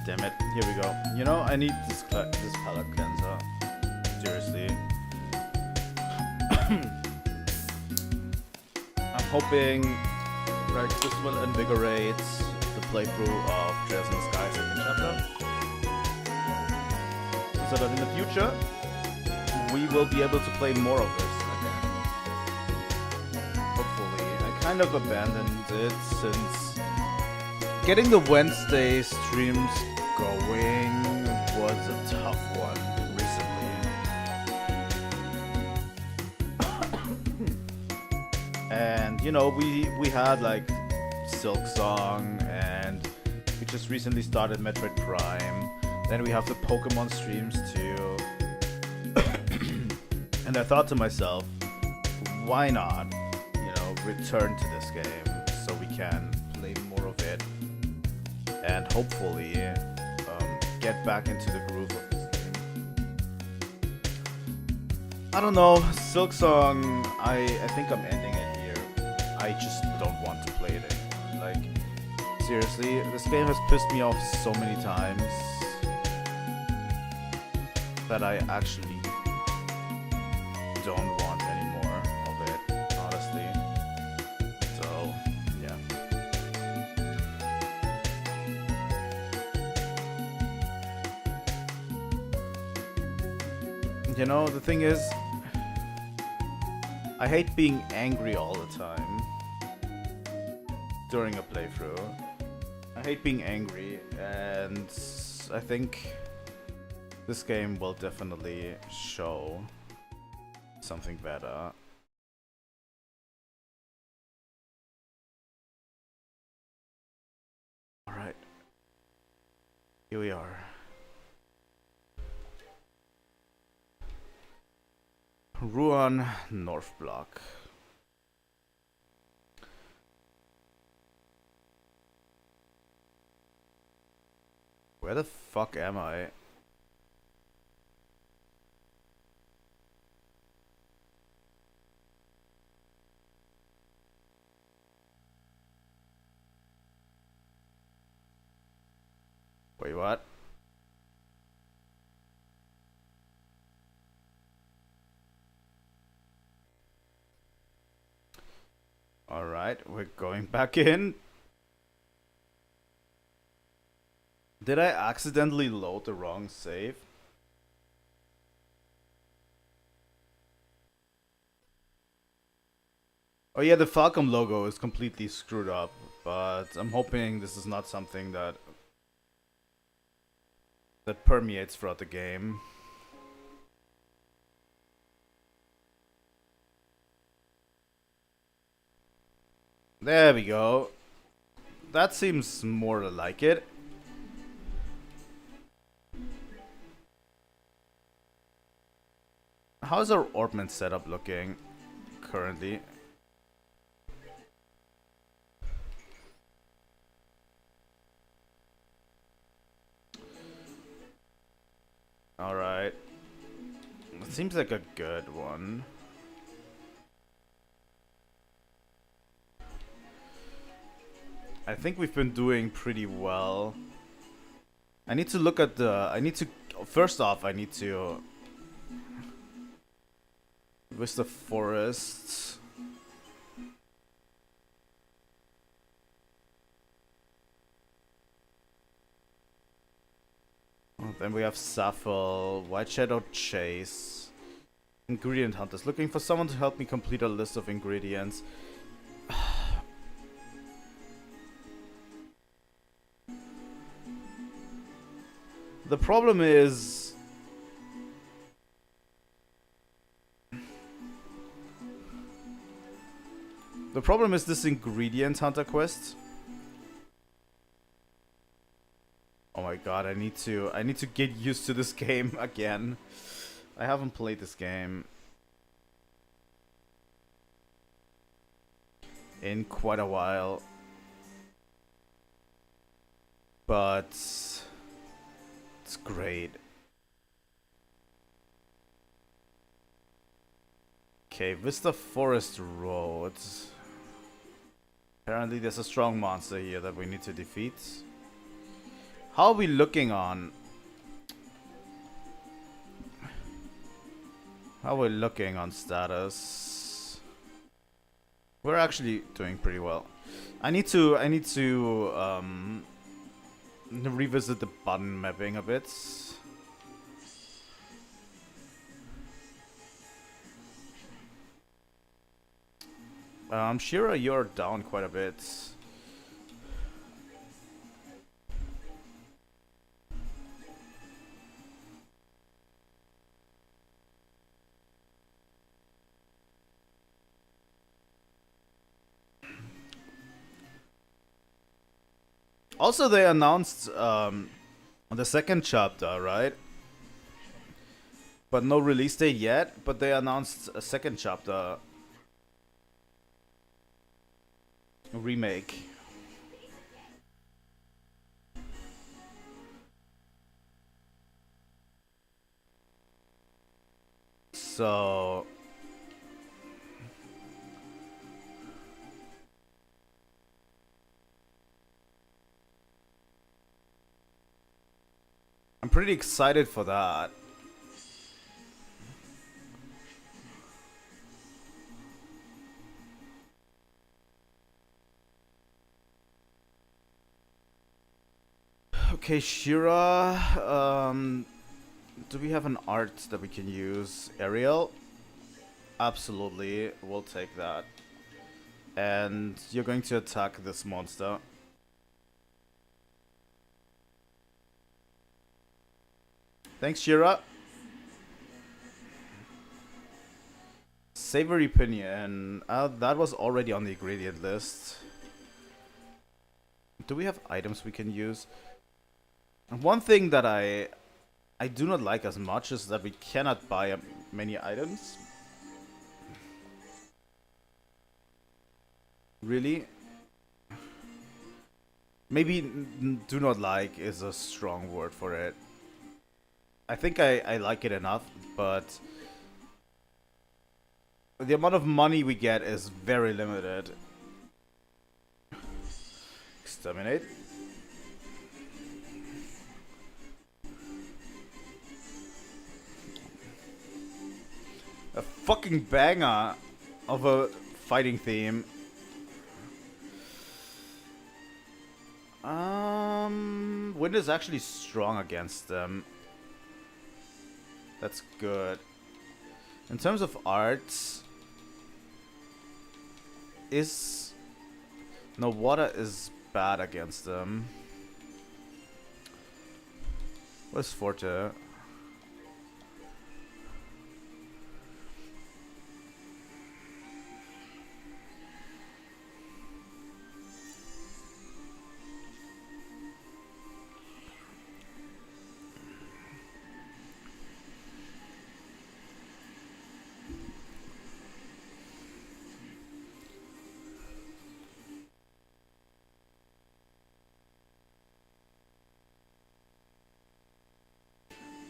damn it. Here we go. You know, I need this palette cleanser. Seriously. I'm hoping like this will invigorate the playthrough of Trails in the Sky second chapter. So that in the future we will be able to play more of this again. Hopefully. I kind of abandoned it since getting the Wednesday streams going was a tough one recently. And you know, we had like Silk Song, and we just recently started Metroid Prime. Then we have the Pokemon streams too. And I thought to myself, why not, you know, return to this game so we can play more of it and hopefully get back into the groove of this game. I don't know, Silk Song, I think I'm ending it here. I just don't want to play it anymore. Like, seriously, this game has pissed me off so many times that I actually don't want any more of it, honestly. So, yeah. You know, the thing is, I hate being angry all the time during a playthrough. I hate being angry, and I think this game will definitely show something better. Alright. Here we are. Ruan North Block. Where the fuck am I? Wait, what? Alright, we're going back in. Did I accidentally load the wrong save? Oh yeah, the Falcom logo is completely screwed up, but I'm hoping this is not something that permeates throughout the game. There we go. That seems more like it. How's our Orbments setup looking currently? Alright. It seems like a good one. I think we've been doing pretty well. I need to look at the... First off, I need to... With the forests. Then we have Saffel, White Shadow Chase, Ingredient Hunters. Looking for someone to help me complete a list of ingredients. The problem is... this Ingredient Hunter quest. Oh my god, I need to get used to this game again. I haven't played this game in quite a while. But it's great. Okay, Vista Forest Road. Apparently there's a strong monster here that we need to defeat. How are we looking on? How are we looking on status? We're actually doing pretty well. I need to revisit the button mapping a bit. Shira, you're down quite a bit. Also, they announced the second chapter, right? But no release date yet. But they announced a second chapter remake. So I'm pretty excited for that. Okay, Shira, do we have an art that we can use? Ariel? Absolutely, we'll take that. And you're going to attack this monster. Thanks, Shira. Savory Pinion. That was already on the ingredient list. Do we have items we can use? One thing that I do not like as much is that we cannot buy many items. Really? Maybe do not like is a strong word for it. I think I like it enough, but the amount of money we get is very limited. Exterminate. A fucking banger of a fighting theme. Wind is actually strong against them. That's good. In terms of arts, no, water is bad against them. What's Forte?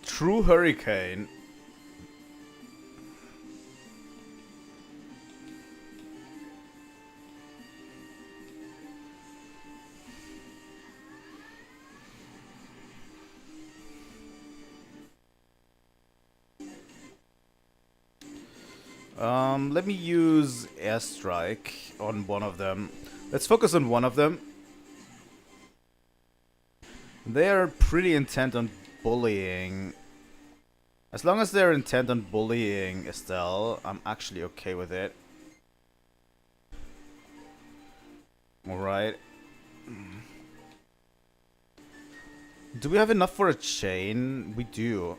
True Hurricane. Let me use Airstrike on one of them. Let's focus on one of them. They are pretty intent on bullying. As long as they're intent on bullying Estelle, I'm actually okay with it. Alright. Do we have enough for a chain? We do.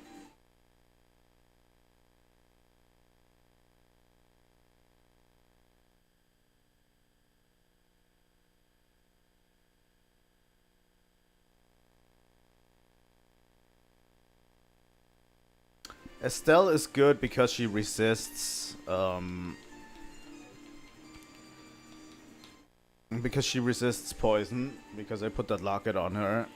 Estelle is good because she resists, poison, because I put that locket on her.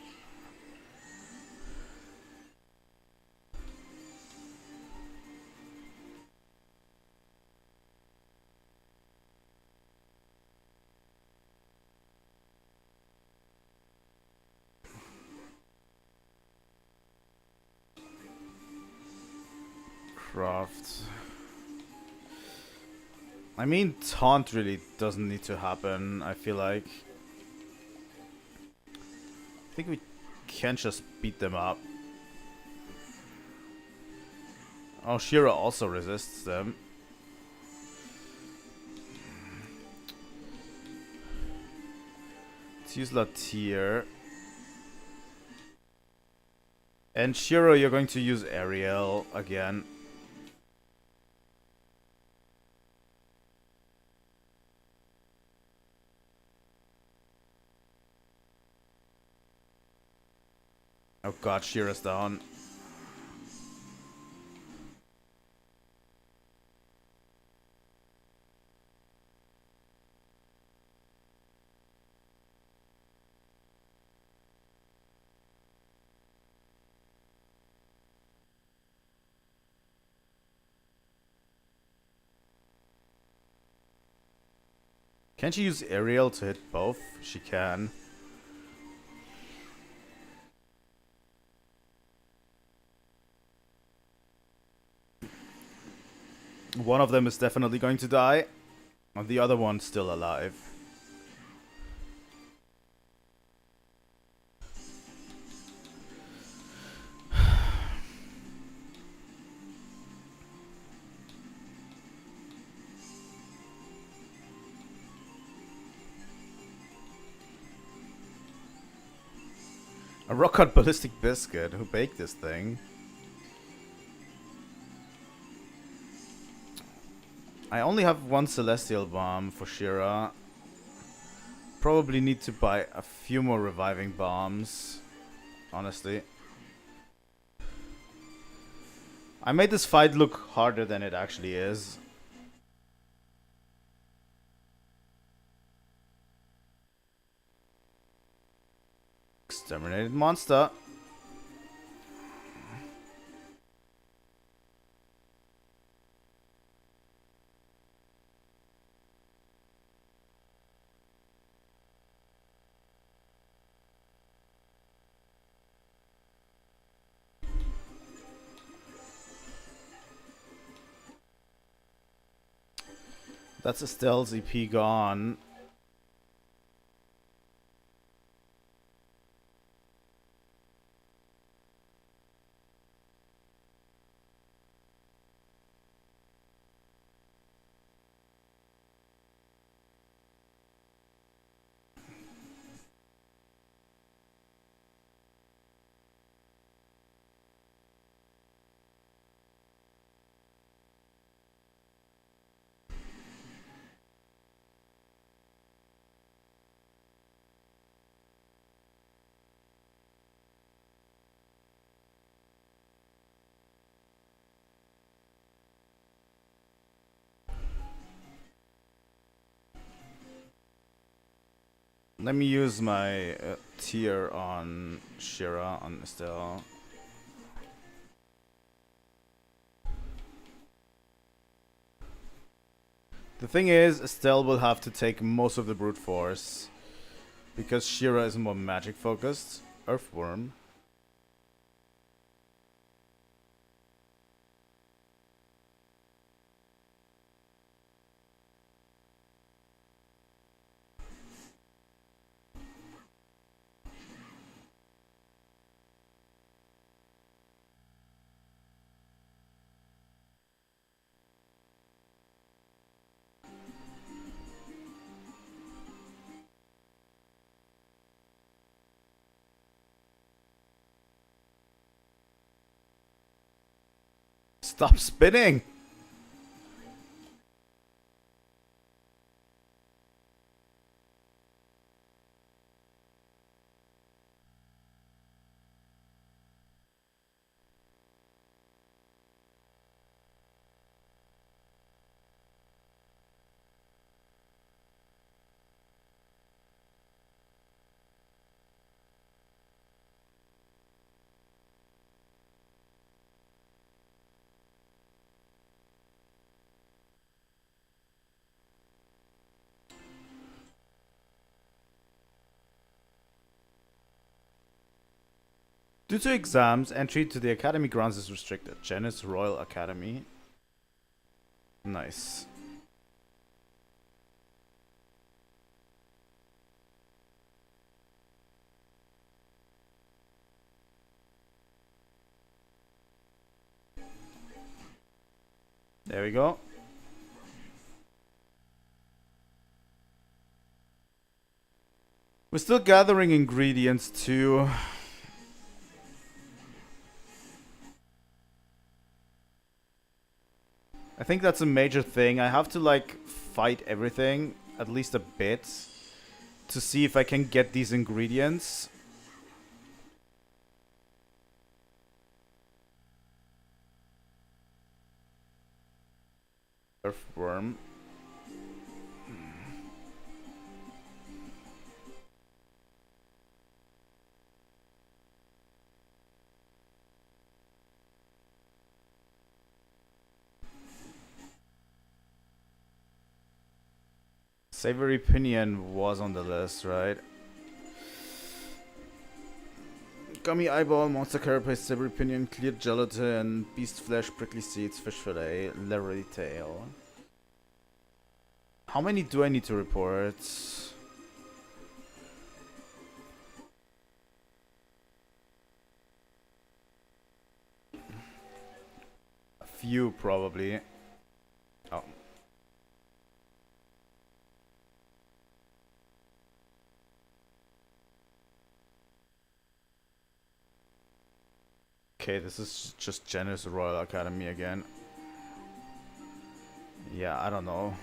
craft? I mean, taunt really doesn't need to happen, I feel like. I think we can just beat them up. Oh, Shira also resists them. Let's use Latier. And Shiro, you're going to use Ariel again. Oh god, Shira's down. Can't she use Ariel to hit both? She can. One of them is definitely going to die, and the other one's still alive. A rock-hard ballistic biscuit. Who baked this thing? I only have one celestial bomb for Shira. Probably need to buy a few more reviving bombs. Honestly. I made this fight look harder than it actually is. Exterminated monster. That's Estelle's EP gone. Let me use my tier on Shira, on Estelle. The thing is, Estelle will have to take most of the brute force because Shira is more magic focused. Earthworm. Stop spinning! Due to exams, entry to the academy grounds is restricted. Janice Royal Academy. Nice. There we go. We're still gathering ingredients too. I think that's a major thing. I have to like fight everything at least a bit to see if I can get these ingredients. Earthworm. Savory Pinion was on the list, right? Gummy Eyeball, Monster Carapace, Savory Pinion, Cleared Gelatin, Beast Flesh, Prickly Seeds, Fish Fillet, Leathery Tail. How many do I need to report? A few, probably. Oh. Okay, this is just Janice Royal Academy again. Yeah, I don't know.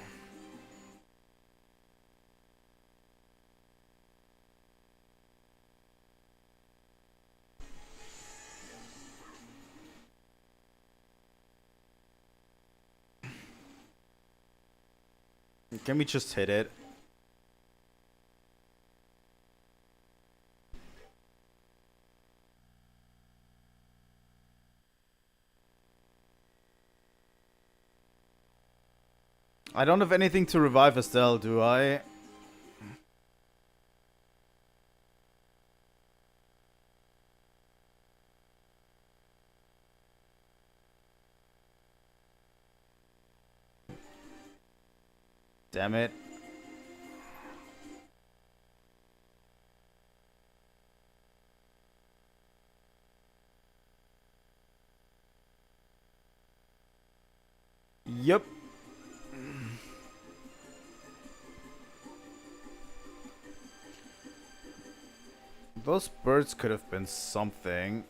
Can we just hit it? I don't have anything to revive Estelle, do I? Damn it. Yep. Those birds could have been something.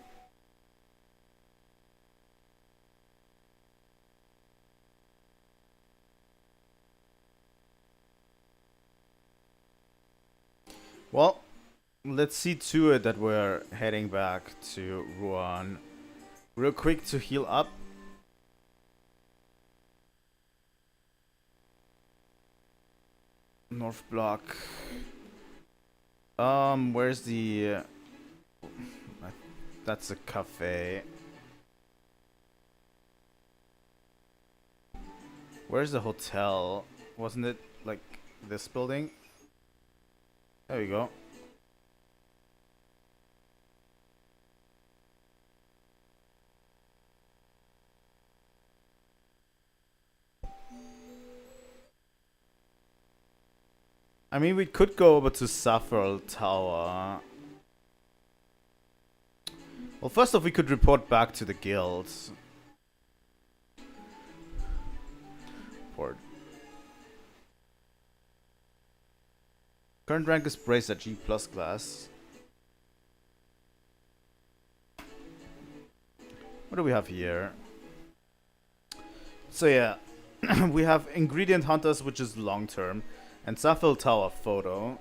Well, let's see to it that we're heading back to Ruan. Real quick to heal up. North Block. Where's the... that's a cafe. Where's the hotel? Wasn't it, like, this building? There we go. I mean, we could go over to Saffron Tower. Well, first off, we could report back to the guilds. Report. Current rank is braced at G+ class. What do we have here? So yeah, we have Ingredient Hunters, which is long term, and Saffel Tower photo.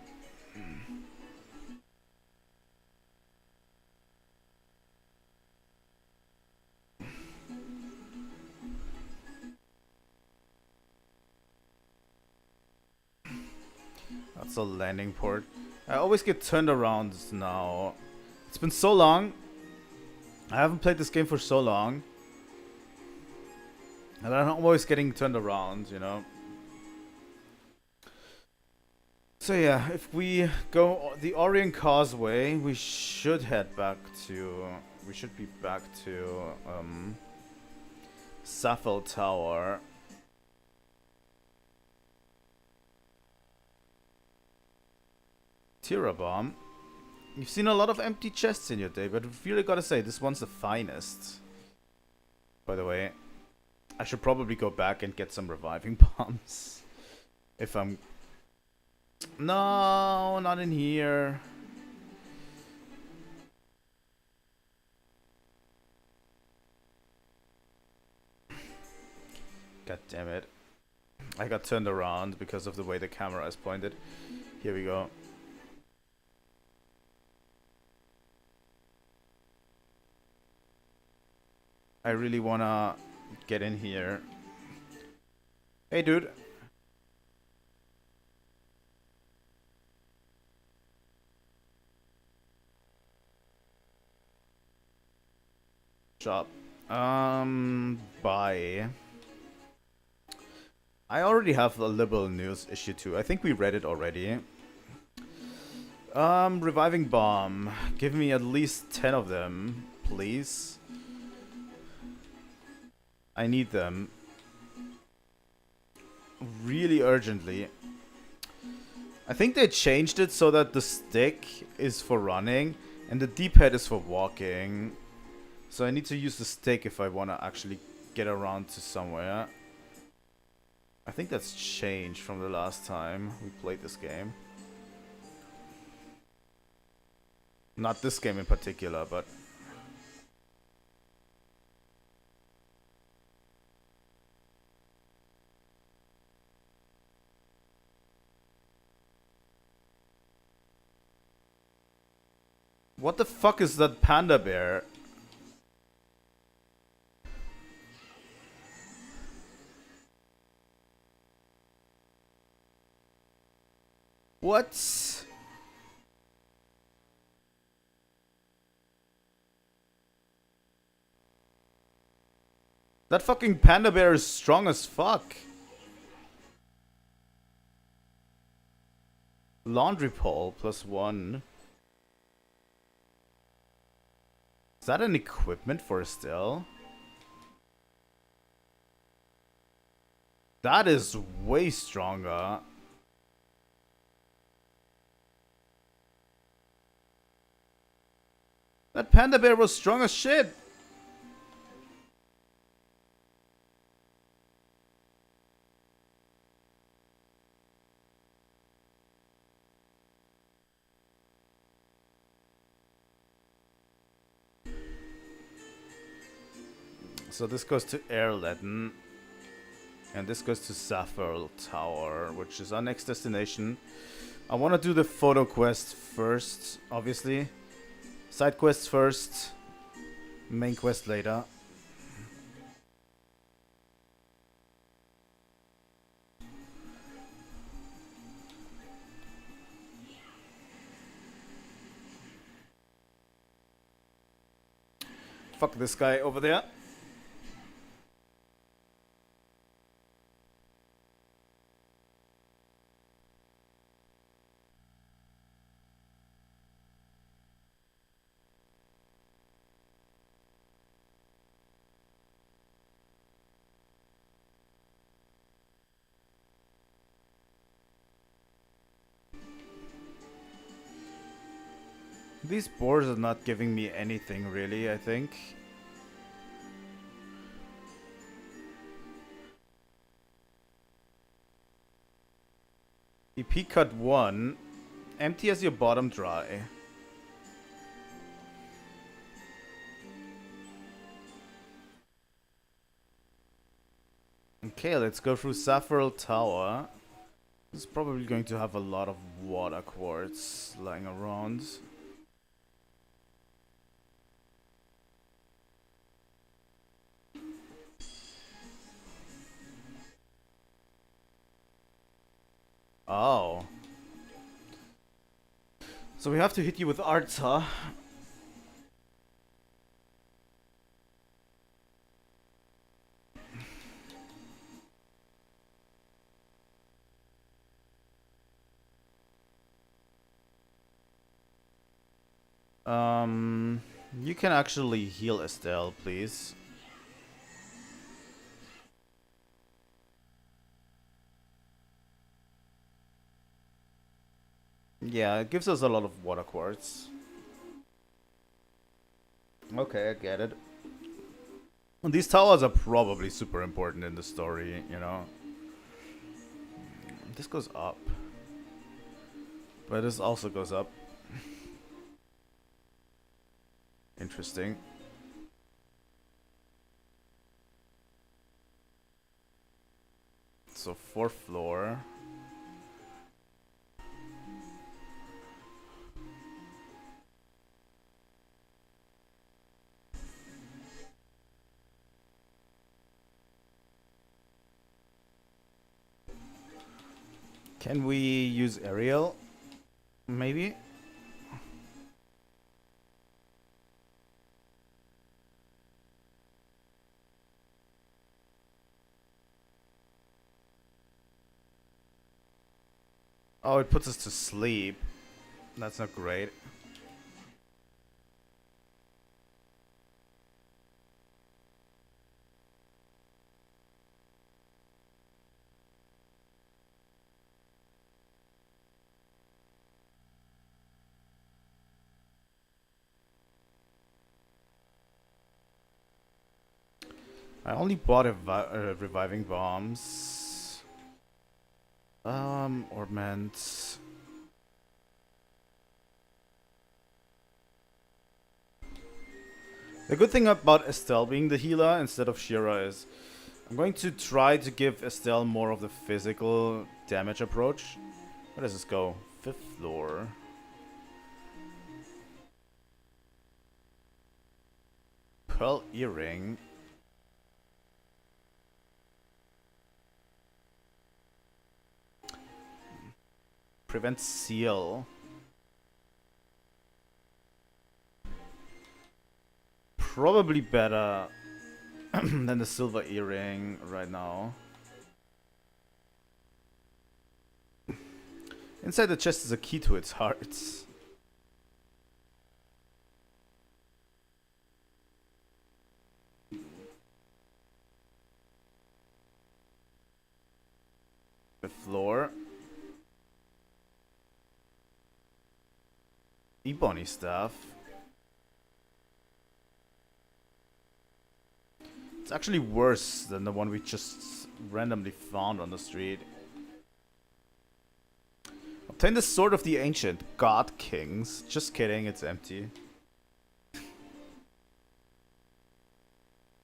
That's a landing port. I always get turned around now. It's been so long. I haven't played this game for so long. And I'm always getting turned around, you know. So yeah, if we go the Orient Causeway, we should head back to... We should be back to Saffel Tower. Tira Bomb. You've seen a lot of empty chests in your day, but I've really gotta say, this one's the finest. By the way, I should probably go back and get some reviving bombs. If I'm... No, not in here. God damn it. I got turned around because of the way the camera is pointed. Here we go. I really wanna get in here. Hey, dude. Shop. Bye. I already have a liberal news issue too. I think we read it already. Reviving bomb. Give me at least 10 of them, please. I need them. Really urgently. I think they changed it so that the stick is for running and the D-pad is for walking. So I need to use the stick if I want to actually get around to somewhere. I think that's changed from the last time we played this game. Not this game in particular, but... What the fuck is that panda bear? What? That fucking panda bear is strong as fuck. Laundry pole +1. Is that an equipment for Estelle? That is way stronger. That panda bear was strong as shit. So this goes to Erletten. And this goes to Saffel Tower, which is our next destination. I want to do the photo quest first, obviously. Side quests first. Main quest later. Fuck this guy over there. These boars are not giving me anything really, I think. EP cut 1. Empty as your bottom dry. Okay, let's go through Saffel Tower. This is probably going to have a lot of water quartz lying around. Oh. So we have to hit you with arts, huh? You can actually heal Estelle, please. Yeah, it gives us a lot of water quartz. Okay, I get it. And these towers are probably super important in the story, you know. This goes up. But this also goes up. Interesting. So 4th floor. Can we use aerial? Maybe? Oh, it puts us to sleep. That's not great. I only bought reviving bombs. Orbments. The good thing about Estelle being the healer instead of Shira is I'm going to try to give Estelle more of the physical damage approach. Where does this go? 5th floor. Pearl earring. Prevent seal. Probably better than the silver earring right now. Inside the chest is a key to its hearts. The floor. Ebony stuff. It's actually worse than the one we just randomly found on the street. Obtain the Sword of the Ancient God Kings. Just kidding, it's empty.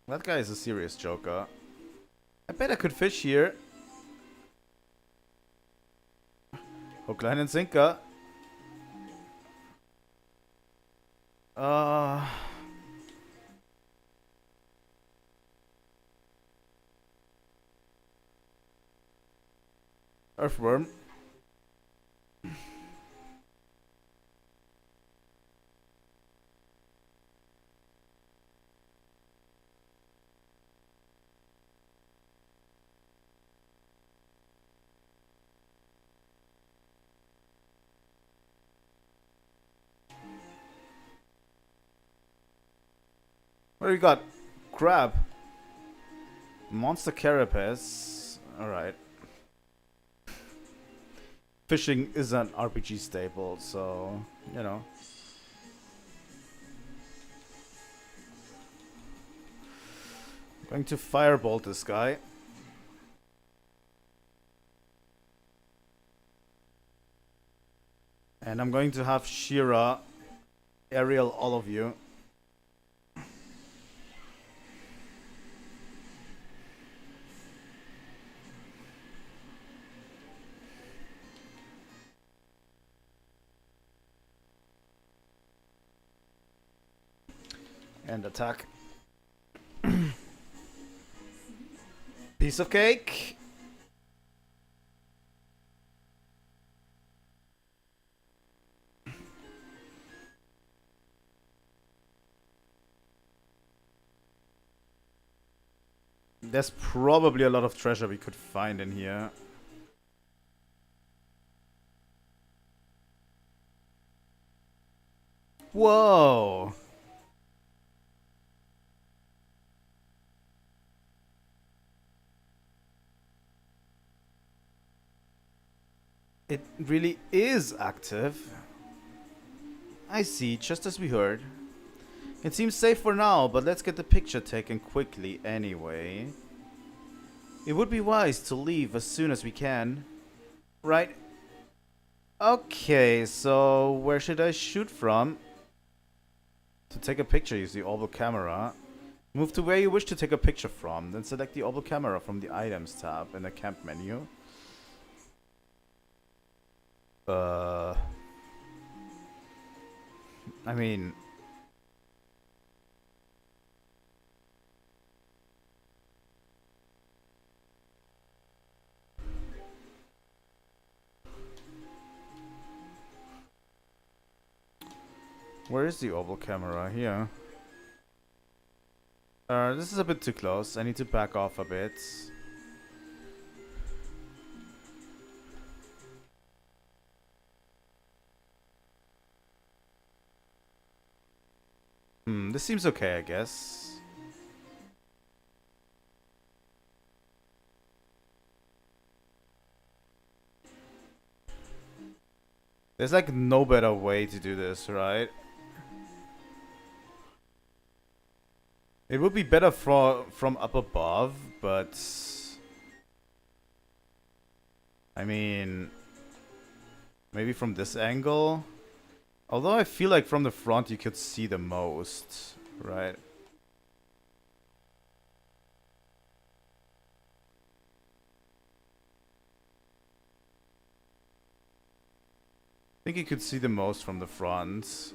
That guy is a serious joker. I bet I could fish here. Hook, line, and sinker. Earthworm. What do we got? Crab. Monster carapace. Alright. Fishing is an RPG staple, so, you know. I'm going to firebolt this guy. And I'm going to have Shira aerial all of you. And attack. Piece of cake. There's probably a lot of treasure we could find in here. Whoa! It really is active. I see, just as we heard. It seems safe for now, but let's get the picture taken quickly anyway. It would be wise to leave as soon as we can. Right? Okay, so where should I shoot from? To take a picture, use the orbal camera. Move to where you wish to take a picture from, then select the orbal camera from the Items tab in the camp menu. I mean... Where is the orbal camera? Here. This is a bit too close. I need to back off a bit. This seems okay, I guess. There's like no better way to do this, right? It would be better from up above, but... I mean... Maybe from this angle? Although I feel like from the front you could see the most, right? I think you could see the most from the front.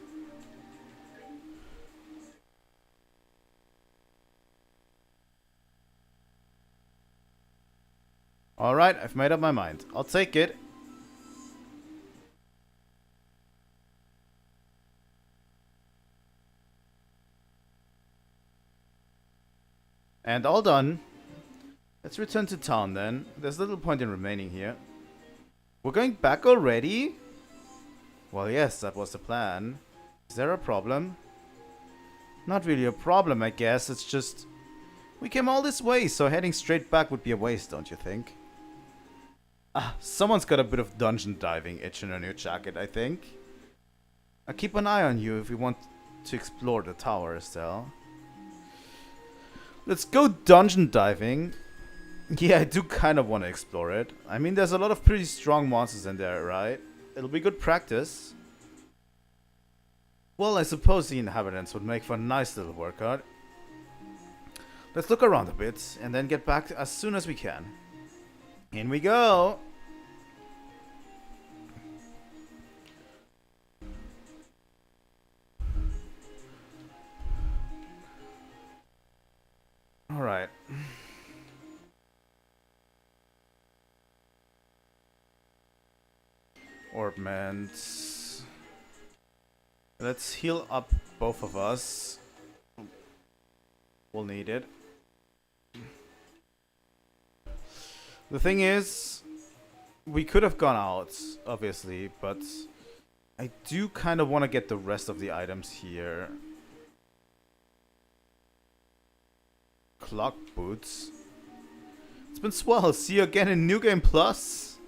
Alright, I've made up my mind. I'll take it. And all done. Let's return to town then. There's little point in remaining here. We're going back already? Well, yes, that was the plan. Is there a problem? Not really a problem, I guess. It's just... We came all this way, so heading straight back would be a waste, don't you think? Ah, someone's got a bit of dungeon diving itch in her new jacket, I think. I'll keep an eye on you if we want to explore the tower, Estelle. Let's go dungeon diving. Yeah, I do kind of want to explore it. I mean, there's a lot of pretty strong monsters in there, right? It'll be good practice. Well, I suppose the inhabitants would make for a nice little workout. Let's look around a bit, and then get back as soon as we can. In we go! Alright. Orbments. Let's heal up both of us. We'll need it. The thing is, we could have gone out, obviously, but I do kind of want to get the rest of the items here. Clock boots. It's been swell. See you again in New Game Plus.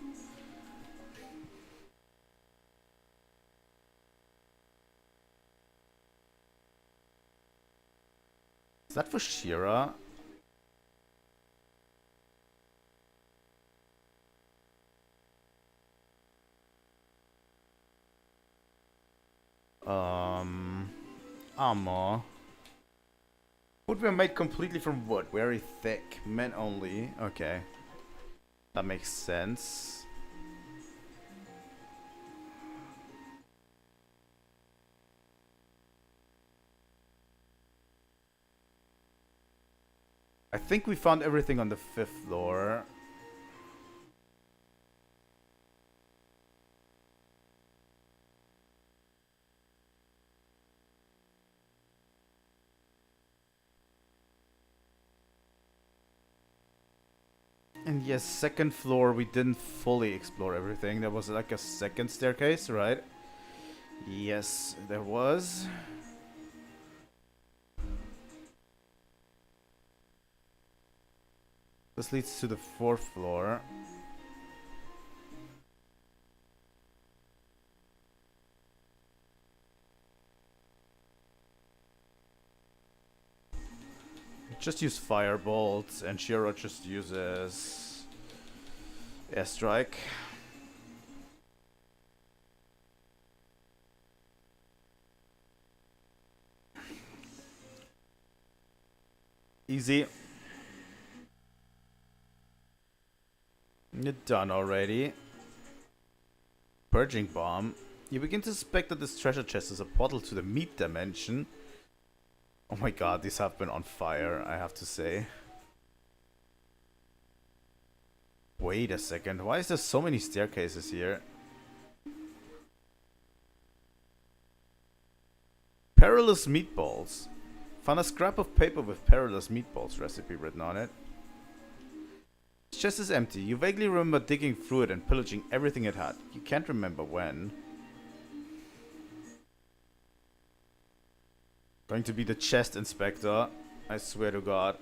Is that for Shira? Armor. Footwear made completely from wood, very thick, men only. Okay, that makes sense. I think we found everything on the 5th floor. And yes, 2nd floor, we didn't fully explore everything. There was like a 2nd staircase, right? Yes, there was. This leads to the 4th floor. Just use Firebolt, and Shiro just uses Airstrike. Easy. You're done already. Purging Bomb. You begin to suspect that this treasure chest is a portal to the meat dimension. Oh my god, these have been on fire, I have to say. Wait a second, why is there so many staircases here? Perilous meatballs. Found a scrap of paper with perilous meatballs recipe written on it. This chest is empty. You vaguely remember digging through it and pillaging everything it had. You can't remember when. Going to be the chest inspector. I swear to God.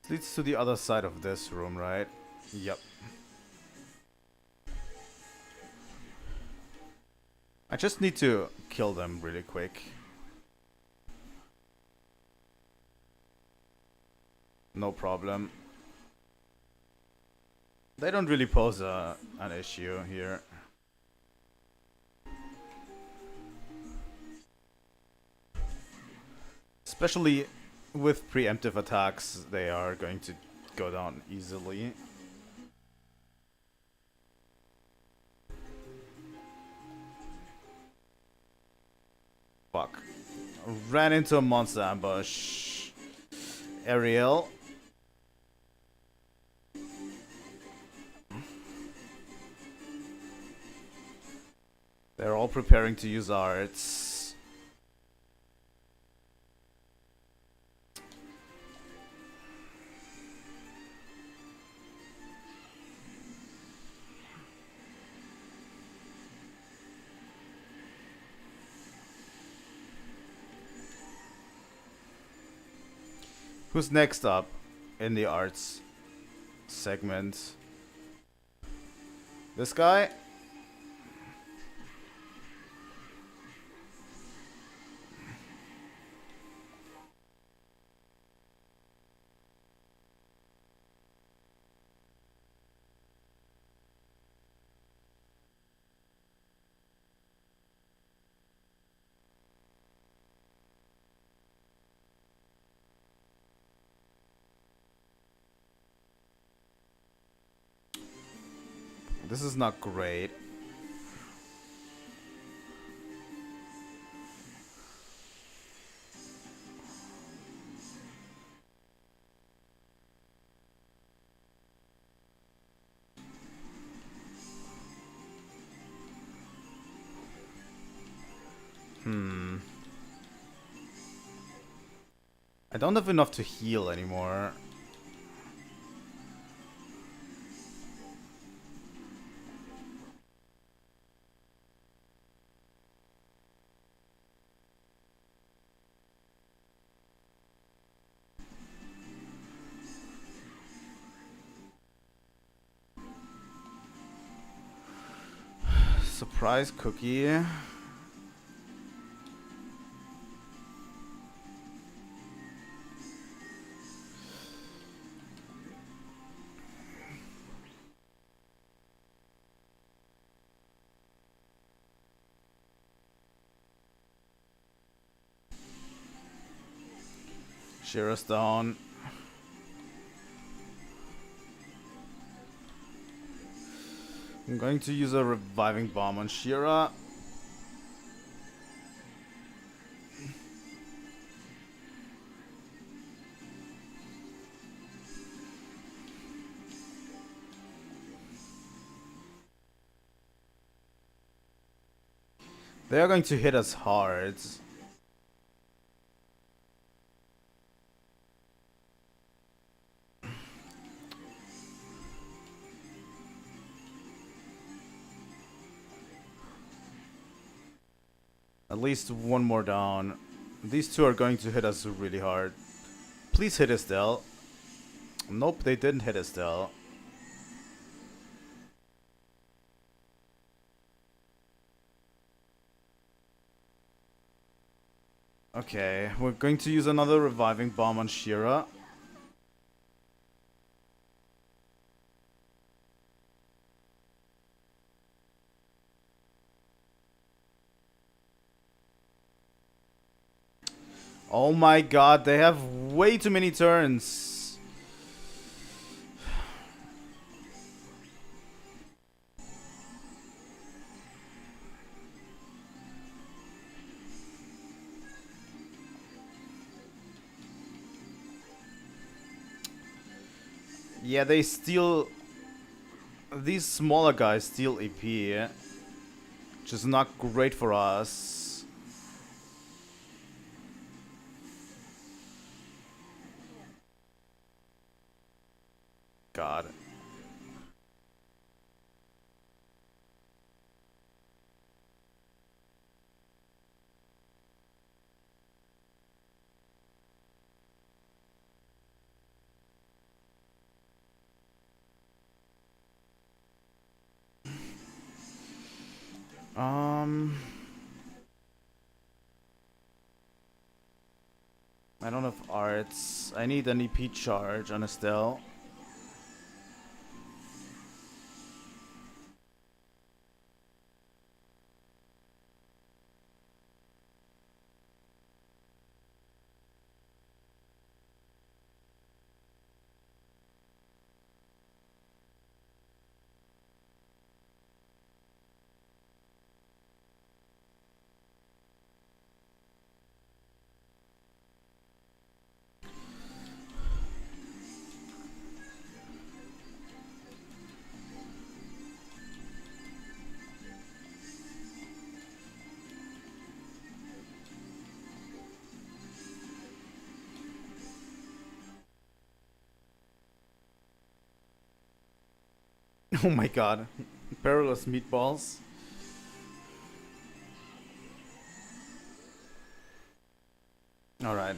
This leads to the other side of this room, right? Yep. I just need to kill them really quick. No problem. They don't really pose an issue here. Especially with preemptive attacks, they are going to go down easily. Fuck. Ran into a monster ambush. Ariel. They're all preparing to use arts. Who's next up in the arts segment? This guy? This is not great. I don't have enough to heal anymore. Surprise cookie. Shear us down. I'm going to use a reviving bomb on Shira. They are going to hit us hard. At least one more down. These two are going to hit us really hard. Please hit Estelle. Nope, they didn't hit Estelle. Okay, we're going to use another reviving bomb on Shira. Oh my god, they have way too many turns. Yeah, they steal... These smaller guys steal EP, which is not great for us. God. I don't have arts. I need an EP charge on Estelle. Oh my god. Perilous meatballs. Alright.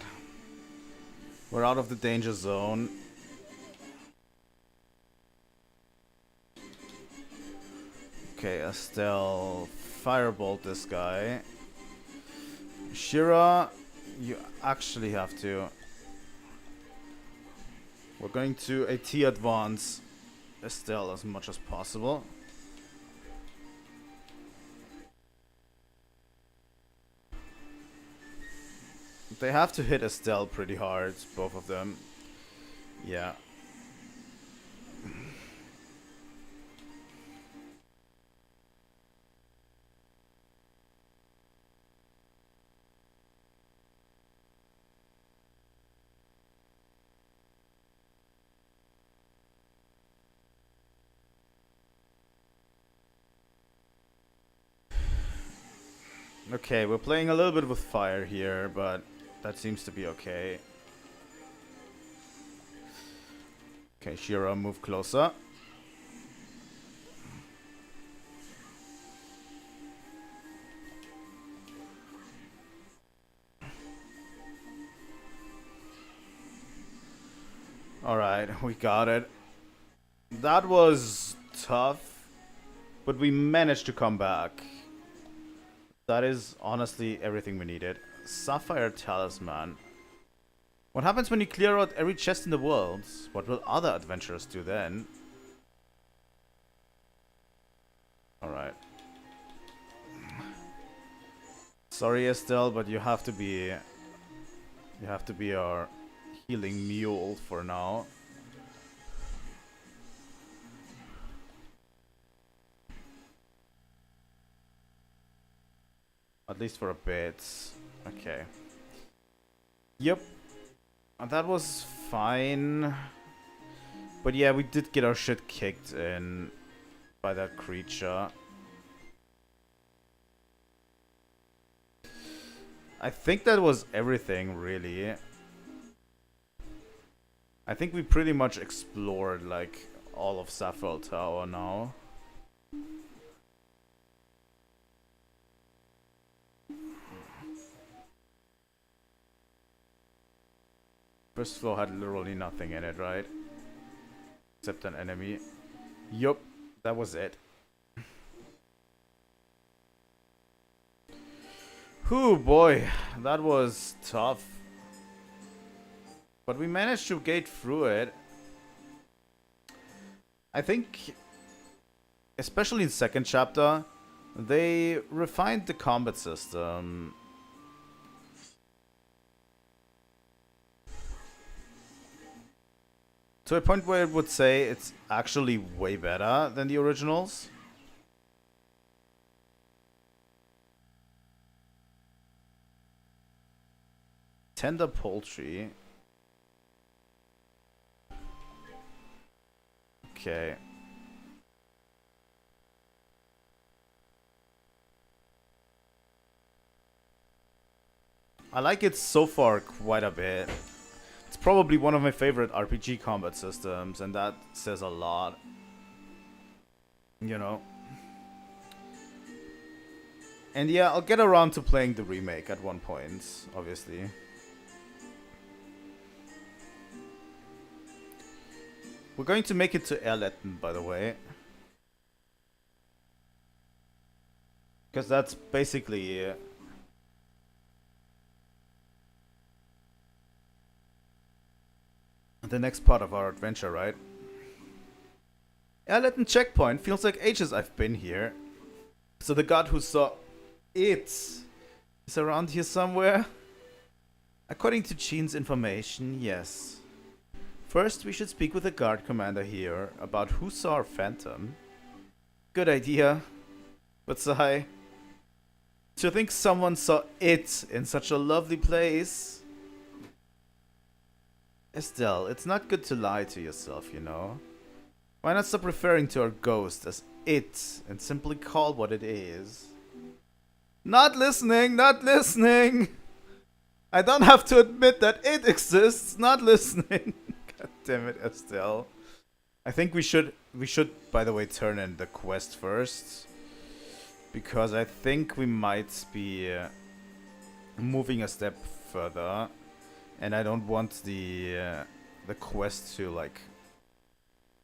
We're out of the danger zone. Okay, Estelle, firebolt this guy. Shira, you actually have to. We're going to AT advance Estelle as much as possible. They have to hit Estelle pretty hard, both of them. Yeah. Okay, we're playing a little bit with fire here, but that seems to be okay. Okay, Shira, move closer. Alright, we got it. That was tough, but we managed to come back. That is honestly everything we needed. Sapphire Talisman. What happens when you clear out every chest in the world? What will other adventurers do then? Alright. Sorry, Estelle, but you have to be our healing mule for now. At least for a bit. Okay. Yep. That was fine. But yeah, we did get our shit kicked in by that creature. I think that was everything, really. I think we pretty much explored, like, all of Sapphire Tower now. First floor had literally nothing in it, right? Except an enemy. Yup, that was it. Whew, boy, that was tough. But we managed to get through it. I think, especially in second chapter, they refined the combat system. To a point where it would say it's actually way better than the originals. Tender poultry. Okay. I like it so far quite a bit. It's probably one of my favorite RPG combat systems, and that says a lot. You know. And yeah, I'll get around to playing the remake at one point, obviously. We're going to make it to Erletten, by the way. Because that's basically the next part of our adventure, right? Erletten checkpoint. Feels like ages I've been here. So the god who saw it is around here somewhere? According to Jean's information, yes. First, we should speak with the guard commander here about who saw our phantom. Good idea. But sigh. To think someone saw it in such a lovely place. Estelle, it's not good to lie to yourself, you know. Why not stop referring to our ghost as it and simply call what it is? Not listening, not listening! I don't have to admit that it exists, not listening. God damn it, Estelle. I think we should, by the way, turn in the quest first. Because I think we might be moving a step further. And I don't want the quest to, like,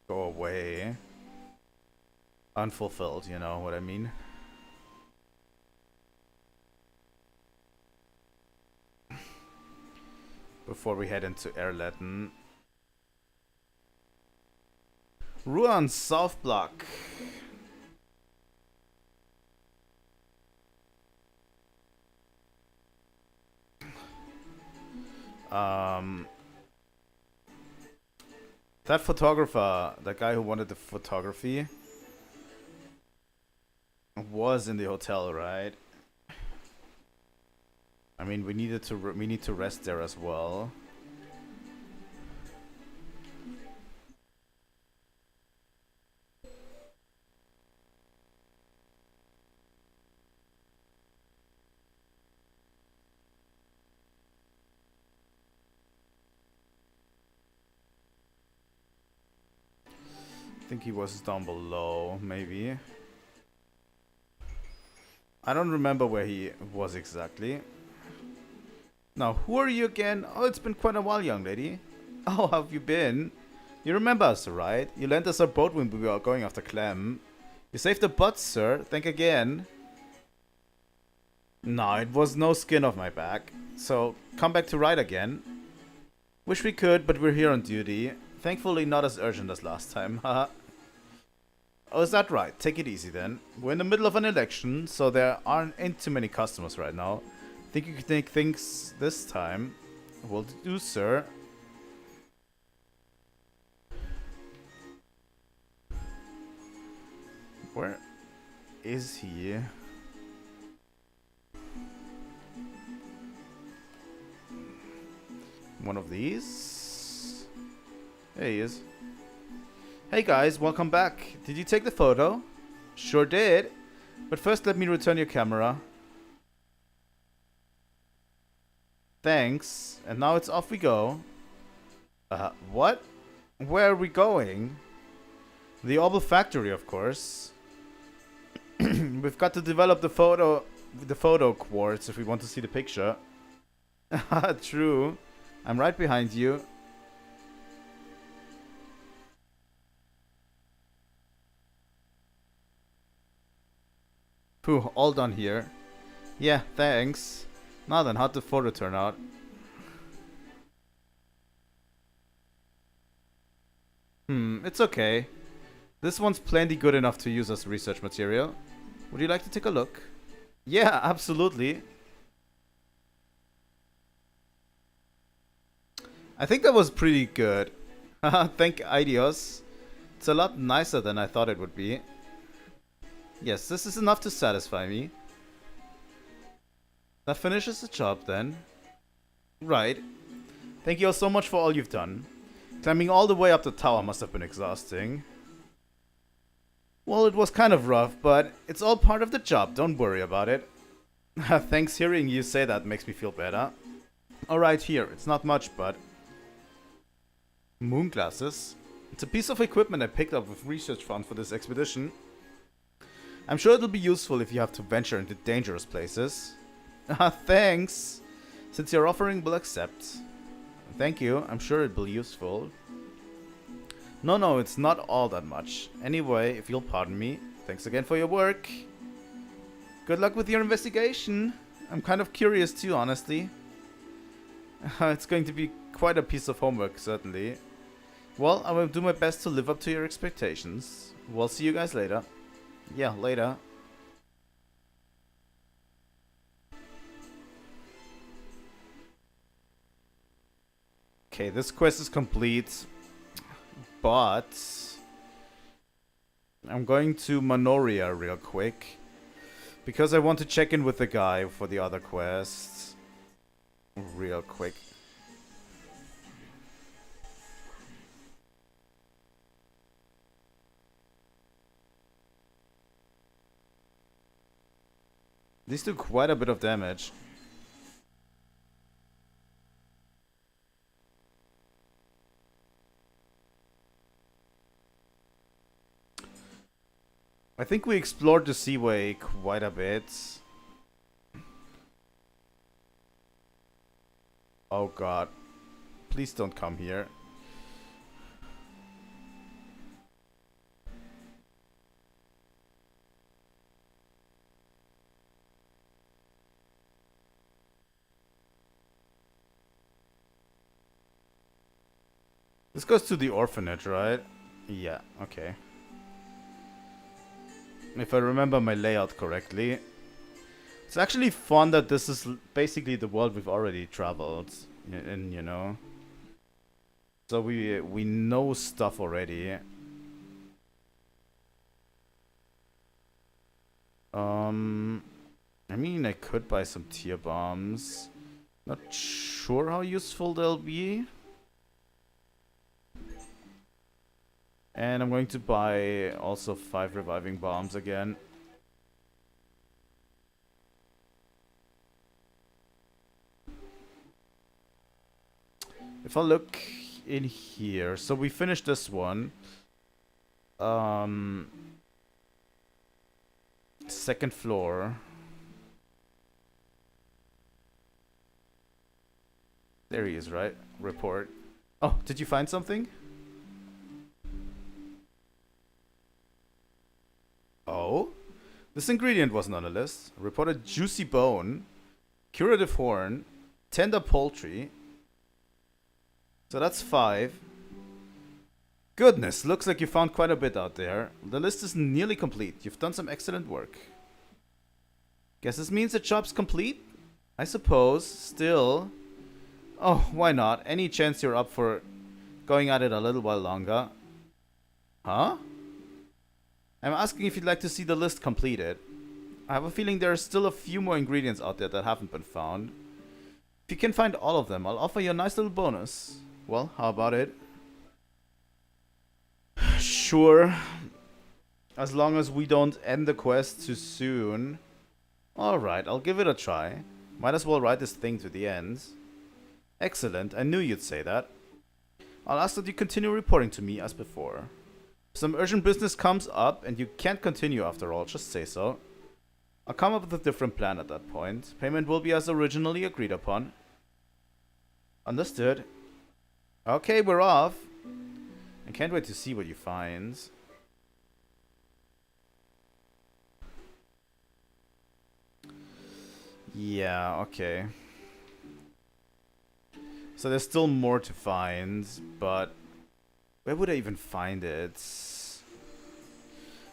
go away unfulfilled, you know what I mean? Before we head into Erletten. Ruan South Block. That photographer, that guy who wanted the photography, was in the hotel, right? I mean, we need to rest there as well. I think he was down below, maybe. I don't remember where he was exactly. Now, who are you again? Oh, it's been quite a while, young lady. Oh, how have you been? You remember us, right? You lent us our boat when we were going after Clem. You saved the butts, sir. Thank again. No, it was no skin off my back. So, come back to ride again. Wish we could, but we're here on duty. Thankfully not as urgent as last time, haha. Oh, is that right? Take it easy then. We're in the middle of an election, so there ain't too many customers right now. Think you can take things this time? Will do, sir. Where is he? One of these? There he is. Hey guys, welcome back. Did you take the photo? Sure did. But first let me return your camera. Thanks. And now it's off we go. What? Where are we going? The Orbal factory, of course. We've got to develop the photo quartz if we want to see the picture. True. I'm right behind you. Phew, all done here. Yeah, thanks. Now then, how'd the photo turn out? It's okay. This one's plenty good enough to use as research material. Would you like to take a look? Yeah, absolutely. I think that was pretty good. Thank Idios. It's a lot nicer than I thought it would be. Yes, this is enough to satisfy me. That finishes the job then. Right. Thank you all so much for all you've done. Climbing all the way up the tower must have been exhausting. Well, it was kind of rough, but it's all part of the job, don't worry about it. Thanks, hearing you say that makes me feel better. Alright, here, it's not much, but... Moon glasses? It's a piece of equipment I picked up with research fund for this expedition. I'm sure it'll be useful if you have to venture into dangerous places. Thanks! Since you're offering, we'll accept. Thank you, I'm sure it'll be useful. No, it's not all that much. Anyway, if you'll pardon me, thanks again for your work. Good luck with your investigation. I'm kind of curious too, honestly. It's going to be quite a piece of homework, certainly. Well, I will do my best to live up to your expectations. We'll see you guys later. Yeah, later. Okay, this quest is complete. But I'm going to Manoria real quick. Because I want to check in with the guy for the other quests. Real quick. These do quite a bit of damage. I think we explored the seaway quite a bit. Oh god. Please don't come here. This goes to the orphanage, right? Yeah, okay. If I remember my layout correctly. It's actually fun that this is basically the world we've already traveled in, you know. So we know stuff already. I mean, I could buy some tier bombs. Not sure how useful they'll be. And I'm going to buy also 5 reviving bombs again. If I look in here, so we finished this one. Second floor. There he is, right? Report. Oh, did you find something? Oh? This ingredient wasn't on the list. Reported juicy bone, curative horn, tender poultry. So that's 5. Goodness, looks like you found quite a bit out there. The list is nearly complete. You've done some excellent work. Guess this means the job's complete? I suppose. Still. Oh, why not? Any chance you're up for going at it a little while longer? Huh? I'm asking if you'd like to see the list completed. I have a feeling there are still a few more ingredients out there that haven't been found. If you can find all of them, I'll offer you a nice little bonus. Well, how about it? Sure. As long as we don't end the quest too soon. Alright, I'll give it a try. Might as well ride this thing to the end. Excellent, I knew you'd say that. I'll ask that you continue reporting to me as before. If some urgent business comes up and you can't continue after all, just say so. I'll come up with a different plan at that point. Payment will be as originally agreed upon. Understood. Okay, we're off. I can't wait to see what you find. Yeah, okay. So there's still more to find, but where would I even find it?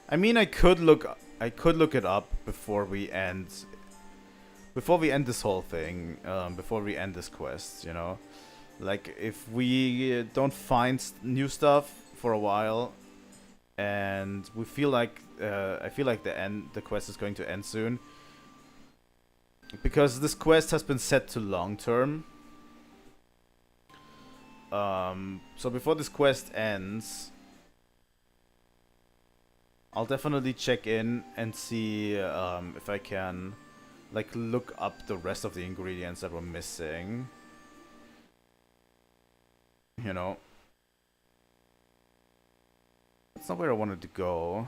I mean, I could look it up before we end this whole thing, before we end this quest, you know? Like, if we don't find new stuff for a while, and we feel like, I feel like the quest is going to end soon, because this quest has been set to long term. So before this quest ends, I'll definitely check in and see if I can, like, look up the rest of the ingredients that were missing. You know. That's not where I wanted to go.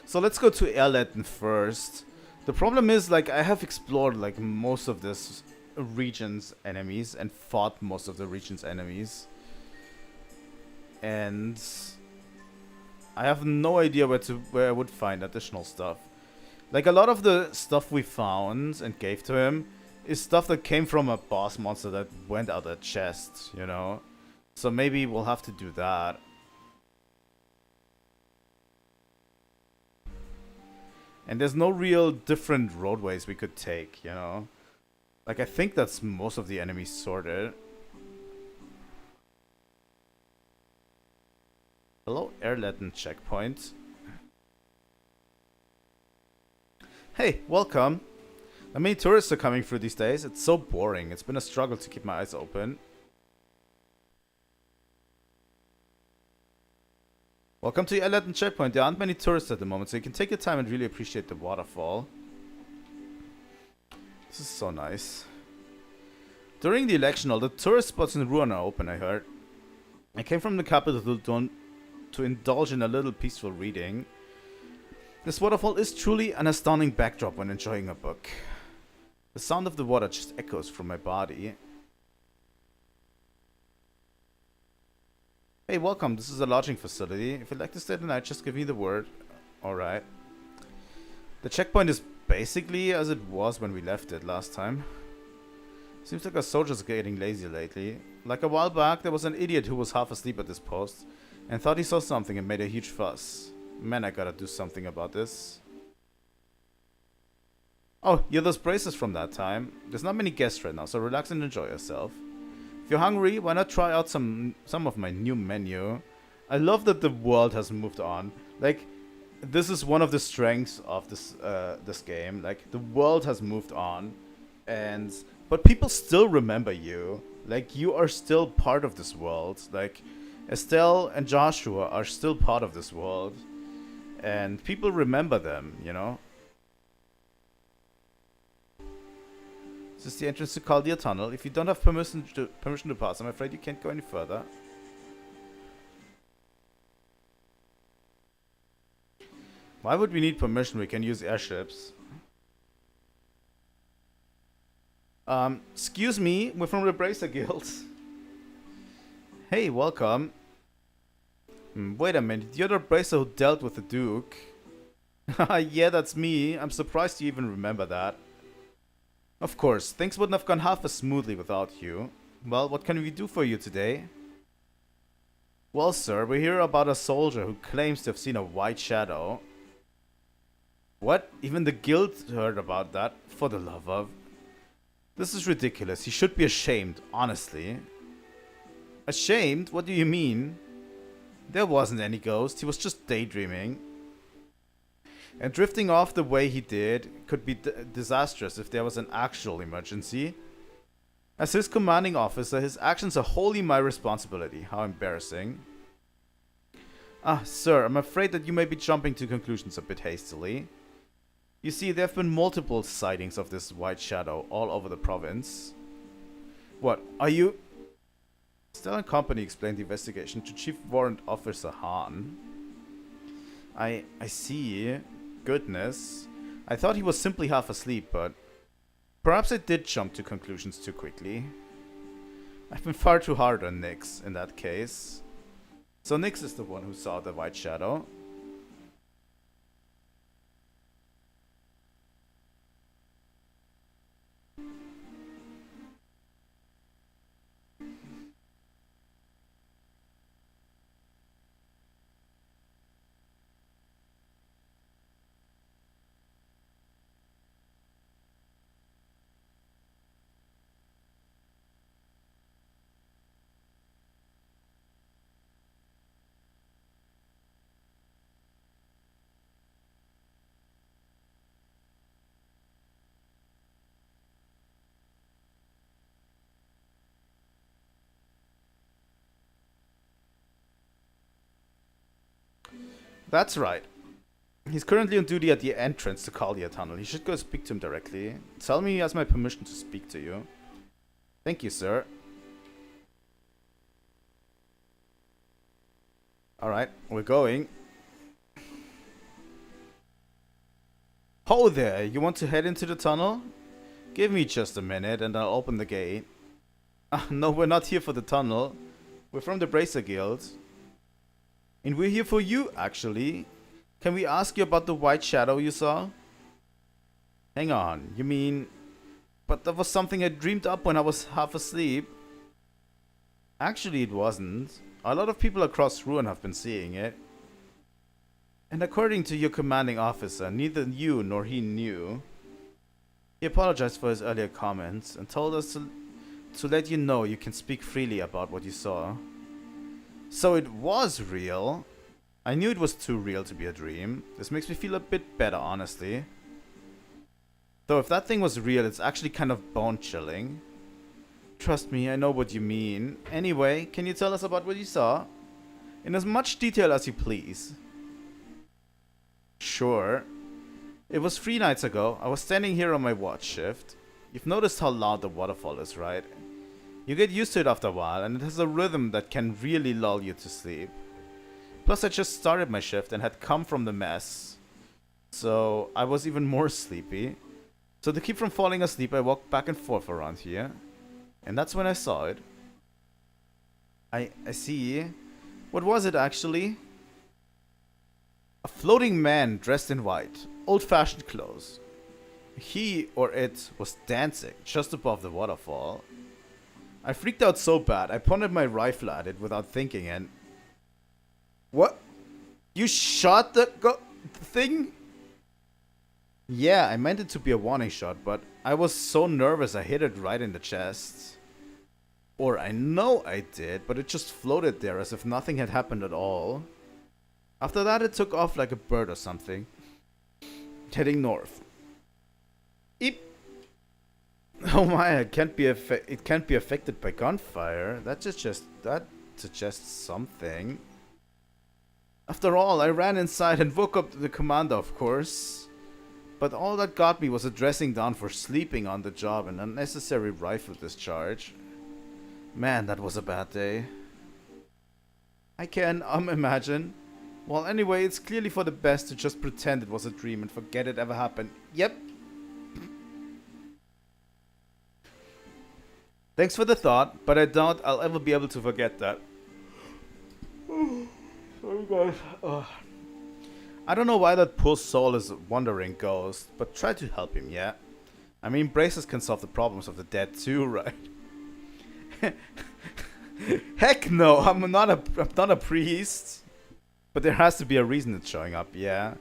So let's go to Erletten first. The problem is, like, I have explored, like, most of this region's enemies and fought most of the region's enemies. And I have no idea where I would find additional stuff. Like, a lot of the stuff we found and gave to him is stuff that came from a boss monster that went out a chest, you know? So maybe we'll have to do that. And there's no real different roadways we could take, you know? Like, I think that's most of the enemies sorted. Hello, Erletten checkpoint. Hey, welcome. How many tourists are coming through these days? It's so boring. It's been a struggle to keep my eyes open. Welcome to Erletten checkpoint. There aren't many tourists at the moment, so you can take your time and really appreciate the waterfall. This is so nice. During the election, all the tourist spots in Ruan are open, I heard. I came from the capital to indulge in a little peaceful reading. This waterfall is truly an astounding backdrop when enjoying a book. The sound of the water just echoes from my body. Hey, welcome. This is a lodging facility. If you'd like to stay the night, just give me the word. Alright. The checkpoint is basically as it was when we left it last time. Seems like our soldiers are getting lazy lately. Like a while back, there was an idiot who was half asleep at this post and thought he saw something and made a huge fuss. Man, I gotta do something about this. Oh, you're those braces from that time. There's not many guests right now, so relax and enjoy yourself. If you're hungry, why not try out some of my new menu? I love that the world has moved on. Like, this is one of the strengths of this game. Like, the world has moved on, but people still remember you. Like, you are still part of this world. Like, Estelle and Joshua are still part of this world, and people remember them, you know? This is the entrance to Caldia Tunnel. If you don't have permission to pass, I'm afraid you can't go any further. Why would we need permission? We can use airships. Excuse me, we're from the Bracer Guild. Hey, welcome. Wait a minute, you're the Bracer who dealt with the Duke. Yeah, that's me. I'm surprised you even remember that. Of course, things wouldn't have gone half as smoothly without you. Well, what can we do for you today? Well, sir, we hear about a soldier who claims to have seen a white shadow. What? Even the guild heard about that? For the love of... This is ridiculous. He should be ashamed, honestly. Ashamed? What do you mean? There wasn't any ghost. He was just daydreaming. And drifting off the way he did could be disastrous if there was an actual emergency. As his commanding officer, his actions are wholly my responsibility. How embarrassing. Ah, sir, I'm afraid that you may be jumping to conclusions a bit hastily. You see, there have been multiple sightings of this white shadow all over the province. What, are you... Estelle and company explained the investigation to Chief Warrant Officer Hahn. I see. Goodness. I thought he was simply half asleep, but... Perhaps I did jump to conclusions too quickly. I've been far too hard on Nyx in that case. So Nyx is the one who saw the white shadow. That's right. He's currently on duty at the entrance to Kalia Tunnel. You should go speak to him directly. Tell me he has my permission to speak to you. Thank you, sir. Alright, we're going. Ho there, you want to head into the tunnel? Give me just a minute and I'll open the gate. No, we're not here for the tunnel. We're from the Bracer Guild. And we're here for you, actually. Can we ask you about the white shadow you saw? Hang on, you mean... But that was something I dreamed up when I was half asleep. Actually, it wasn't. A lot of people across Ruin have been seeing it. And according to your commanding officer, neither you nor he knew. He apologized for his earlier comments and told us to let you know you can speak freely about what you saw. So it was real. I knew it was too real to be a dream. This makes me feel a bit better, honestly. Though if that thing was real, it's actually kind of bone-chilling. Trust me, I know what you mean. Anyway, can you tell us about what you saw? In as much detail as you please. Sure. It was 3 nights ago. I was standing here on my watch shift. You've noticed how loud the waterfall is, right? You get used to it after a while, and it has a rhythm that can really lull you to sleep. Plus, I just started my shift and had come from the mess. So, I was even more sleepy. So to keep from falling asleep, I walked back and forth around here. And that's when I saw it. I see. What was it, actually? A floating man dressed in white. Old-fashioned clothes. He, or it, was dancing just above the waterfall. I freaked out so bad, I pointed my rifle at it without thinking and... What? You shot the thing? Yeah, I meant it to be a warning shot, but I was so nervous I hit it right in the chest. Or I know I did, but it just floated there as if nothing had happened at all. After that it took off like a bird or something. Heading north. Eep. Oh my, it can't be affected by gunfire. That suggests something. After all, I ran inside and woke up the commander, of course. But all that got me was a dressing down for sleeping on the job and unnecessary rifle discharge. Man, that was a bad day. I can imagine. Well, anyway, it's clearly for the best to just pretend it was a dream and forget it ever happened. Yep. Thanks for the thought, but I doubt I'll ever be able to forget that. Sorry guys. I don't know why that poor soul is a wandering ghost, but try to help him, yeah? I mean, braces can solve the problems of the dead too, right? Heck no, I'm not a priest. But there has to be a reason it's showing up, yeah?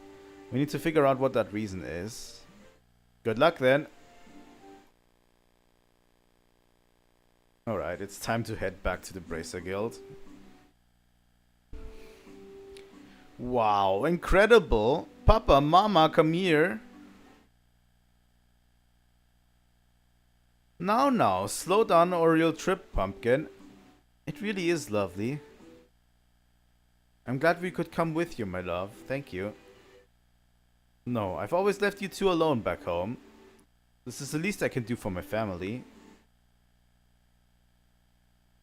We need to figure out what that reason is. Good luck then. Alright, it's time to head back to the Bracer Guild. Wow, incredible! Papa, Mama, come here! Now, slow down or you'll trip, Pumpkin. It really is lovely. I'm glad we could come with you, my love. Thank you. No, I've always left you two alone back home. This is the least I can do for my family.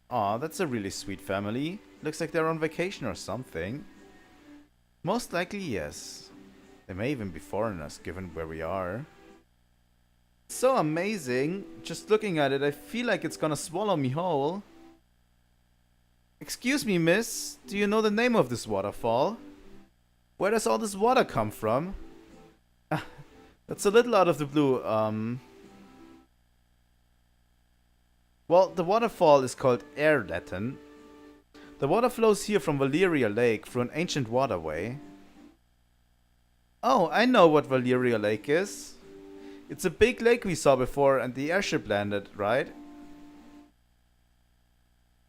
Aw, that's a really sweet family. Looks like they're on vacation or something. Most likely, yes. They may even be foreigners, given where we are. So amazing. Just looking at it, I feel like it's gonna swallow me whole. Excuse me, miss. Do you know the name of this waterfall? Where does all this water come from? That's a little out of the blue. Well, the waterfall is called Trilightning. The water flows here from Valeria Lake through an ancient waterway. Oh, I know what Valeria Lake is. It's a big lake we saw before and the airship landed, right?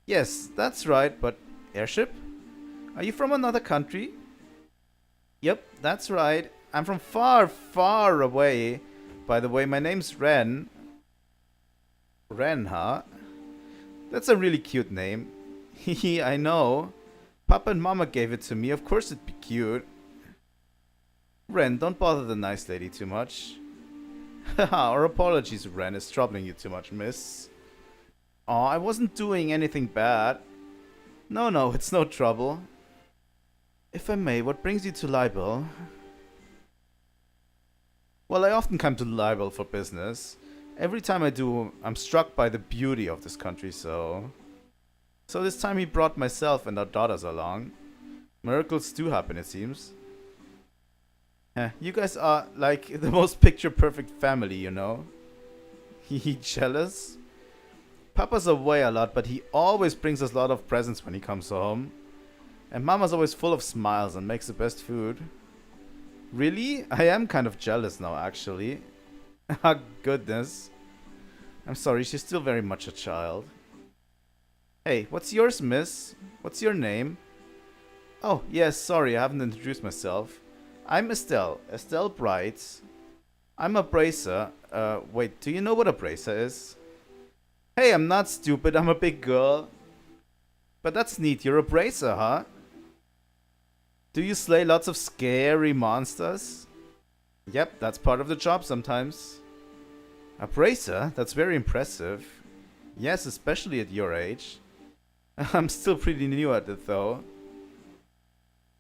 Yes, that's right, but airship? Are you from another country? Yep, that's right. I'm from far, far away. By the way, my name's Ren. Ren, huh? That's a really cute name. Hehe, I know. Papa and Mama gave it to me, of course it'd be cute. Ren, don't bother the nice lady too much. Haha, our apologies, Ren, is troubling you too much, miss. Aw, I wasn't doing anything bad. No, it's no trouble. If I may, what brings you to Libel? Well, I often come to Libel for business. Every time I do, I'm struck by the beauty of this country, so this time he brought myself and our daughters along. Miracles do happen, it seems. You guys are, like, the most picture-perfect family, you know? He jealous? Papa's away a lot, but he always brings us a lot of presents when he comes home. And Mama's always full of smiles and makes the best food. Really? I am kind of jealous now, actually. Ah, goodness. I'm sorry, she's still very much a child. Hey, what's yours, miss? What's your name? Oh, yes, sorry, I haven't introduced myself. I'm Estelle. Estelle Bright. I'm a bracer. Wait, do you know what a bracer is? Hey, I'm not stupid, I'm a big girl. But that's neat, you're a bracer, huh? Do you slay lots of scary monsters? Yep, that's part of the job sometimes. A bracer? That's very impressive. Yes, especially at your age. I'm still pretty new at it though.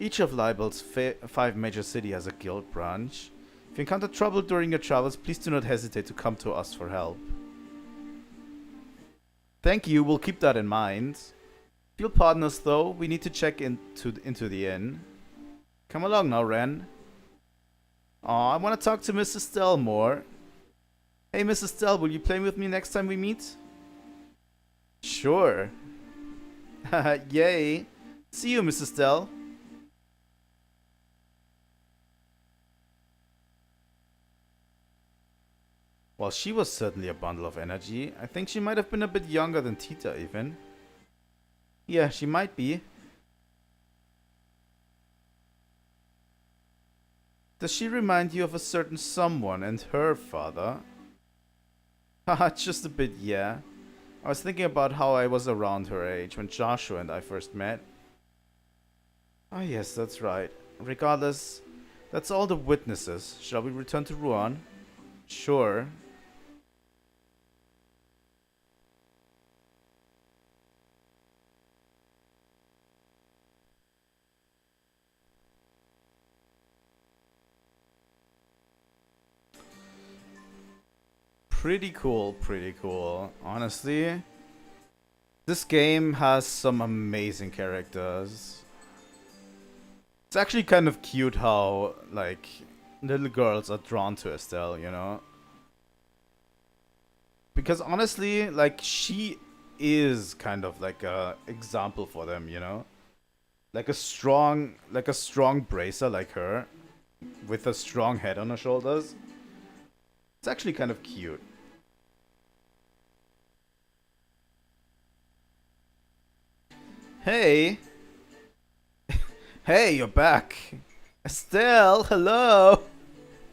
Each of Libel's 5 major cities has a guild branch. If you encounter trouble during your travels, please do not hesitate to come to us for help. Thank you, we'll keep that in mind. If you'll pardon us though, we need to check into the inn. Come along now, Ren. Aw, I want to talk to Miss Estelle more. Hey, Miss Estelle, will you play with me next time we meet? Sure. Yay. See you, Miss Estelle. Well, she was certainly a bundle of energy. I think she might have been a bit younger than Tita, even. Yeah, she might be. Does she remind you of a certain someone and her father? Haha, just a bit, yeah. I was thinking about how I was around her age when Joshua and I first met. Ah, yes, that's right. Regardless, that's all the witnesses. Shall we return to Rouen? Sure. Pretty cool. Honestly, this game has some amazing characters. It's actually kind of cute how, like, little girls are drawn to Estelle, you know? Because honestly, like, she is kind of like a example for them, you know? Like a strong bracer like her, with a strong head on her shoulders. It's actually kind of cute. Hey! Hey, you're back! Estelle, hello!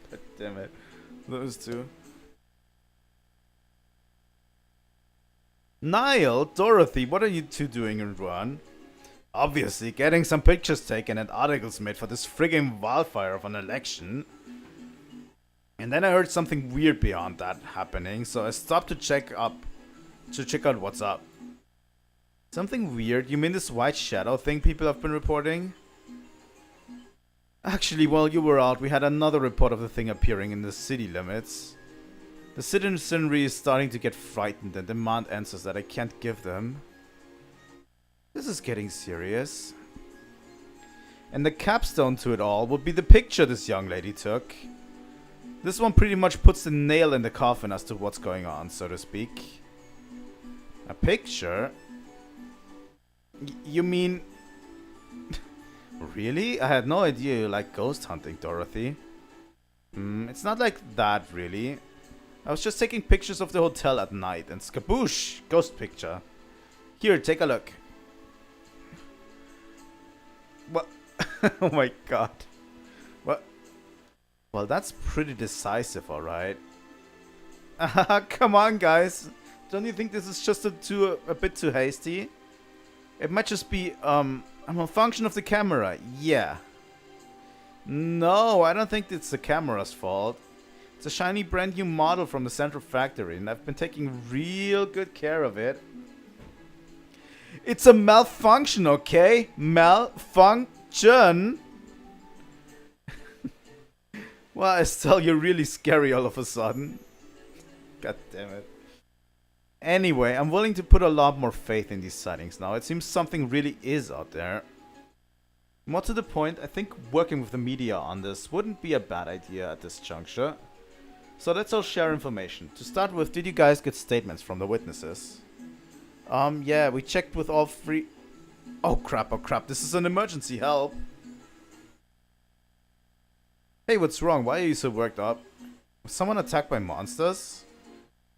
God damn it. Those two. Niall, Dorothy, what are you two doing in Rouen? Obviously, getting some pictures taken and articles made for this frigging wildfire of an election. And then I heard something weird beyond that happening, so I stopped to check out what's up. Something weird? You mean this white shadow thing people have been reporting? Actually, while you were out, we had another report of the thing appearing in the city limits. The citizenry is starting to get frightened and demand answers that I can't give them. This is getting serious. And the capstone to it all would be the picture this young lady took. This one pretty much puts the nail in the coffin as to what's going on, so to speak. A picture? You mean... Really? I had no idea you like ghost hunting, Dorothy. It's not like that, really. I was just taking pictures of the hotel at night, and skaboosh! Ghost picture. Here, take a look. What? Oh my god. What? Well, that's pretty decisive, alright. Come on, guys. Don't you think this is just a bit too hasty? It might just be, a malfunction of the camera. Yeah. No, I don't think it's the camera's fault. It's a shiny brand new model from the central factory, and I've been taking real good care of it. It's a malfunction, okay? Malfunction. Well, Estelle, you're really scary all of a sudden. God damn it. Anyway, I'm willing to put a lot more faith in these sightings now. It seems something really is out there. More to the point, I think working with the media on this wouldn't be a bad idea at this juncture. So let's all share information. To start with, did you guys get statements from the witnesses? Yeah, we checked with all three... Oh crap, this is an emergency, help! Hey, what's wrong? Why are you so worked up? Was someone attacked by monsters?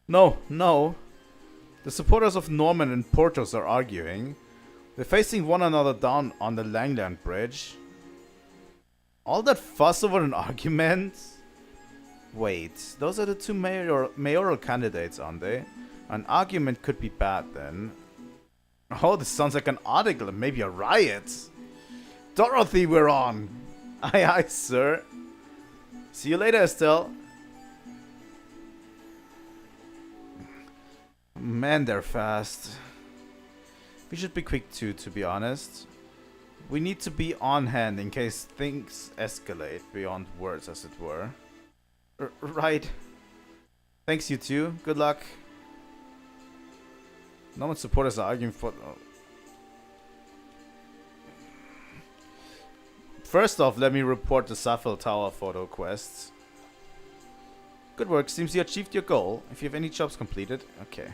No. The supporters of Norman and Portos are arguing. They're facing one another down on the Langland Bridge. All that fuss over an argument? Wait, those are the two mayoral candidates, aren't they? An argument could be bad then. Oh, this sounds like an article and maybe a riot. Dorothy, we're on! Aye aye, sir. See you later, Estelle. Man, they're fast. We should be quick too, to be honest. We need to be on hand in case things escalate beyond words, as it were. Right. Thanks, you two. Good luck. No one's supporters are arguing for... First off, let me report the Safel Tower photo quests. Good work. Seems you achieved your goal. If you have any jobs completed. Okay.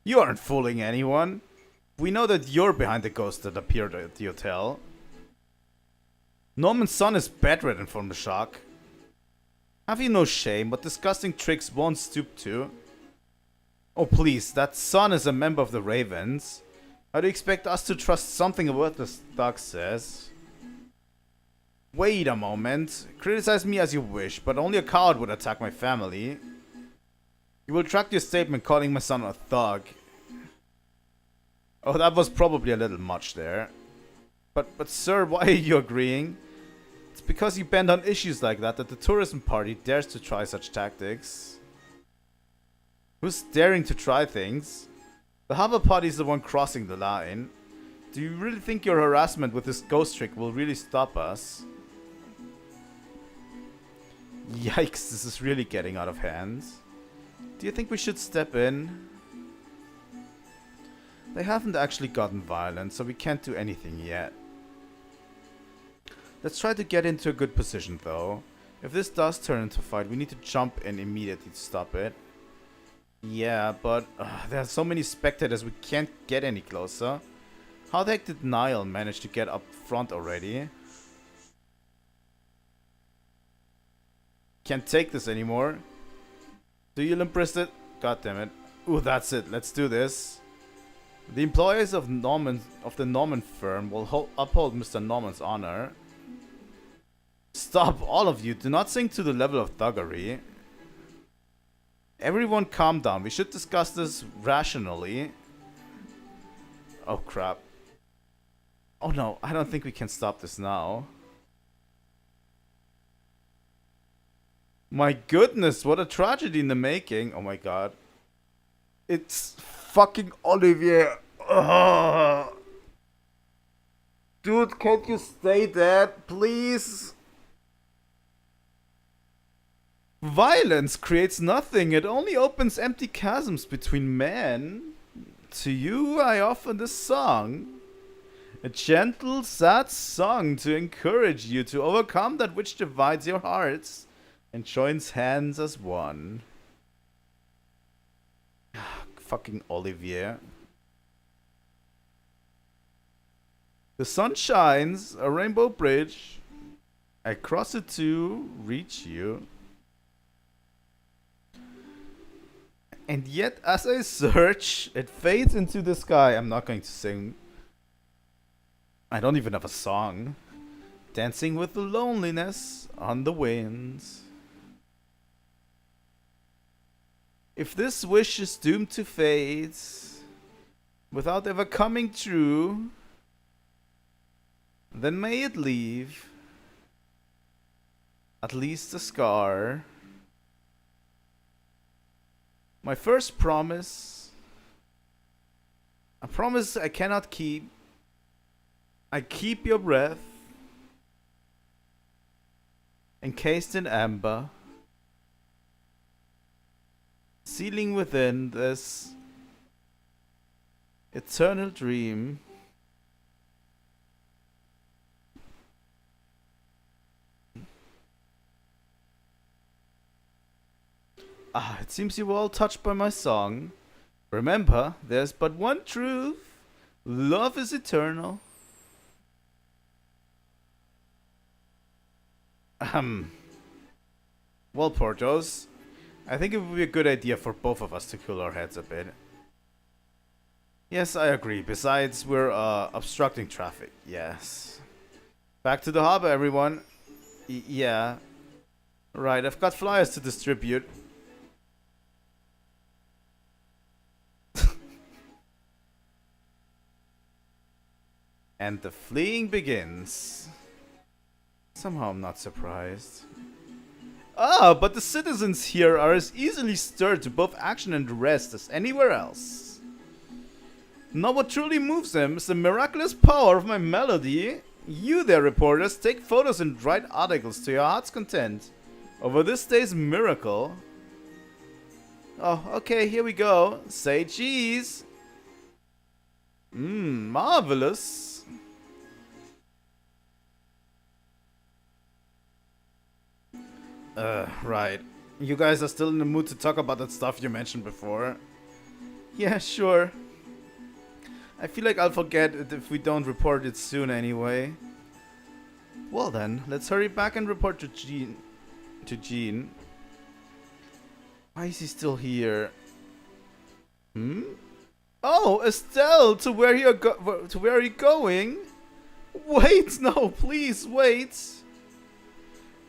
You aren't fooling anyone. We know that you're behind the ghost that appeared at the hotel. Norman's son is bedridden from the shock. Have you no shame? What disgusting tricks won't stoop to? Oh please, that son is a member of the Ravens. How do you expect us to trust something a worthless dog says? Wait a moment. Criticize me as you wish, but only a coward would attack my family. You will retract your statement calling my son a thug. Oh, that was probably a little much there. But sir, why are you agreeing? It's because you bend on issues like that the tourism party dares to try such tactics. Who's daring to try things? The harbor party is the one crossing the line. Do you really think your harassment with this ghost trick will really stop us? Yikes, this is really getting out of hand. Do you think we should step in? They haven't actually gotten violent, so we can't do anything yet. Let's try to get into a good position, though. If this does turn into a fight, we need to jump in immediately to stop it. Yeah, but there are so many spectators, we can't get any closer. How the heck did Niall manage to get up front already? Can't take this anymore. Do you impress it? God damn it. Ooh, that's it. Let's do this. The employees of the Norman firm will uphold Mr. Norman's honor. Stop, all of you. Do not sink to the level of thuggery. Everyone calm down. We should discuss this rationally. Oh crap. Oh no, I don't think we can stop this now. My goodness, what a tragedy in the making. Oh my god. It's fucking Olivier. Ugh. Dude, can't you stay dead, please? Violence creates nothing. It only opens empty chasms between men. To you, I offer this song. A gentle, sad song to encourage you to overcome that which divides your hearts and joins hands as one. Fucking Olivier. The sun shines, a rainbow bridge. I cross it to reach you. And yet, as I search, it fades into the sky. I'm not going to sing. I don't even have a song. Dancing with the loneliness on the winds. If this wish is doomed to fade, without ever coming true, then may it leave at least a scar. My first promise, a promise I cannot keep. I keep your breath, encased in amber, sealing within this eternal dream. Ah, it seems you were all touched by my song. Remember, there's but one truth. Love is eternal. Well, Portos, I think it would be a good idea for both of us to cool our heads a bit. Yes, I agree. Besides, we're obstructing traffic. Yes. Back to the harbor, everyone. Yeah. Right, I've got flyers to distribute. And the fleeing begins. Somehow I'm not surprised. Ah, but the citizens here are as easily stirred to both action and rest as anywhere else. Now what truly moves them is the miraculous power of my melody. You there, reporters, take photos and write articles to your heart's content over this day's miracle. Oh, okay, here we go. Say cheese. Marvelous. Right. You guys are still in the mood to talk about that stuff you mentioned before? Yeah, sure. I feel like I'll forget it if we don't report it soon anyway. Well then, let's hurry back and report to Jean. Why is he still here? Oh, Estelle, to where are you going? Wait, no, please wait.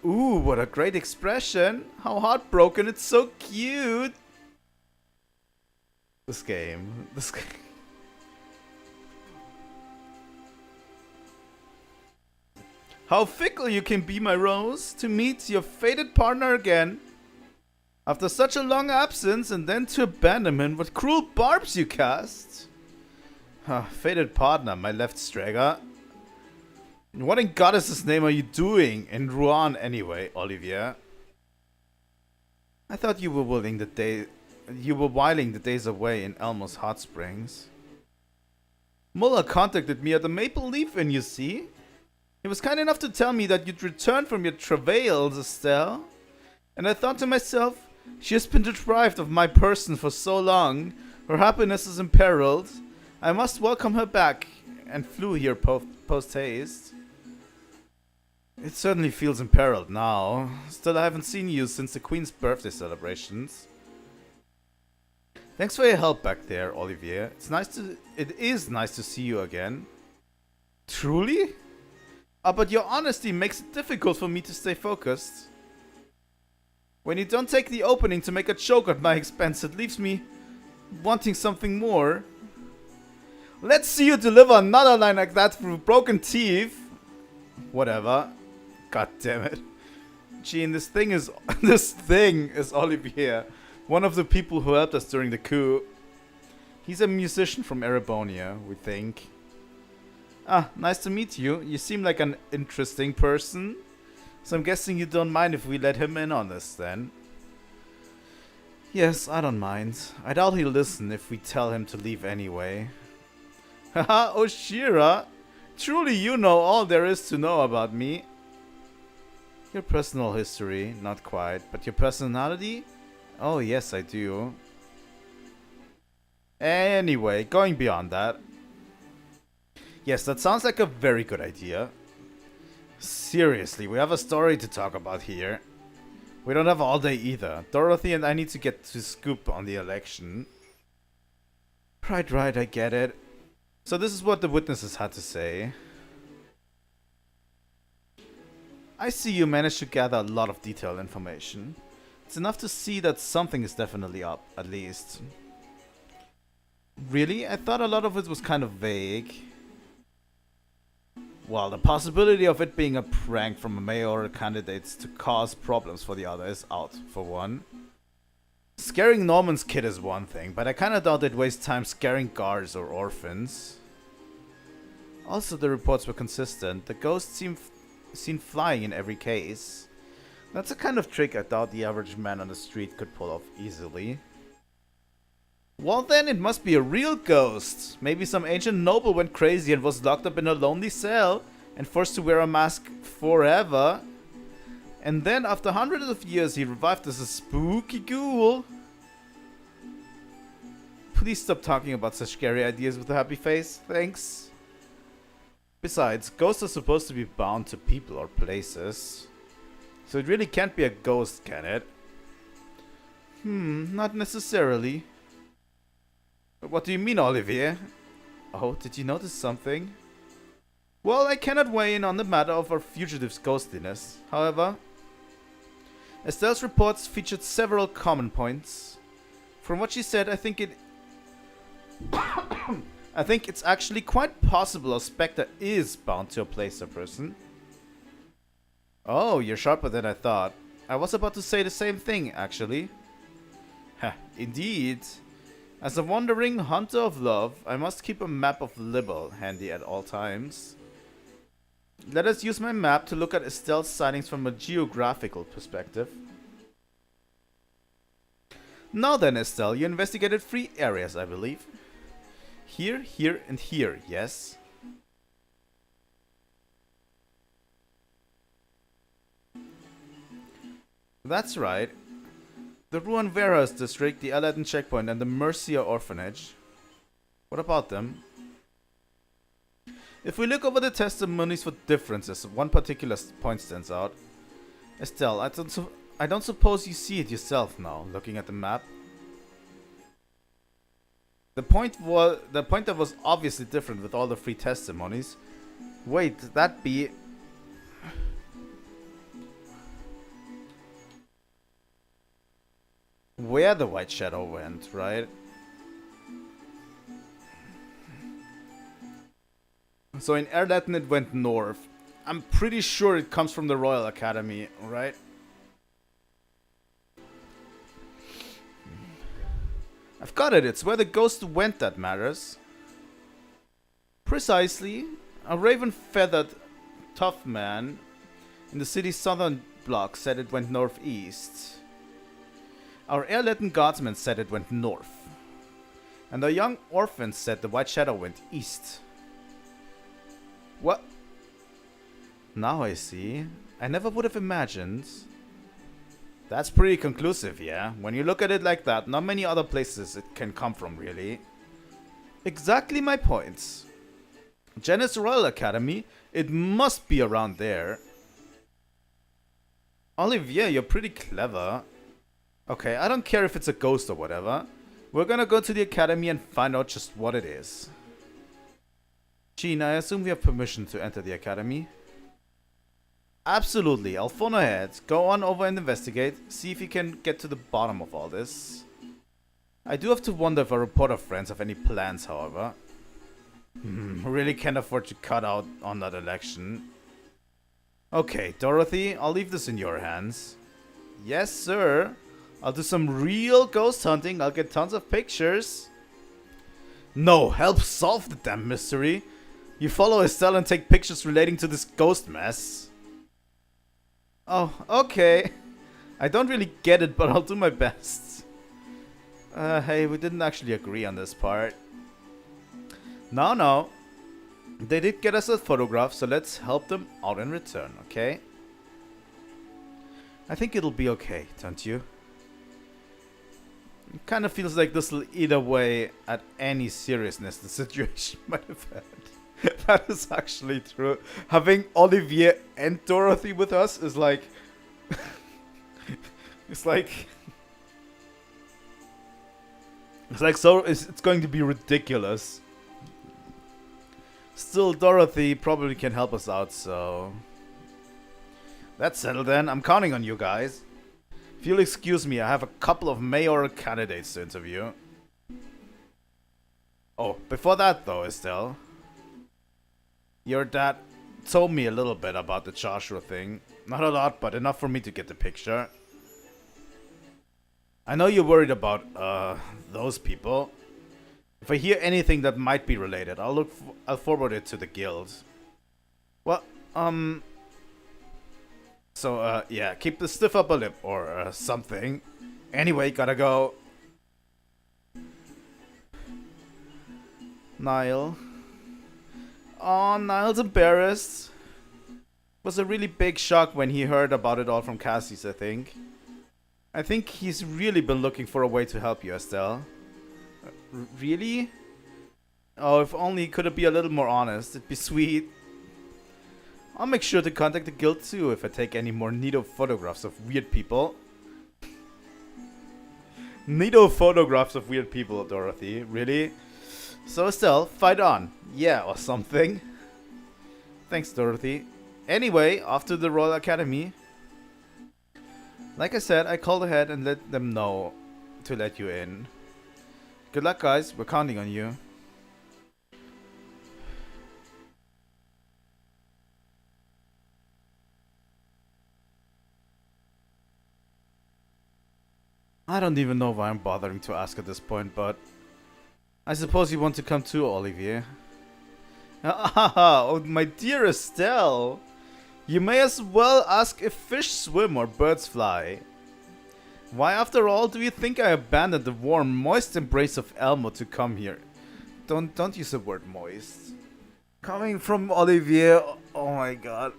Ooh, what a great expression. How heartbroken, it's so cute. This game. How fickle you can be, my rose, to meet your fated partner again. After such a long absence and then to abandonment, what cruel barbs you cast. Fated partner, my left stragger. What in goddess's name are you doing in Rouen anyway, Olivier? I thought you were whiling the days away in Elmo's hot springs. Muller contacted me at the Maple Leaf Inn, you see. He was kind enough to tell me that you'd returned from your travails, Estelle. And I thought to myself, she has been deprived of my person for so long. Her happiness is imperiled. I must welcome her back, and flew here post-haste. It certainly feels imperiled now. Still, I haven't seen you since the Queen's birthday celebrations. Thanks for your help back there, Olivier. It is nice to see you again. Truly? But your honesty makes it difficult for me to stay focused. When you don't take the opening to make a joke at my expense, it leaves me wanting something more. Let's see you deliver another line like that through broken teeth. Whatever. God damn it. Gene, this thing is Olivier, one of the people who helped us during the coup. He's a musician from Erebonia, we think. Ah, nice to meet you. You seem like an interesting person. So I'm guessing you don't mind if we let him in on this then. Yes, I don't mind. I doubt he'll listen if we tell him to leave anyway. Haha, Oshira! Truly you know all there is to know about me. Your personal history, not quite, but your personality? Oh yes, I do. Anyway, going beyond that. Yes, that sounds like a very good idea. Seriously, we have a story to talk about here. We don't have all day either. Dorothy and I need to get to scoop on the election. Right, I get it. So this is what the witnesses had to say. I see you managed to gather a lot of detailed information. It's enough to see that something is definitely up, at least. Really? I thought a lot of it was kind of vague. Well, the possibility of it being a prank from a mayoral candidate to cause problems for the other is out, for one. Scaring Norman's kid is one thing, but I kinda doubt they'd waste time scaring guards or orphans. Also, the reports were consistent. The ghosts seemed seen flying in every case. That's a kind of trick I doubt the average man on the street could pull off easily. Well then, it must be a real ghost. Maybe some ancient noble went crazy and was locked up in a lonely cell and forced to wear a mask forever. And then, after hundreds of years, he revived as a spooky ghoul. Please stop talking about such scary ideas with a happy face, thanks. Besides, ghosts are supposed to be bound to people or places. So it really can't be a ghost, can it? Not necessarily. But what do you mean, Olivier? Oh, did you notice something? Well, I cannot weigh in on the matter of our fugitive's ghostliness. However, Estelle's reports featured several common points. From what she said, I think it's actually quite possible a specter is bound to a place or person. Oh, you're sharper than I thought. I was about to say the same thing, actually. Ha, indeed. As a wandering hunter of love, I must keep a map of Libel handy at all times. Let us use my map to look at Estelle's sightings from a geographical perspective. Now then, Estelle, you investigated 3 areas, I believe. Here, here, and here, yes? That's right. The Ruan Veras district, the Aladdin checkpoint, and the Mercia orphanage. What about them? If we look over the testimonies for differences, one particular point stands out. Estelle, I don't suppose you see it yourself now, looking at the map. The point that was obviously different with all the 3 testimonies. Wait, that be... where the white shadow went, right? So in Erlatin it went north. I'm pretty sure it comes from the Royal Academy, right? I've got it, it's where the ghost went that matters. Precisely. A raven-feathered tough man in the city's southern block said it went northeast. Our Erlatin guardsmen said it went north. And the young orphans said the white shadow went east. What? Now I see. I never would have imagined. That's pretty conclusive, yeah? When you look at it like that, not many other places it can come from, really. Exactly my points. Janet's Royal Academy, it must be around there. Olivier, you're pretty clever. Okay, I don't care if it's a ghost or whatever. We're gonna go to the academy and find out just what it is. Jean, I assume we have permission to enter the academy? Absolutely, I'll phone ahead. Go on over and investigate. See if you can get to the bottom of all this. I do have to wonder if our reporter friends have any plans, however. Really can't afford to cut out on that election. Okay, Dorothy, I'll leave this in your hands. Yes, sir. I'll do some real ghost hunting. I'll get tons of pictures. No, help solve the damn mystery. You follow Estelle and take pictures relating to this ghost mess. Oh, okay. I don't really get it, but I'll do my best. Hey, we didn't actually agree on this part. No. They did get us a photograph, so let's help them out in return, okay? I think it'll be okay, don't you? It kind of feels like this will eat away at any seriousness the situation might have had. That is actually true. Having Olivier and Dorothy with us is like... it's like so it's going to be ridiculous. Still, Dorothy probably can help us out, so... That's settled then. I'm counting on you guys. If you'll excuse me, I have a couple of mayoral candidates to interview. Oh, before that though, Estelle. Your dad told me a little bit about the Joshua thing. Not a lot, but enough for me to get the picture. I know you're worried about, those people. If I hear anything that might be related, I'll forward it to the guild. Well, so, yeah, keep the stiff upper lip or something. Anyway, gotta go. Niall. Oh, Niall's embarrassed. Was a really big shock when he heard about it all from Cassie's, I think. I think he's really been looking for a way to help you, Estelle. Really? Oh, if only he could be a little more honest. It'd be sweet. I'll make sure to contact the guild too if I take any more neato photographs of weird people. Neato photographs of weird people, Dorothy. Really? So Estelle, fight on. Yeah, or something. Thanks, Dorothy. Anyway, off to the Royal Academy. Like I said, I called ahead and let them know to let you in. Good luck, guys. We're counting on you. I don't even know why I'm bothering to ask at this point, but... I suppose you want to come too, Olivier. Ah, oh, my dear Estelle. You may as well ask if fish swim or birds fly. Why, after all, do you think I abandoned the warm, moist embrace of Elmo to come here? Don't use the word moist. Coming from Olivier, oh my god.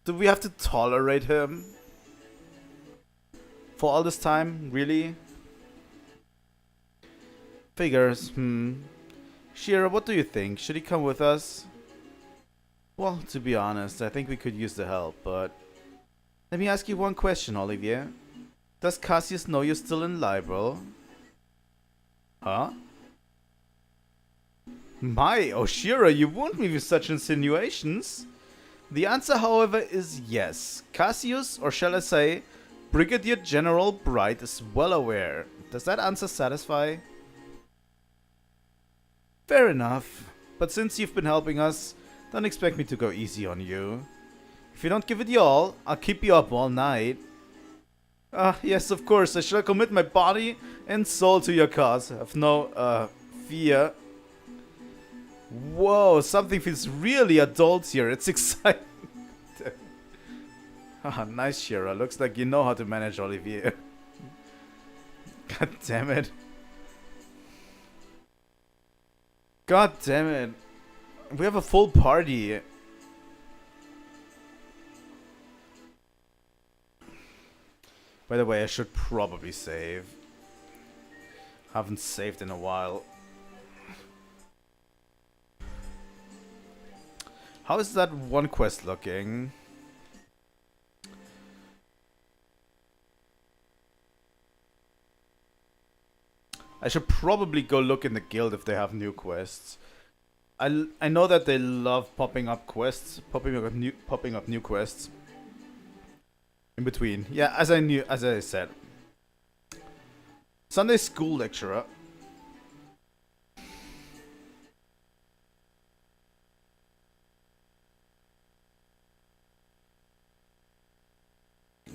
Do we have to tolerate him? For all this time? Really? Figures, Shira, what do you think? Should he come with us? Well, to be honest, I think we could use the help, but... Let me ask you one question, Olivier. Does Cassius know you're still in Libel? Huh? My, oh Shira, you wound me with such insinuations. The answer, however, is yes. Cassius, or shall I say, Brigadier General Bright is well aware. Does that answer satisfy? Fair enough. But since you've been helping us, don't expect me to go easy on you. If you don't give it your all, I'll keep you up all night. Ah, yes, of course, I shall commit my body and soul to your cause. Have no, fear. Whoa, something feels really adult here. It's exciting. Ah, nice, Shira. Looks like you know how to manage Olivier. God damn it. God damn it. We have a full party. By the way, I should probably save. Haven't saved in a while. How is that one quest looking? I should probably go look in the guild if they have new quests. I know that they love popping up quests, popping up new quests in between. Yeah, as I said. Sunday school lecturer.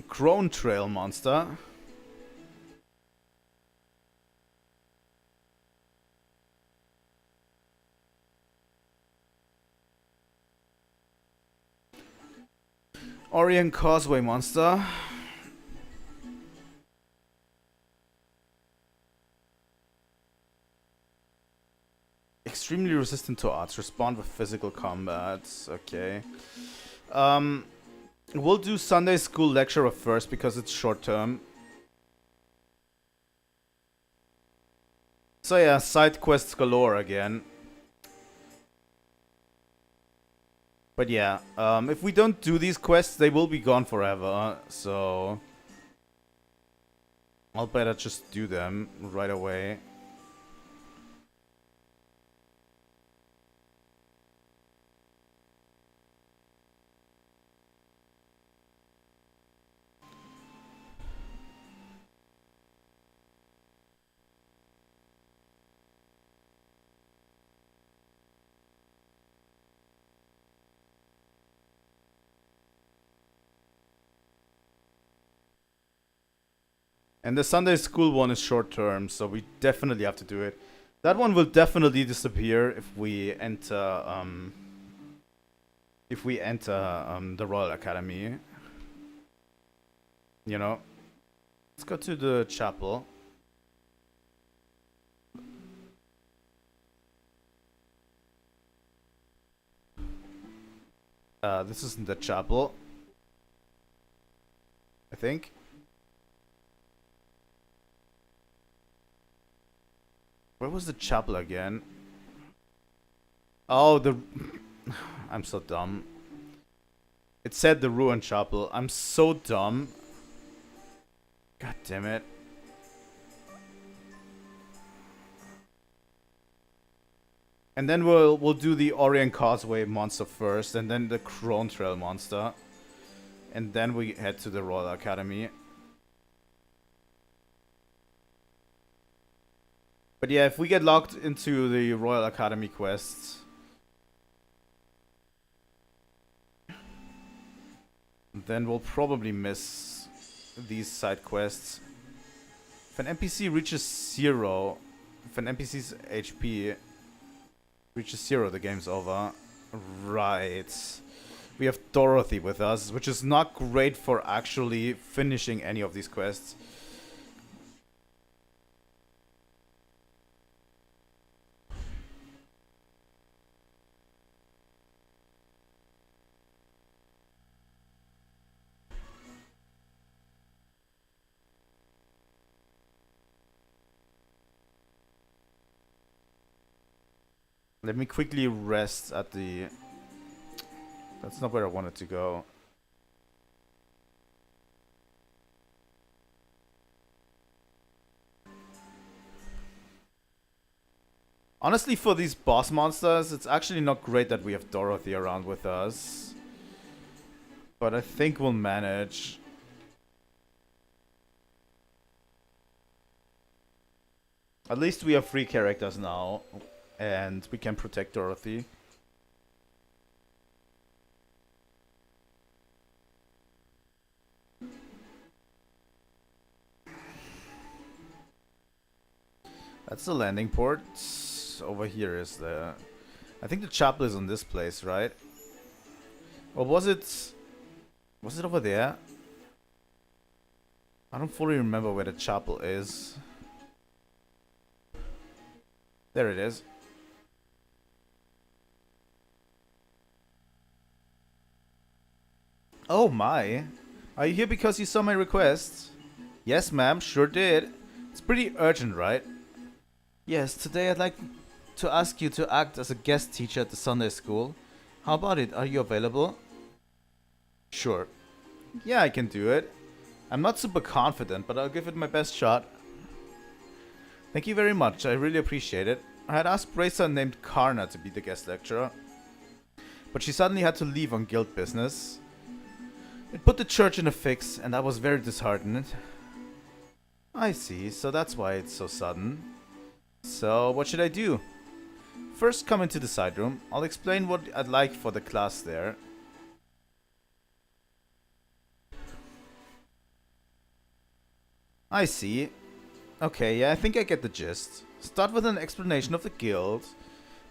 Crone Trail monster. Orient Causeway monster. Extremely resistant to odds. Respond with physical combat. Okay. We'll do Sunday school lecturer first because it's short term. So yeah, side quests galore again. But yeah, if we don't do these quests, they will be gone forever. So I'll better just do them right away. And the Sunday school one is short term, so we definitely have to do it. That one will definitely disappear if we enter the Royal Academy. You know. Let's go to the chapel. This isn't the chapel, I think. Where was the chapel again? Oh, I'm so dumb. It said the ruined chapel. I'm so dumb. God damn it. And then we'll do the Orient Causeway monster first, and then the Crone Trail monster. And then we head to the Royal Academy. But yeah, if we get locked into the Royal Academy quests, then we'll probably miss these side quests. If an NPC reaches 0, if an NPC's HP reaches 0, the game's over. Right. We have Dorothy with us, which is not great for actually finishing any of these quests. Let me quickly rest at the... That's not where I wanted to go. Honestly, for these boss monsters, it's actually not great that we have Dorothy around with us. But I think we'll manage. At least we have 3 characters now. And we can protect Dorothy. That's the landing port. Over here is the... I think the chapel is on this place, right? Or was it... Was it over there? I don't fully remember where the chapel is. There it is. Oh my. Are you here because you saw my request? Yes, ma'am, sure did. It's pretty urgent, right? Yes, today I'd like to ask you to act as a guest teacher at the Sunday school. How about it? Are you available? Sure. Yeah, I can do it. I'm not super confident, but I'll give it my best shot. Thank you very much. I really appreciate it. I had asked Bracer named Karna to be the guest lecturer, but she suddenly had to leave on guild business. It put the church in a fix, and I was very disheartened. I see, so that's why it's so sudden. So, what should I do? First, come into the side room. I'll explain what I'd like for the class there. I see. Okay, yeah, I think I get the gist. Start with an explanation of the guild,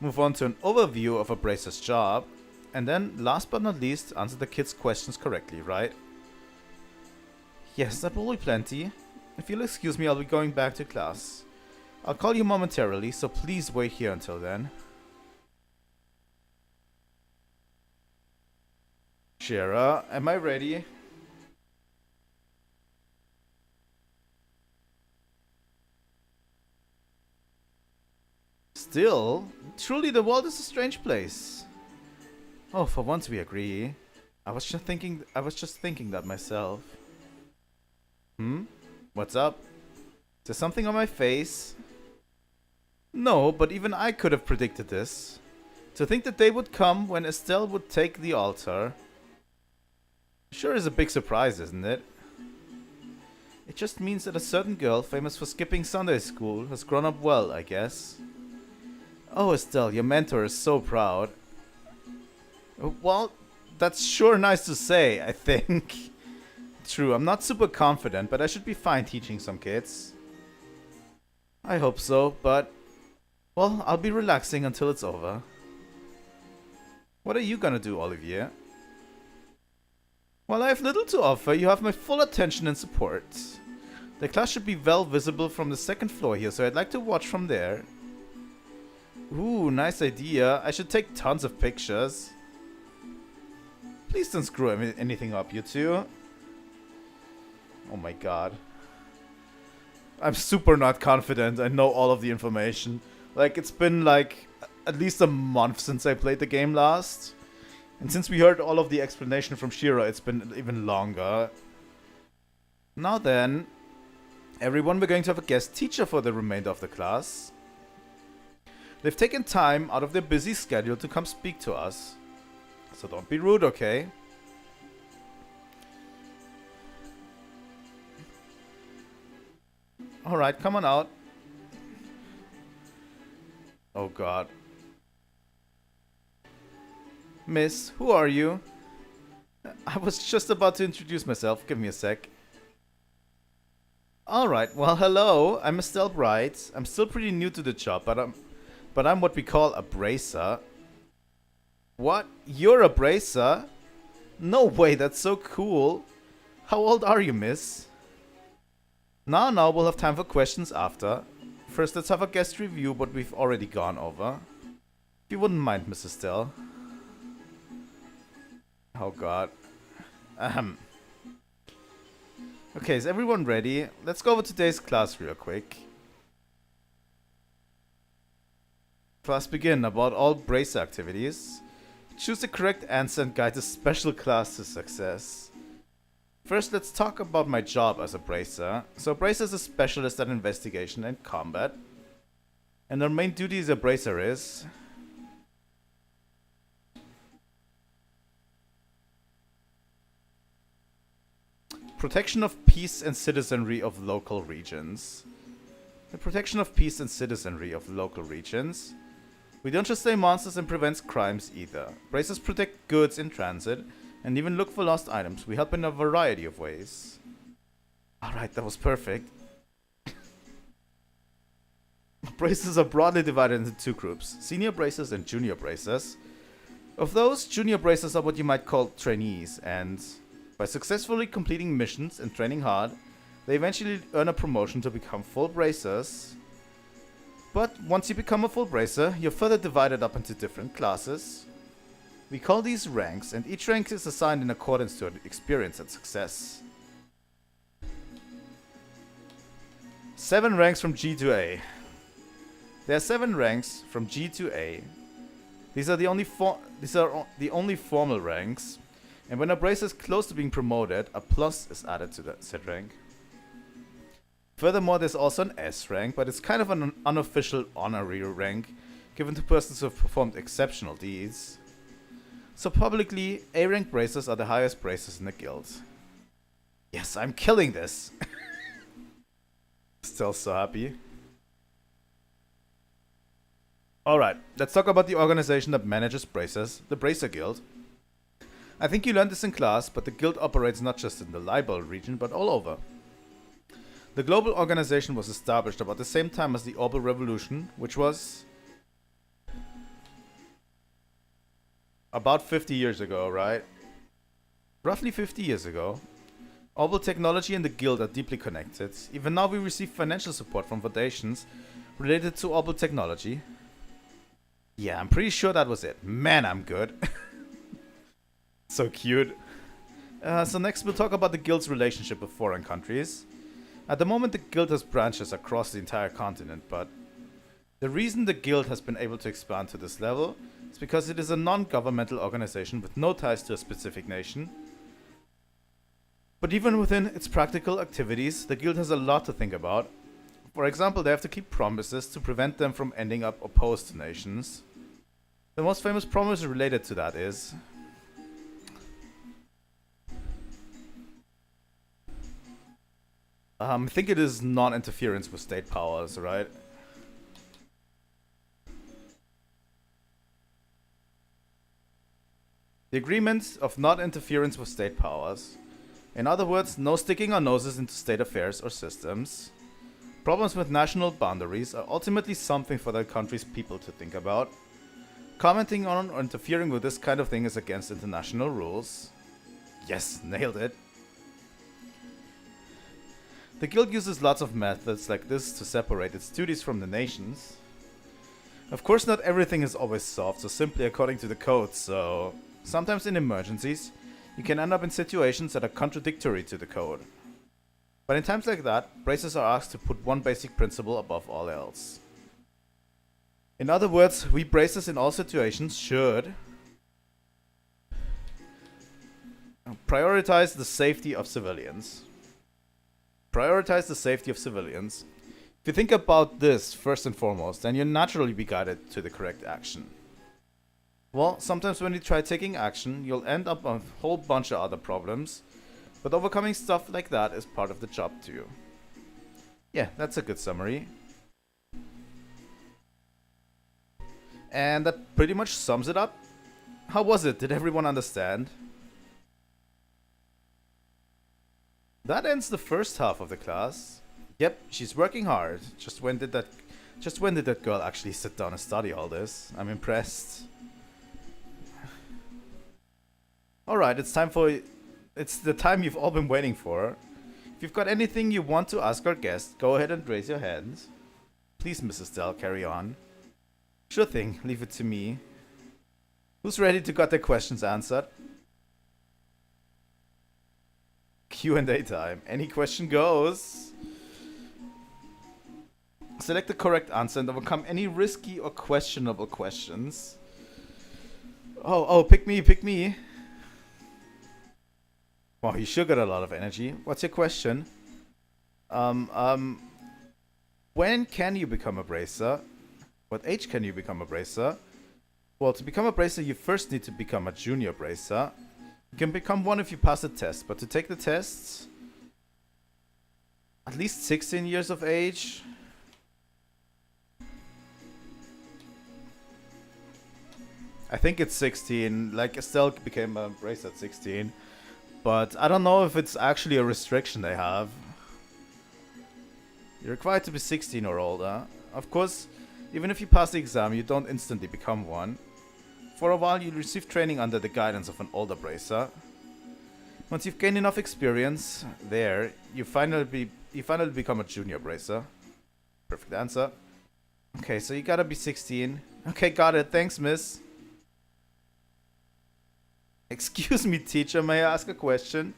move on to an overview of a bracer's job, and then, last but not least, answer the kids' questions correctly, right? Yes, that will be plenty. If you'll excuse me, I'll be going back to class. I'll call you momentarily, so please wait here until then. Shira, am I ready? Still, truly the world is a strange place. Oh, for once we agree. I was just thinking that myself. What's up? Is there something on my face? No, but even I could have predicted this. To think the day would come when Estelle would take the altar. Sure is a big surprise, isn't it? It just means that a certain girl famous for skipping Sunday school has grown up well, I guess. Oh, Estelle, your mentor is so proud. Well, that's sure nice to say, I think. True, I'm not super confident, but I should be fine teaching some kids. I hope so, but... well, I'll be relaxing until it's over. What are you gonna do, Olivier? While I have little to offer, you have my full attention and support. The class should be well visible from the second floor here, so I'd like to watch from there. Ooh, nice idea. I should take tons of pictures. Please don't screw anything up, you two. Oh my god. I'm super not confident. I know all of the information. Like, it's been like at least a month since I played the game last. And since we heard all of the explanation from Shira, it's been even longer. Now then, everyone, we're going to have a guest teacher for the remainder of the class. They've taken time out of their busy schedule to come speak to us. So don't be rude, okay? Alright, come on out. Oh god. Miss, who are you? I was just about to introduce myself. Give me a sec. Alright, well hello. I'm Estelle Bright. I'm still pretty new to the job, but I'm what we call a bracer. What? You're a bracer? No way, that's so cool. How old are you, miss? Now, we'll have time for questions after. First, let's have a guest review what we've already gone over. If you wouldn't mind, Mrs. Estelle. Oh god. Okay, is everyone ready? Let's go over today's class real quick. Class begin about all bracer activities. Choose the correct answer and guide the special class to success. First, let's talk about my job as a bracer. So a bracer is a specialist at investigation and combat. And their main duty as a bracer is... protection of peace and citizenry of local regions. The protection of peace and citizenry of local regions. We don't just slay monsters and prevent crimes either. Bracers protect goods in transit and even look for lost items. We help in a variety of ways. Alright, that was perfect. Bracers are broadly divided into two groups, senior bracers and junior bracers. Of those, junior bracers are what you might call trainees, and by successfully completing missions and training hard, they eventually earn a promotion to become full bracers. But once you become a full bracer, you're further divided up into different classes. We call these ranks, and each rank is assigned in accordance to experience and success. 7 ranks from G to A. There are 7 ranks from G to A. These are the only formal ranks, and when a bracer is close to being promoted, a plus is added to that said rank. Furthermore, there's also an S rank, but it's kind of an unofficial honorary rank given to persons who have performed exceptional deeds. So publicly, A rank bracers are the highest bracers in the guild. Yes, I'm killing this! Still so happy. Alright, let's talk about the organization that manages bracers, the Bracer Guild. I think you learned this in class, but the guild operates not just in the Libel region, but all over. The global organization was established about the same time as the Orbal Revolution, which was about 50 years ago, right? Roughly 50 years ago. Orbal technology and the guild are deeply connected. Even now we receive financial support from foundations related to Orbal technology. Yeah, I'm pretty sure that was it. Man, I'm good. So cute. So next we'll talk about the guild's relationship with foreign countries. At the moment the guild has branches across the entire continent, but the reason the guild has been able to expand to this level is because it is a non-governmental organization with no ties to a specific nation. But even within its practical activities, the guild has a lot to think about. For example, they have to keep promises to prevent them from ending up opposed to nations. The most famous promise related to that is... I think it is non-interference with state powers, right? The agreement of non-interference with state powers. In other words, no sticking our noses into state affairs or systems. Problems with national boundaries are ultimately something for the country's people to think about. Commenting on or interfering with this kind of thing is against international rules. Yes, nailed it. The guild uses lots of methods like this to separate its duties from the nations. Of course, not everything is always solved so simply according to the code, so sometimes in emergencies, you can end up in situations that are contradictory to the code. But in times like that, bracers are asked to put one basic principle above all else. In other words, we bracers in all situations should prioritize the safety of civilians. Prioritize the safety of civilians. If you think about this first and foremost, then you'll naturally be guided to the correct action. Well, sometimes when you try taking action, you'll end up on a whole bunch of other problems, but overcoming stuff like that is part of the job too. Yeah, that's a good summary. And that pretty much sums it up. How was it? Did everyone understand? That ends the first half of the class. Yep, she's working hard. Just when did that girl actually sit down and study all this? I'm impressed. Alright, it's the time you've all been waiting for. If you've got anything you want to ask our guest, go ahead and raise your hand. Please, Mrs. Estelle, carry on. Sure thing, leave it to me. Who's ready to get their questions answered? Q&A time. Any question goes. Select the correct answer and overcome any risky or questionable questions. Oh, pick me. Wow, you sure got a lot of energy. What's your question? When can you become a bracer? What age can you become a bracer? Well, to become a bracer, you first need to become a junior bracer. You can become one if you pass a test, but to take the tests, at least 16 years of age. I think it's 16, like Estelle became a bracer at 16, but I don't know if it's actually a restriction they have. You're required to be 16 or older. Of course, even if you pass the exam, you don't instantly become one. For a while, you'll receive training under the guidance of an older bracer. Once you've gained enough experience there, you finally become a junior bracer. Perfect answer. Okay, so you gotta be 16. Okay, got it. Thanks, miss. Excuse me, teacher. May I ask a question?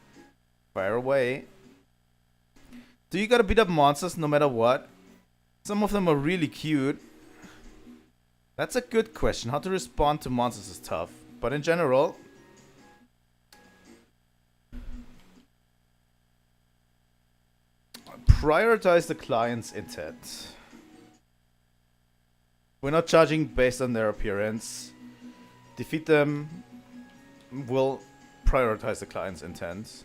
Fire away. Do you gotta beat up monsters no matter what? Some of them are really cute. That's a good question. How to respond to monsters is tough. But in general... prioritize the client's intent. We're not judging based on their appearance. Defeat them will prioritize the client's intent.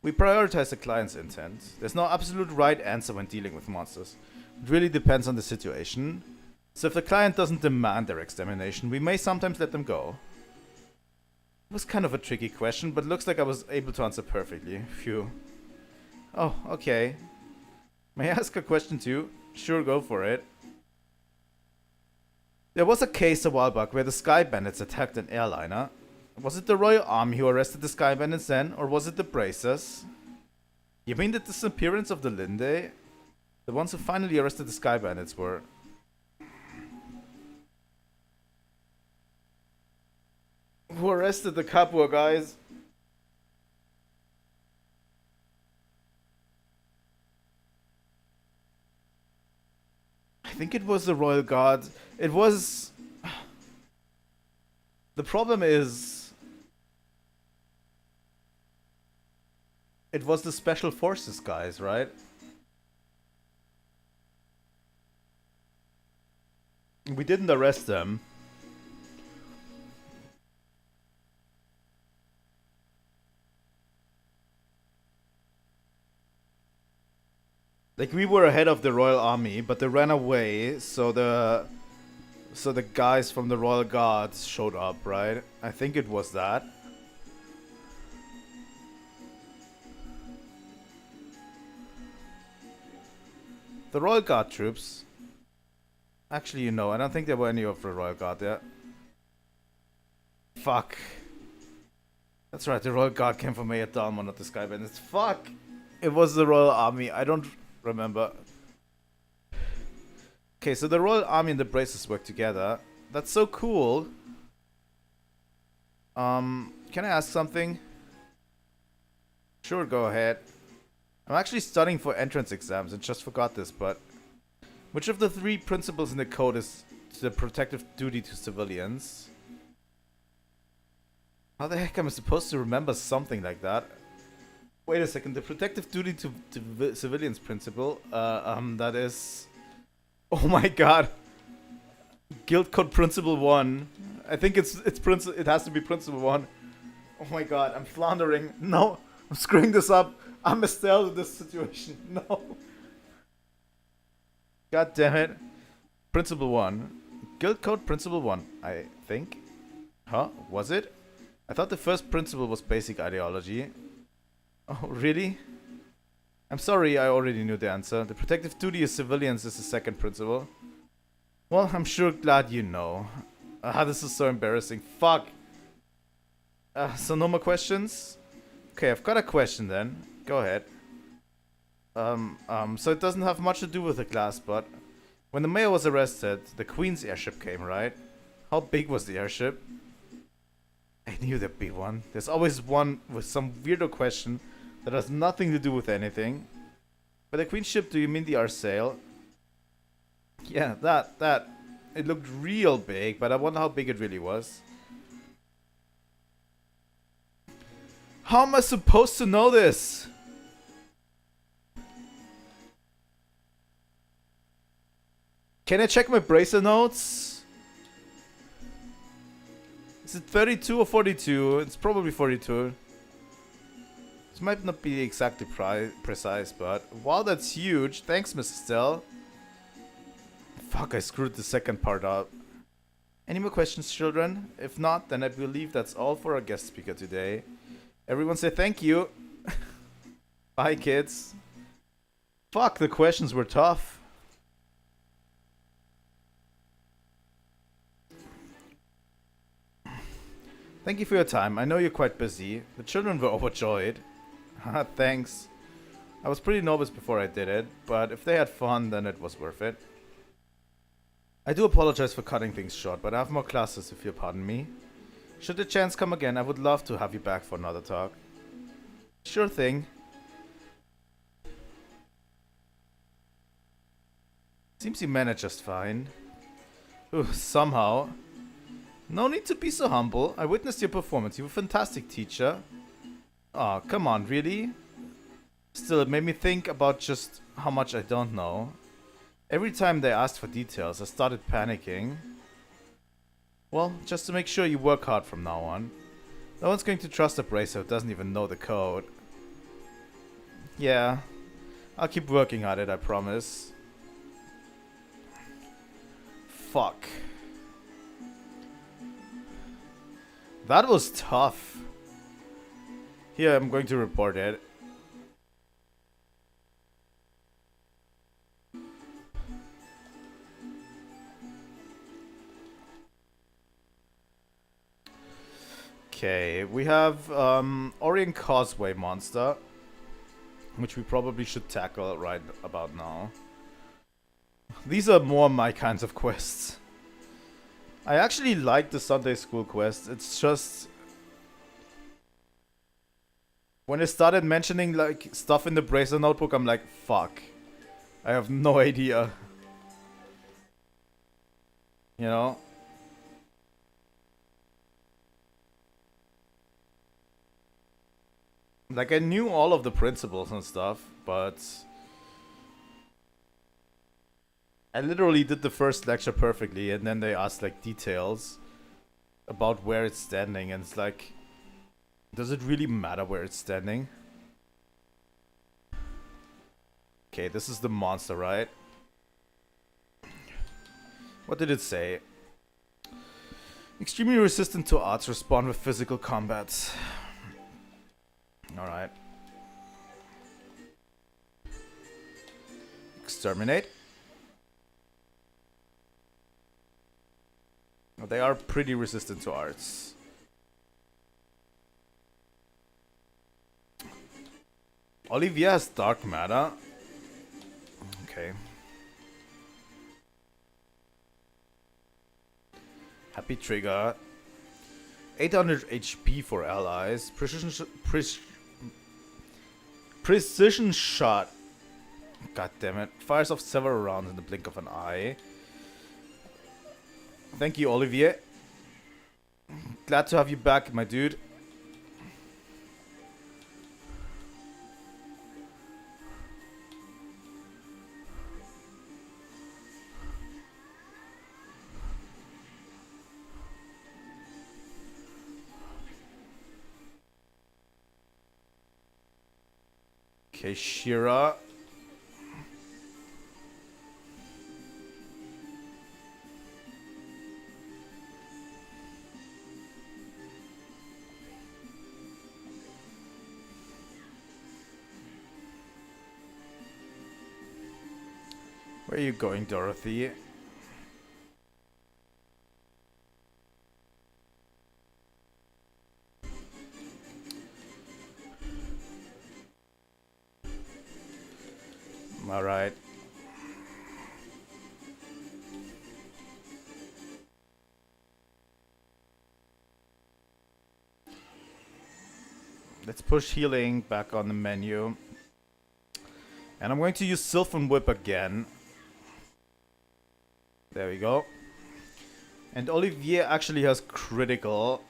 We prioritize the client's intent. There's no absolute right answer when dealing with monsters. It really depends on the situation. So if the client doesn't demand their extermination, we may sometimes let them go. It was kind of a tricky question, but looks like I was able to answer perfectly. Phew. Oh, okay. May I ask a question too? Sure, go for it. There was a case a while back where the Sky Bandits attacked an airliner. Was it the Royal Army who arrested the Sky Bandits then, or was it the Bracers? You mean the disappearance of the Linde? The ones who finally arrested the Sky Bandits were... Who arrested the Kapua guys? I think it was the Royal Guard. It was... The problem is... It was the Special Forces guys, right? We didn't arrest them. Like, we were ahead of the Royal Army, but they ran away, so the guys from the Royal Guards showed up, right? I think it was that. The Royal Guard troops. Actually, you know, I don't think there were any of the Royal Guard there. Fuck. That's right, the Royal Guard came from Mayor Dalmon, not the Sky Bandits. Fuck! It was the Royal Army, I don't remember. Okay, so the Royal Army and the Bracers work together. That's so cool. Can I ask something? Sure, go ahead. I'm actually studying for entrance exams and just forgot this, but... Which of the 3 principles in the code is the protective duty to civilians? How the heck am I supposed to remember something like that? Wait a second, the protective duty to civilians principle, that is... Oh my god! Guild Code Principle 1. I think it has to be Principle 1. Oh my god, I'm floundering. No, I'm screwing this up. I'm Estelle in this situation. No. God damn it. Principle 1. Guild Code Principle 1, I think. Huh? Was it? I thought the first principle was basic ideology. Oh, really? I'm sorry, I already knew the answer. The protective duty of civilians is the second principle. Well, I'm sure glad you know. This is so embarrassing. Fuck. So no more questions? Okay, I've got a question then. Go ahead. So it doesn't have much to do with the class, but when the mayor was arrested, the Queen's airship came, right? How big was the airship? I knew there'd be one. There's always one with some weirdo question that has nothing to do with anything. By the Queen's ship, do you mean the Arsail? Yeah, that. It looked real big, but I wonder how big it really was. How am I supposed to know this? Can I check my bracer notes? Is it 32 or 42? It's probably 42. This might not be exactly precise, but wow, that's huge. Thanks, Mrs. Estelle. Fuck, I screwed the second part up. Any more questions, children? If not, then I believe that's all for our guest speaker today. Everyone say thank you. Bye, kids. Fuck, the questions were tough. Thank you for your time. I know you're quite busy. The children were overjoyed. Haha, thanks. I was pretty nervous before I did it, but if they had fun, then it was worth it. I do apologize for cutting things short, but I have more classes if you'll pardon me. Should the chance come again, I would love to have you back for another talk. Sure thing. Seems you managed just fine. Ooh, somehow. No need to be so humble. I witnessed your performance. You were a fantastic teacher. Aw, come on, really? Still, it made me think about just how much I don't know. Every time they asked for details, I started panicking. Well, just to make sure you work hard from now on. No one's going to trust a bracer who doesn't even know the code. Yeah, I'll keep working at it, I promise. Fuck. That was tough. Here, I'm going to report it. Okay, we have Orient Causeway monster, which we probably should tackle right about now. These are more my kinds of quests. I actually like the Sunday school quest. It's just when I started mentioning like stuff in the Bracer notebook, I'm like, fuck. I have no idea. You know? Like, I knew all of the principles and stuff, but I literally did the first lecture perfectly, and then they asked, like, details about where it's standing, and it's like, does it really matter where it's standing? Okay, this is the monster, right? What did it say? Extremely resistant to arts, respond with physical combat. Alright. Exterminate. Oh, they are pretty resistant to arts. Olivia has dark matter. Okay. Happy trigger. 800 HP for allies. Precision shot. God damn it. Fires off several rounds in the blink of an eye. Thank you, Olivier. Glad to have you back, my dude. Okay, Shira. Where are you going, Dorothy? Alright. Let's push healing back on the menu. And I'm going to use Sylvan Whip again. There we go. And Olivier actually has critical.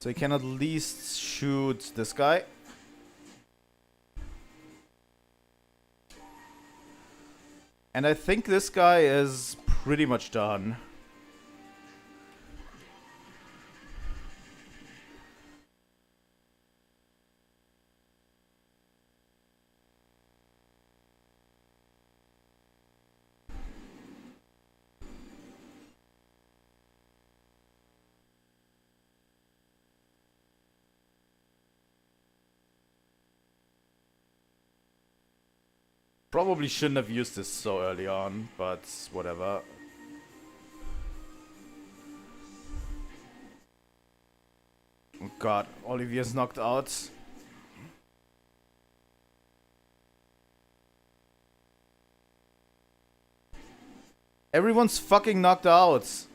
So he can at least shoot this guy. And I think this guy is pretty much done. Probably shouldn't have used this so early on, but whatever. Oh god, Olivier's knocked out. Everyone's fucking knocked out.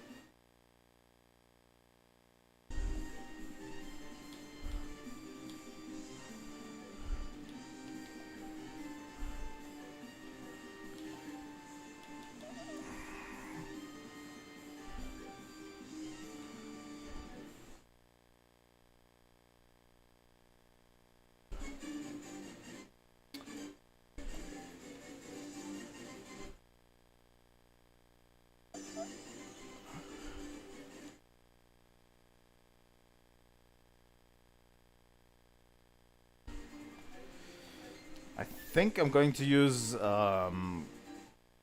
I think I'm going to use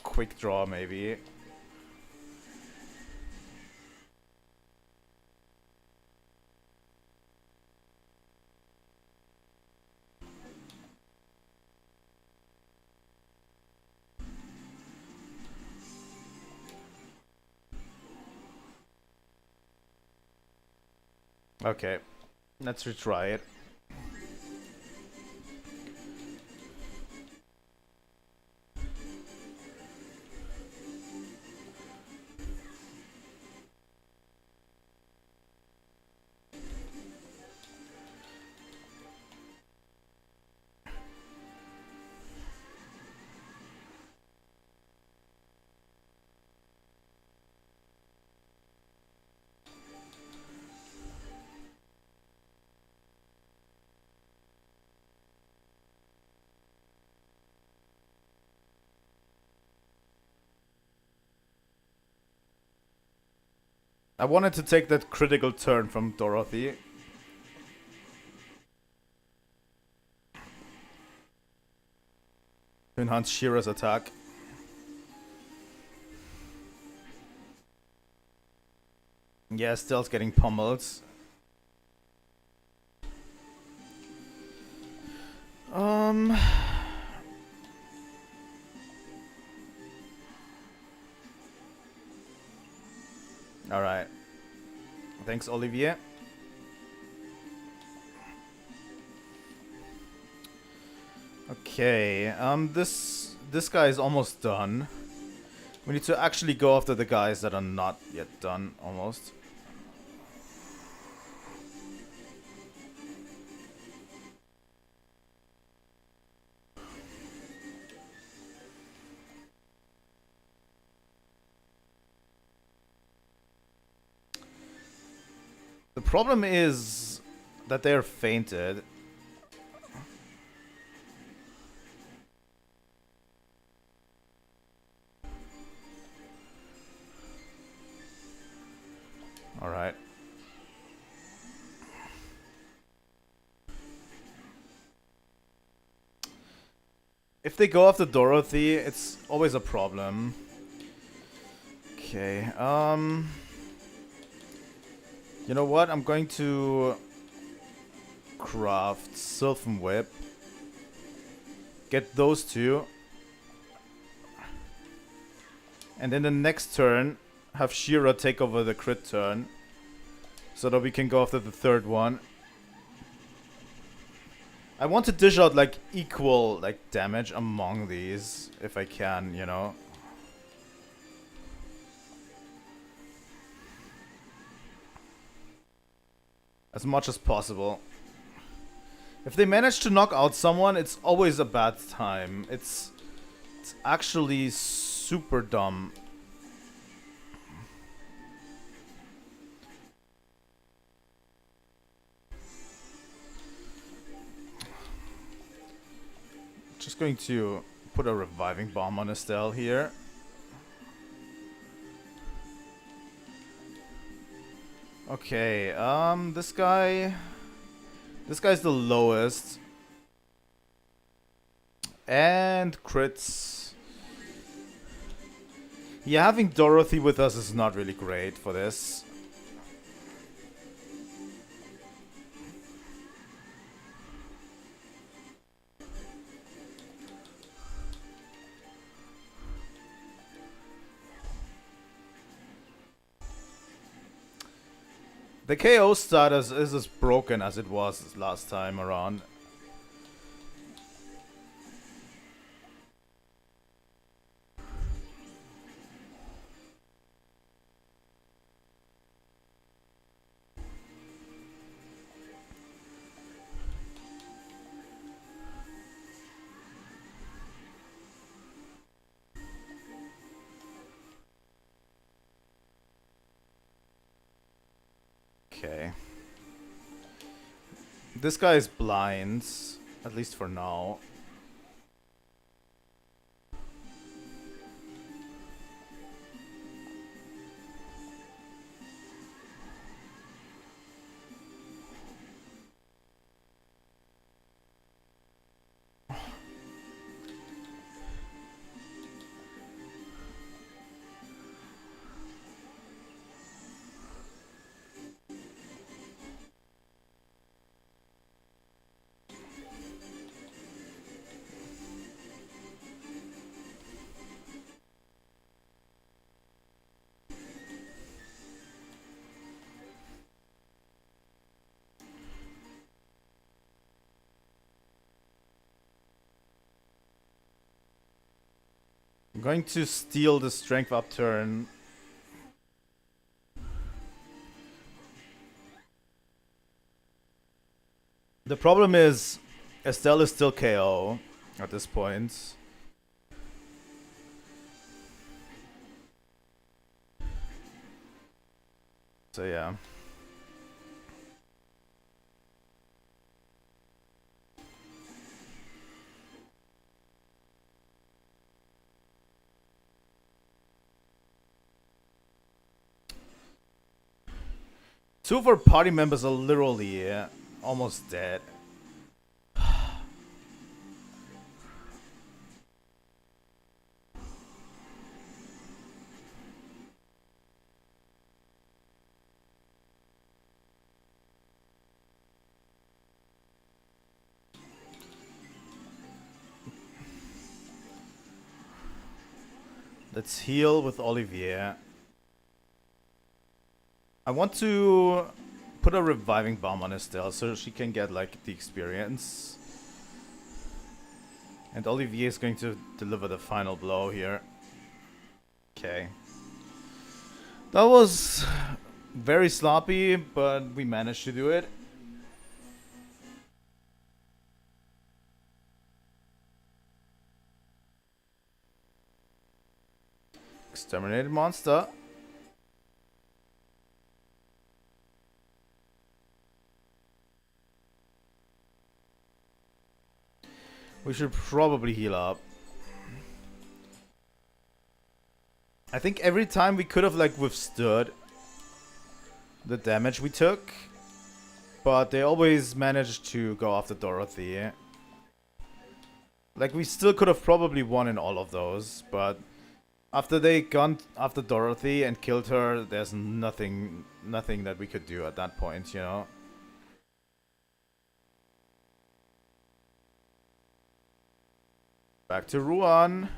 quick draw maybe. Okay, let's retry it. I wanted to take that critical turn from Dorothy. To enhance Shira's attack. Yeah, Estelle's getting pummeled. Alright. Thanks, Olivier. Okay, this guy is almost done. We need to actually go after the guys that are not yet done, almost. The problem is that they're fainted. Alright. If they go after Dorothy, it's always a problem. Okay, you know what? I'm going to craft Sylphan Whip. Get those two. And then the next turn, have Shira take over the crit turn. So that we can go after the third one. I want to dish out like equal like damage among these, if I can, you know. As much as possible. If they manage to knock out someone, it's always a bad time. It's actually super dumb. Just going to put a reviving bomb on Estelle here. Okay, this guy's the lowest. And crits. Yeah, having Dorothy with us is not really great for this. The KO status is as broken as it was last time around. Okay. This guy is blind, at least for now. going to steal the strength up turn. The problem is Estelle is still KO at this point. So yeah. Two of our party members are literally almost dead. Let's heal with Olivier. I want to put a reviving bomb on Estelle so she can get like the experience. And Olivier is going to deliver the final blow here. Okay. That was very sloppy, but we managed to do it. Exterminated monster. We should probably heal up. I think every time we could have like withstood the damage we took, but they always managed to go after Dorothy. Like we still could have probably won in all of those, but after they gone after Dorothy and killed her, there's nothing that we could do at that point, you know. Back to Ruan.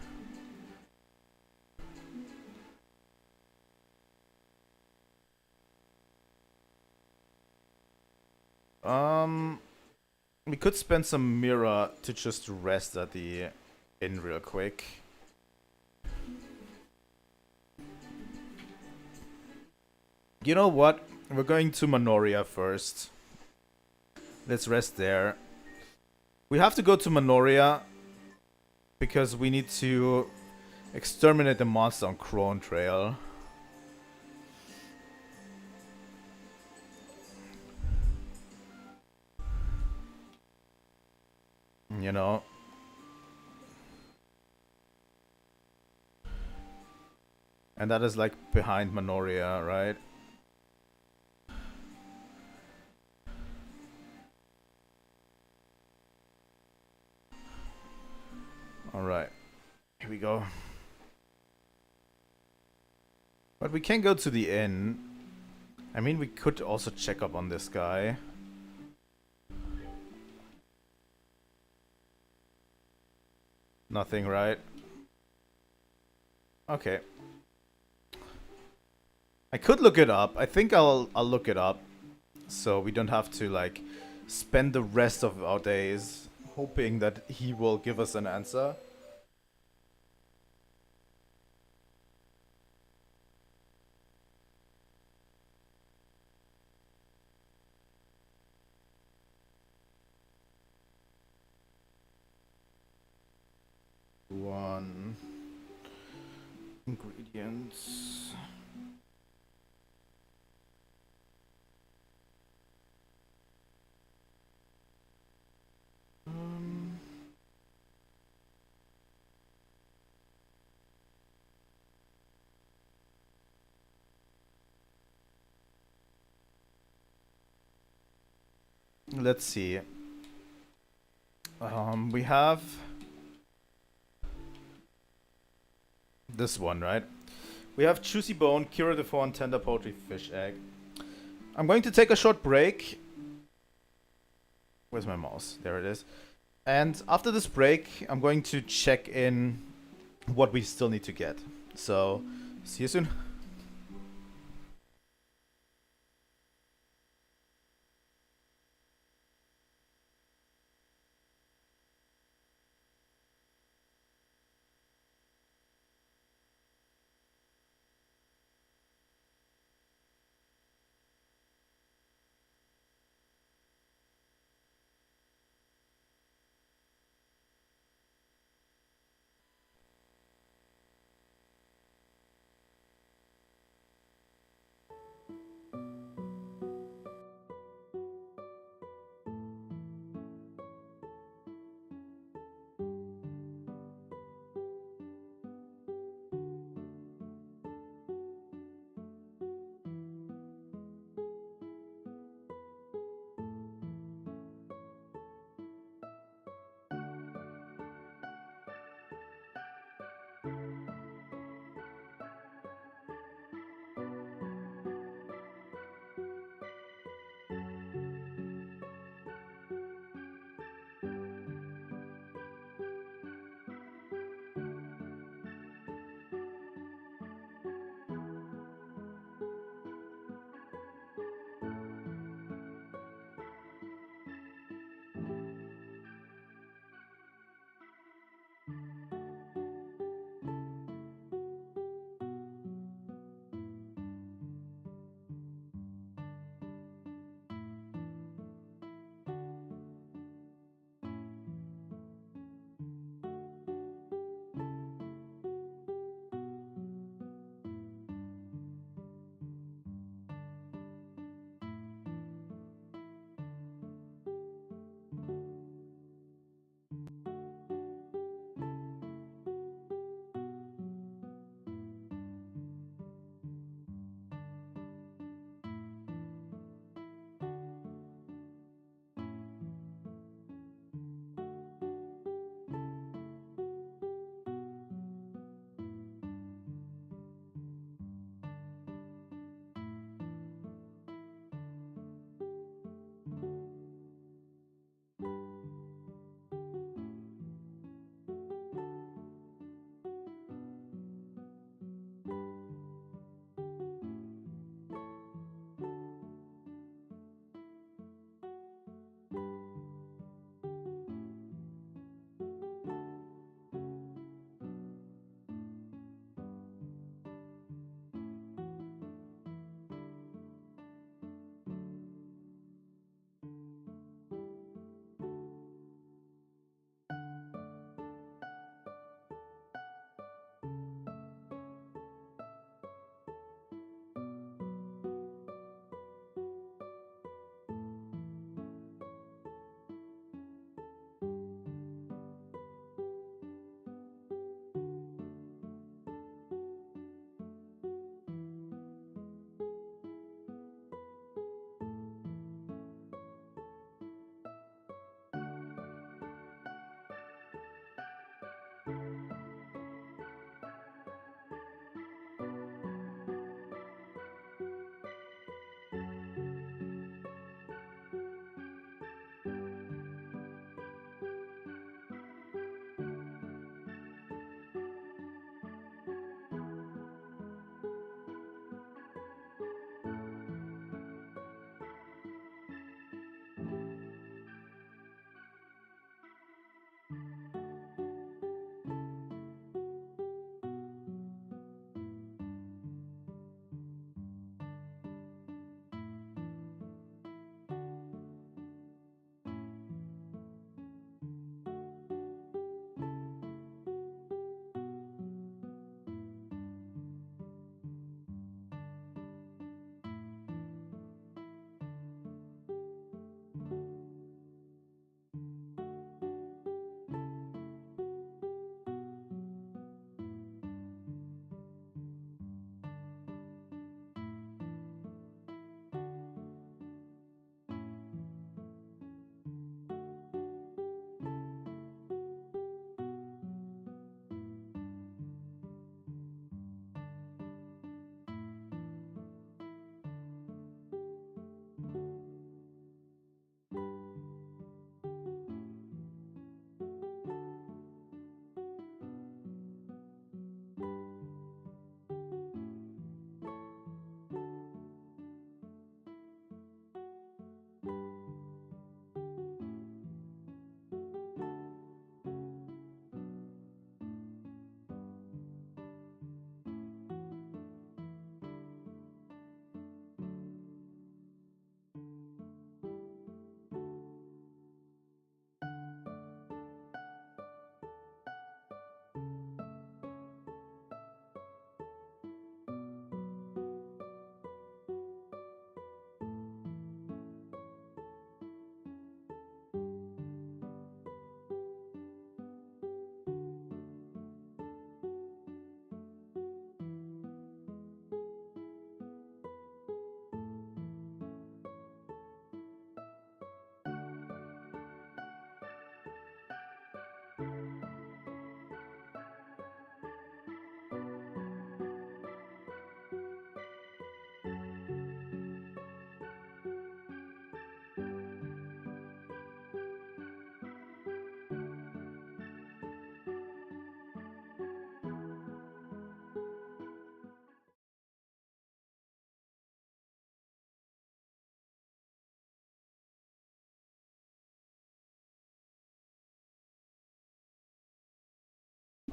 We could spend some Mira to just rest at the inn real quick. You know what? We're going to Manoria first. Let's rest there. We have to go to Manoria because we need to exterminate the monster on Crone Trail. You know. And that is like behind Manoria, right? Alright. Here we go. But we can go to the inn. I mean, we could also check up on this guy. Nothing, right? Okay. I could look it up. I think I'll look it up, so we don't have to like spend the rest of our days hoping that he will give us an answer. One ingredients. Let's see. We have this one, right? We have Juicy Bone, Cure de Fawn, Tender Poultry, Fish Egg. I'm going to take a short break. Where's my mouse? There it is. And after this break, I'm going to check in what we still need to get. So, see you soon.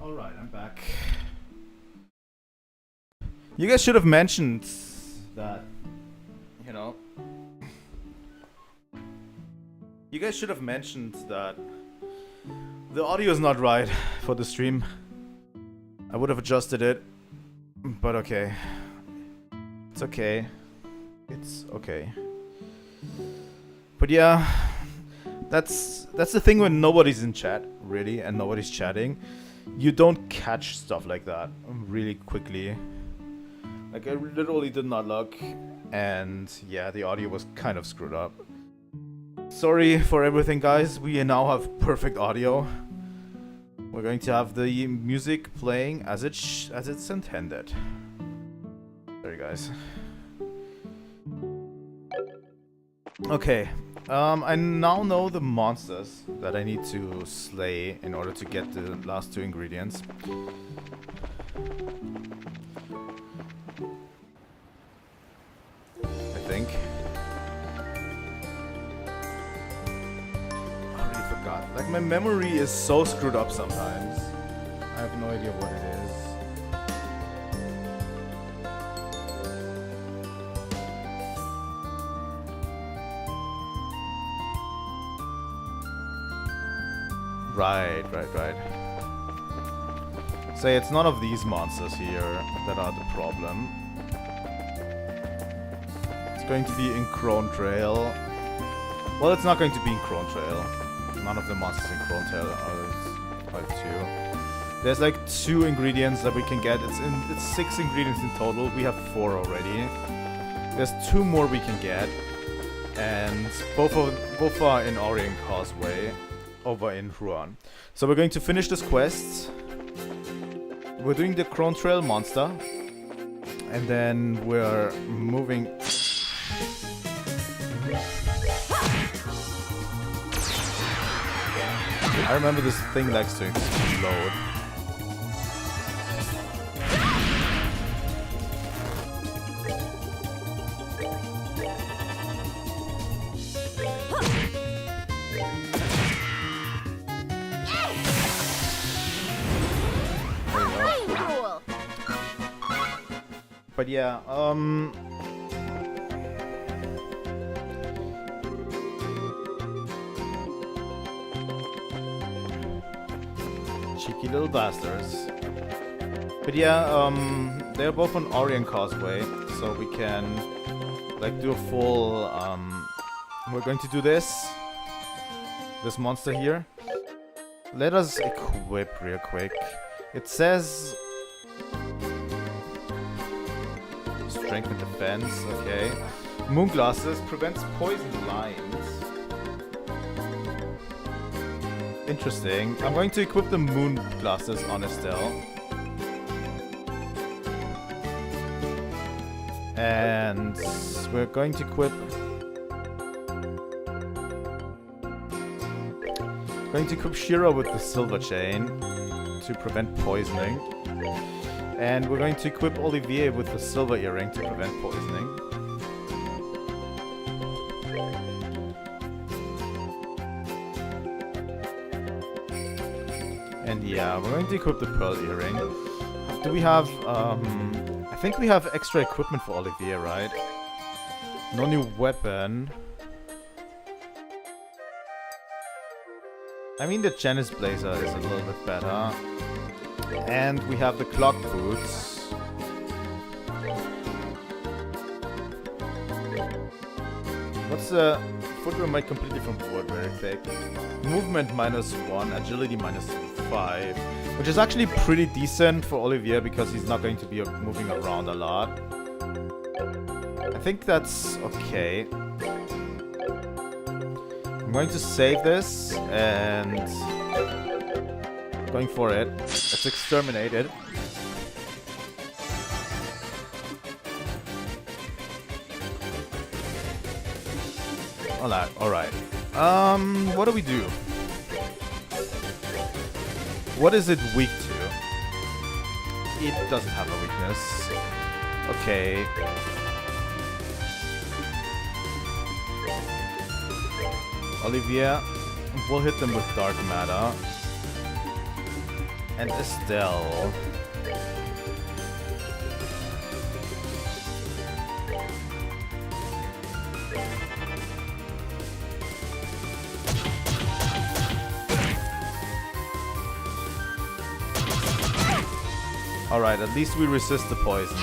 Alright, I'm back. You guys should have mentioned that, you know. You guys should have mentioned that the audio is not right for the stream. I would have adjusted it, but okay. It's okay. It's okay. But yeah, that's the thing when nobody's in chat, really, and nobody's chatting. You don't catch stuff like that really quickly. Like, I literally did not look, and yeah, the audio was kind of screwed up. Sorry for everything, guys. We now have perfect audio. We're going to have the music playing as it's intended. Sorry, guys. Okay. I now know the monsters that I need to slay in order to get the last 2 ingredients. I think. I already forgot. Like, my memory is so screwed up sometimes. I have no idea what it is. Right. Say it's none of these monsters here that are the problem. It's going to be in Crone Trail. Well, it's not going to be in Crone Trail. None of the monsters in Crone Trail are 2. There's like 2 ingredients that we can get. It's 6 ingredients in total. We have 4 already. There's 2 more we can get, and both are in Orient Causeway. Over in Ruan. So we're going to finish this quest. We're doing the Crone Trail monster. And then we're moving... I remember this thing likes to explode. But yeah, cheeky little bastards. But yeah, they're both on Orient Causeway, so we can like do a full we're going to do this monster here. Let us equip real quick. It says strength and defense, okay. Moon glasses prevents poison lines. Interesting. I'm going to equip the moon glasses on Estelle. And we're going to equip... Shira with the silver chain to prevent poisoning. And we're going to equip Olivier with the silver earring to prevent poisoning. And yeah, we're going to equip the pearl earring. Do we have, I think we have extra equipment for Olivier, right? No new weapon. I mean, the Janus Blazer is a little bit better. And we have the clock boots. What's the footwear made completely from wood, very thick. Movement -1, agility -5, which is actually pretty decent for Olivier because he's not going to be moving around a lot. I think that's okay. I'm going to save this and going for it. Let's exterminate it. Alright. What do we do? What is it weak to? It doesn't have a weakness. Okay. Olivier, we'll hit them with dark matter. And Estelle. Alright, at least we resist the poison.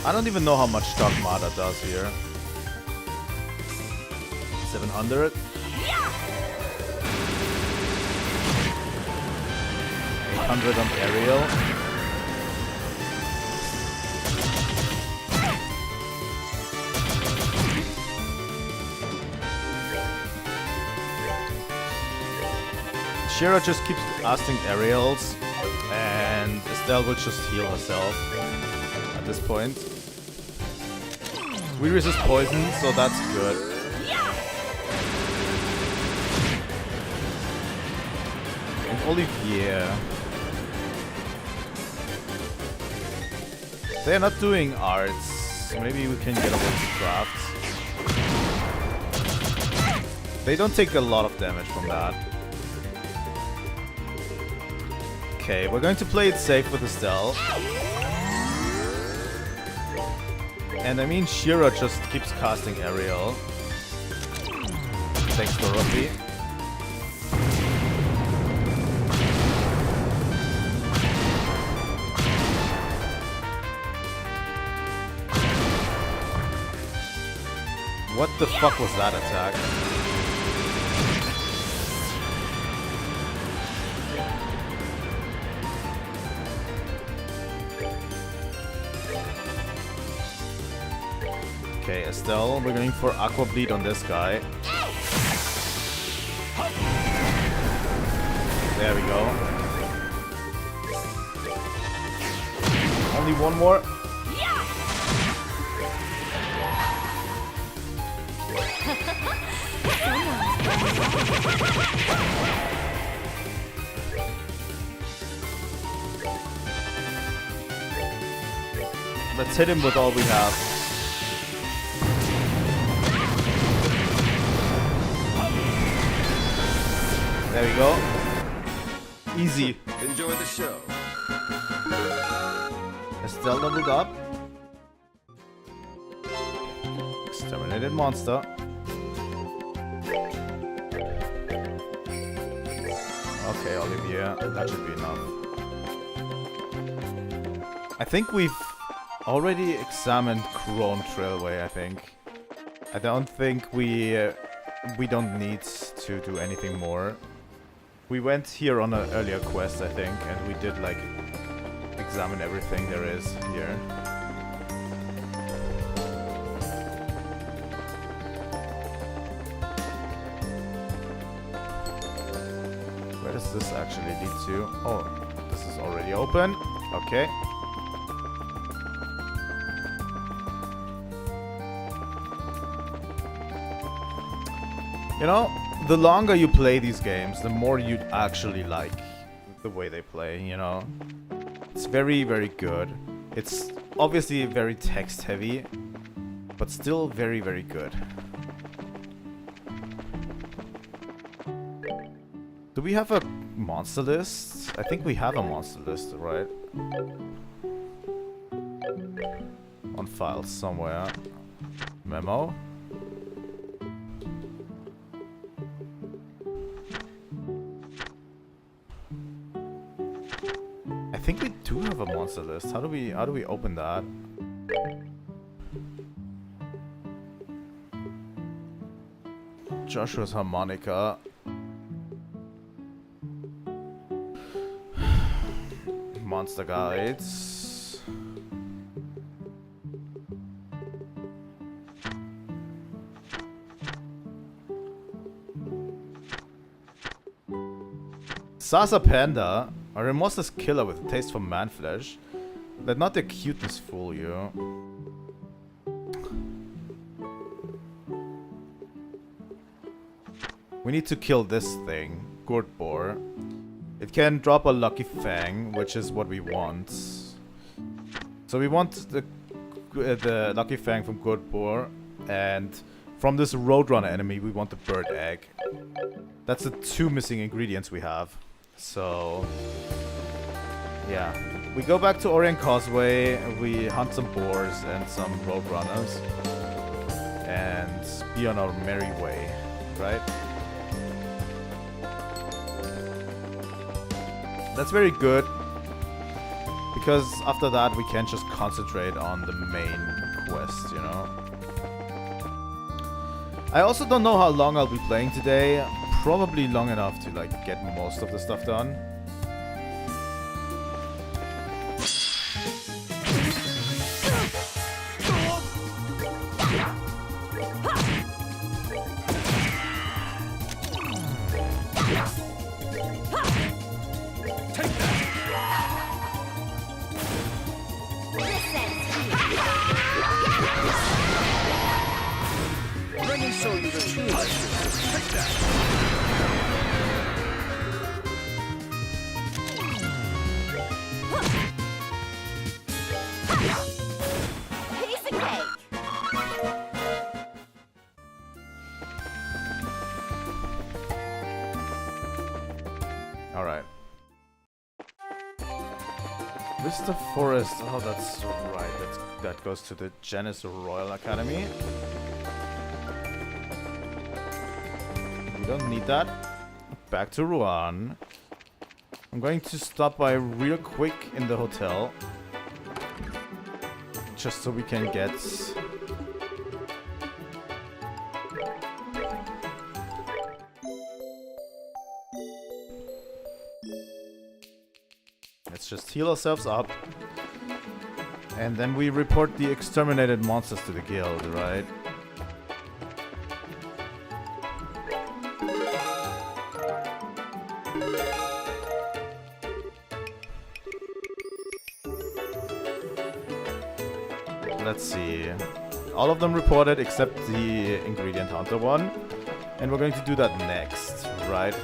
I don't even know how much Dark Matter does here. 700? 800 on Ariel. Shira just keeps casting aerials, and Estelle will just heal herself at this point. We resist poison, so that's good. And Olivier. They're not doing arts. Maybe we can get away with crafts. They don't take a lot of damage from that. Okay, we're going to play it safe with Estelle. And I mean, Shira just keeps casting Ariel. Thanks, Dorothy. What the fuck was that attack? Okay, Estelle, we're going for Aqua Bleed on this guy. There we go. Only one more. Let's hit him with all we have. There we go. Easy. Enjoy the show. Estelle leveled up. Exterminated monster. Okay, Olivier, that should be enough. I think we've already examined Crone Trailway, I think. I don't think we don't need to do anything more. We went here on an earlier quest, I think, and we did, like, examine everything there is here. Where does this actually lead to? Oh, this is already open. Okay. You know, the longer you play these games, the more you actually like the way they play, you know. It's very, very good. It's obviously very text heavy, but still very, very good. Do we have a monster list? I think we have a monster list, right? On files somewhere. Memo. I think we do have a monster list. How do we open that? Joshua's harmonica. Monster guides. Sasa Panda, a remorseless killer with a taste for man flesh. Let not their cuteness fool you. We need to kill this thing, Gurtbor. It can drop a Lucky Fang, which is what we want. So we want the Lucky Fang from Gurtbor, and from this Roadrunner enemy we want the Bird Egg. That's the 2 missing ingredients we have. So, yeah. We go back to Orient Causeway, we hunt some boars and some roadrunners, and be on our merry way, right? That's very good, because after that we can just concentrate on the main quest, you know? I also don't know how long I'll be playing today. Probably long enough to like get most of the stuff done. Alright. Vista Forest. Oh, that's right. That goes to the Janice Royal Academy. We don't need that. Back to Rouen. I'm going to stop by real quick in the hotel. Just so we can get... Let's just heal ourselves up. And then we report the exterminated monsters to the guild, right? Let's see. All of them reported except the ingredient hunter one. And we're going to do that next, right?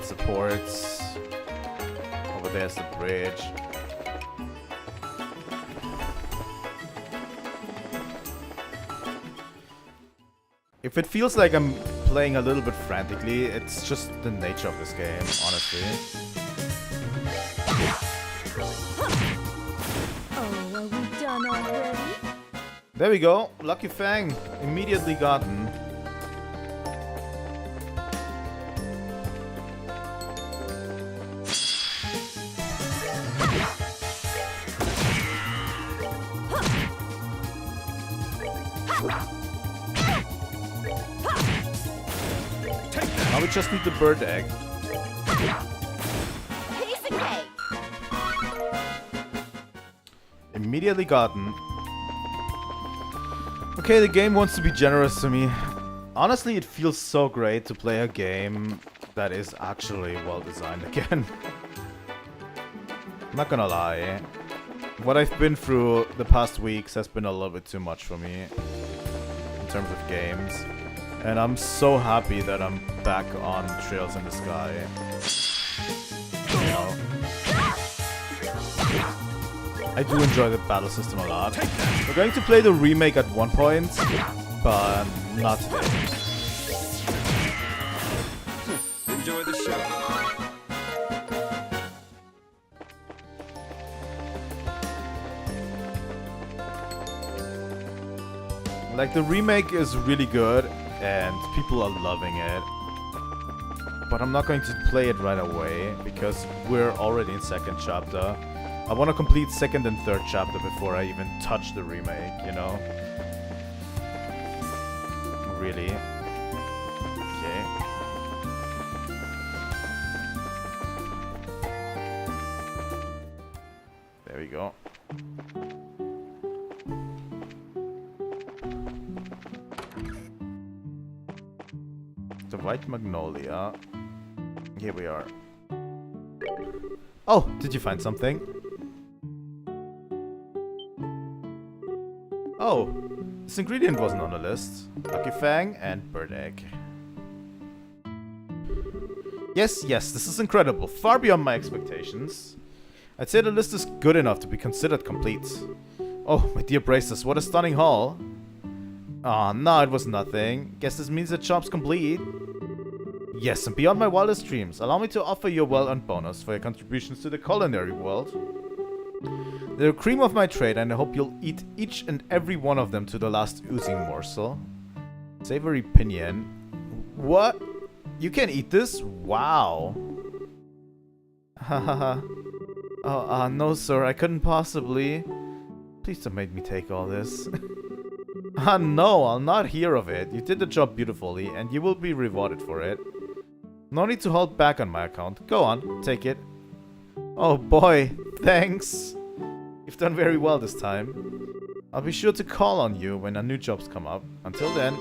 Supports. Over there's the bridge. If it feels like I'm playing a little bit frantically, it's just the nature of this game, honestly. Oh, are we done already? There we go. Lucky Fang. Immediately gotten. Now we just need the bird egg. Piece of cake. Immediately gotten. Okay, the game wants to be generous to me. Honestly, it feels so great to play a game that is actually well designed again. I'm not gonna lie. What I've been through the past weeks has been a little bit too much for me in terms of games. And I'm so happy that I'm back on Trails in the Sky. You know, I do enjoy the battle system a lot. We're going to play the remake at one point, but not today. Enjoy the show. Like, the remake is really good, and people are loving it. But I'm not going to play it right away, because we're already in second chapter. I want to complete second and third chapter before I even touch the remake, you know? Really? Okay. There we go. The White Magnolia. Here we are. Oh, did you find something? Oh, this ingredient wasn't on the list. Lucky Fang and bird egg. Yes, this is incredible. Far beyond my expectations. I'd say the list is good enough to be considered complete. Oh, my dear Braces, what a stunning haul. Aw, no, it was nothing. Guess this means the job's complete. Yes, and beyond my wildest dreams, allow me to offer you a well-earned bonus for your contributions to the culinary world. They're the cream of my trade, and I hope you'll eat each and every one of them to the last oozing morsel. Savory pinion. What? You can eat this? Wow. Hahaha. Oh, no, sir, I couldn't possibly. Please don't make me take all this. No, I'll not hear of it. You did the job beautifully, and you will be rewarded for it. No need to hold back on my account. Go on, take it. Oh boy, thanks. You've done very well this time. I'll be sure to call on you when our new jobs come up. Until then...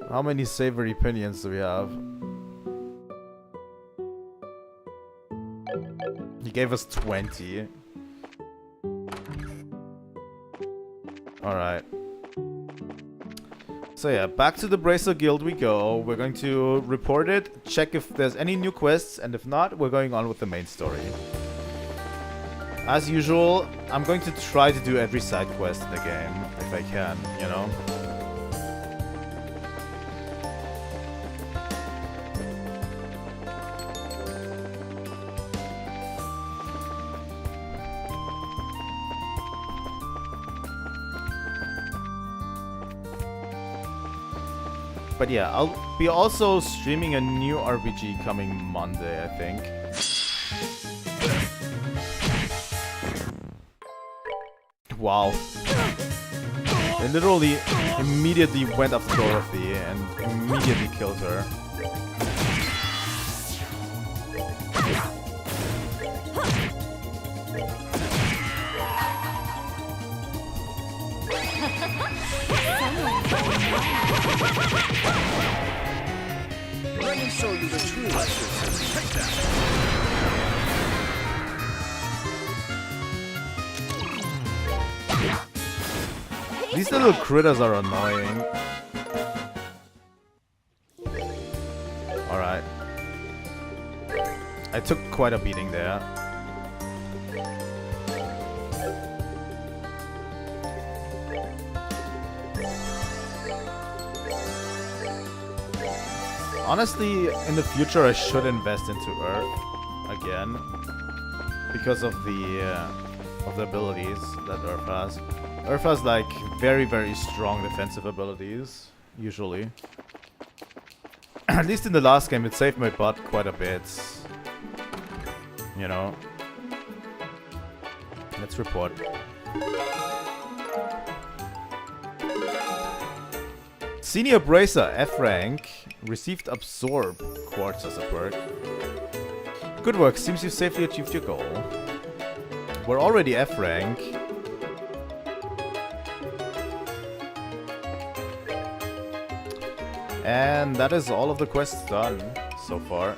How many savory pinions do we have? He gave us 20. Alright. So yeah, back to the Bracer Guild we go. We're going to report it, check if there's any new quests, and if not, we're going on with the main story. As usual, I'm going to try to do every side quest in the game, if I can, you know? But yeah, I'll be also streaming a new RPG coming Monday, I think. Wow. They literally immediately went after Dorothy and immediately killed her. Let me show you the true exorcism. Take that. These little critters are annoying. Alright. I took quite a beating there. Honestly, in the future I should invest into Earth again because of the abilities that Earth has. Earth has like very, very strong defensive abilities, usually. At least in the last game it saved my butt quite a bit. You know. Let's report. Senior Bracer, F rank. Received Absorb Quartz as a perk. Good work, seems you safely achieved your goal. We're already F rank. And that is all of the quests done so far.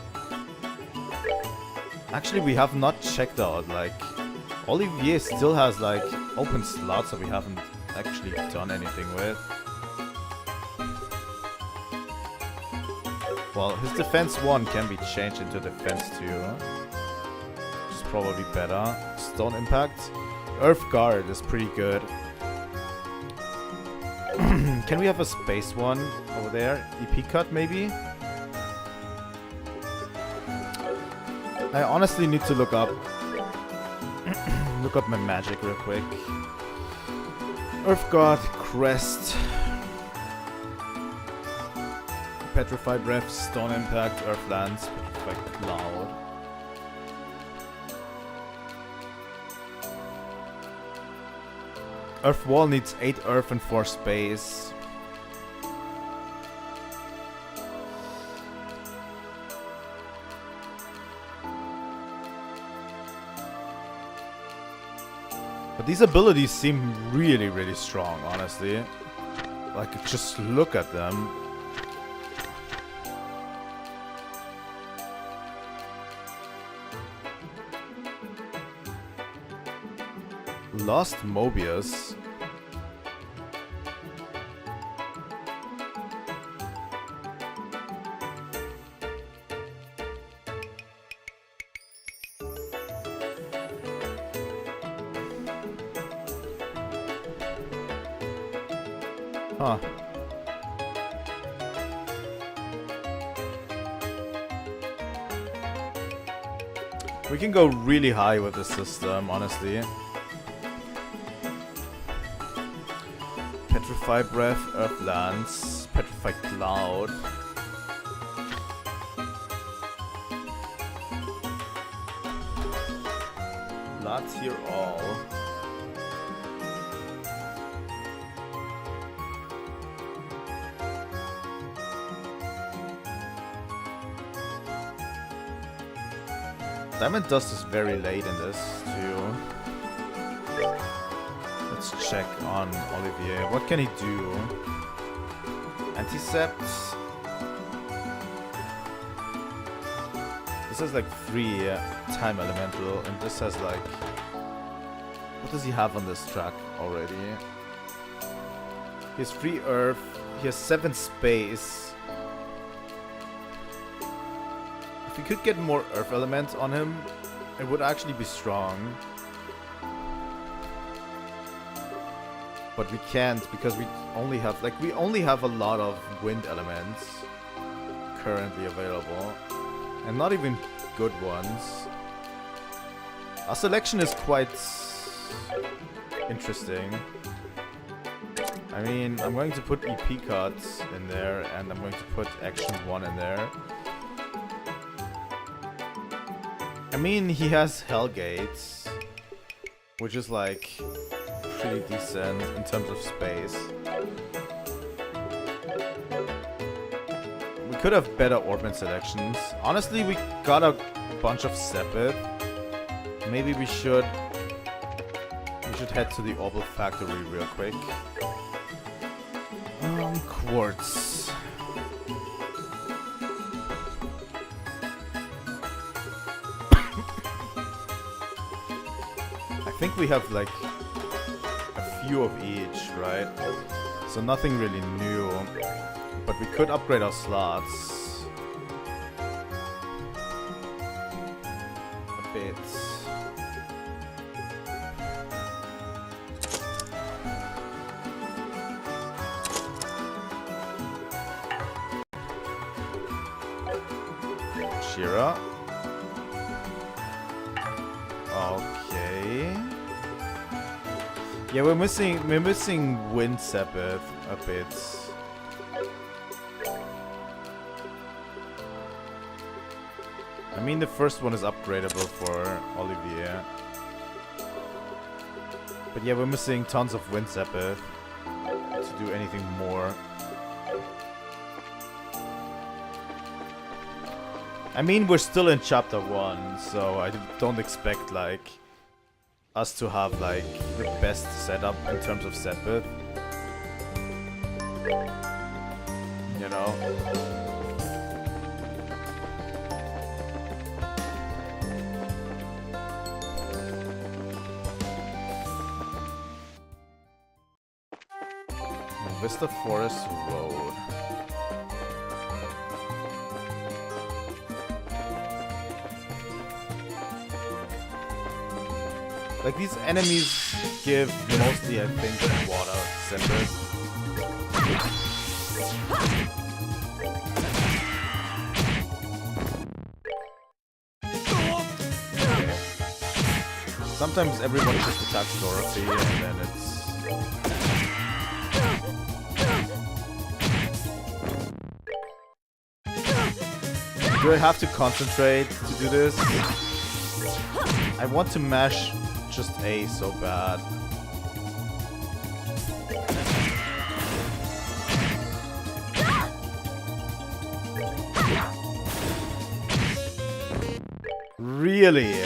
Actually, we have not checked out, like... Olivier still has, like, open slots that we haven't actually done anything with. Well, his defense 1 can be changed into defense 2. Which is probably better. Stone Impact. Earth Guard is pretty good. Can we have a space one over there? EP cut maybe? I honestly need to look up my magic real quick. Earth Guard, Crest. Petrified Breath, Stone Impact, Earth Lance, Petrified Cloud. Earth Wall needs 8 Earth and 4 Space. But these abilities seem really, really strong, honestly. Like, just look at them. Lost Mobius. Huh. We can go really high with this system, honestly. Petrify Breath, Earth Lance, Petrify Cloud. Not here all. Diamond Dust is very late in this, too. Let's check on Olivier. What can he do? Anticept. This has like 3 time elemental, and this has like... What does he have on this track already? He has 3 earth, he has 7 space. If we could get more earth elements on him, it would actually be strong. But we can't because we only have a lot of wind elements currently available. And not even good ones. Our selection is quite interesting. I mean, I'm going to put EP cards in there, and I'm going to put Action 1 in there. I mean, he has Hellgates, which is like pretty decent in terms of space. We could have better Orbment selections. Honestly, we got a bunch of Sepith. Maybe we should head to the Orbal Factory real quick. Quartz. I think we have like a few of each, right? So nothing really new. But we could upgrade our slots a bit. Shira. Okay. Yeah, we're missing Wind Sepith a bit. I mean, the first one is upgradable for Olivier. But yeah, we're missing tons of Wind Sepith to do anything more. I mean, we're still in chapter 1, so I don't expect, like, us to have, like, the best setup in terms of Sepith. You know? Vista Forest Road. Like, these enemies give mostly, I think, water centers. Okay. Sometimes everyone just attacks Dorothy and then it's... Do I have to concentrate to do this? I want to mash just A so bad. Really?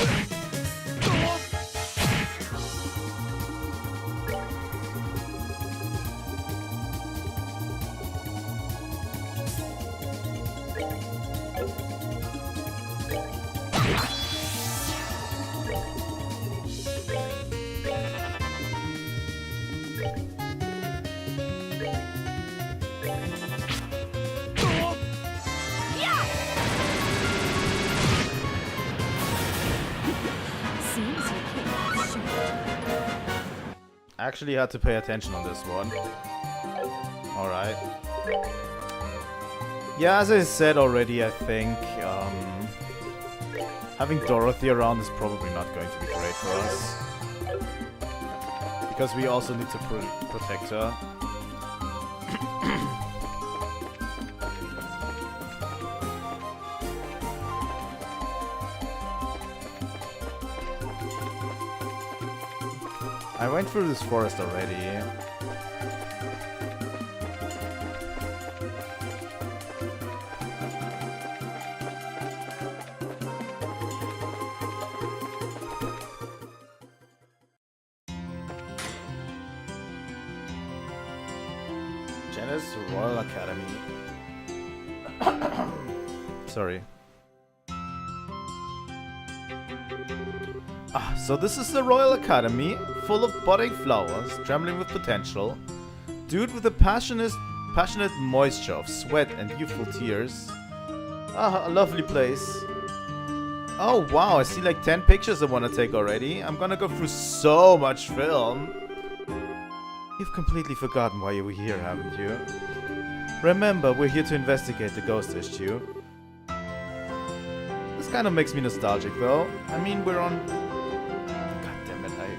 Actually had to pay attention on this one. Alright. Yeah, as I said already, I think having Dorothy around is probably not going to be great for us. Because we also need to protect her. I went through this forest already. Janice Royal Academy. Sorry. So this is the Royal Academy, full of budding flowers, trembling with potential. Dude with a passionate moisture of sweat and youthful tears. A lovely place. Oh wow, I see like 10 pictures I want to take already. I'm gonna go through so much film. You've completely forgotten why you were here, haven't you? Remember, we're here to investigate the ghost issue. This kind of makes me nostalgic though. I mean, we're on...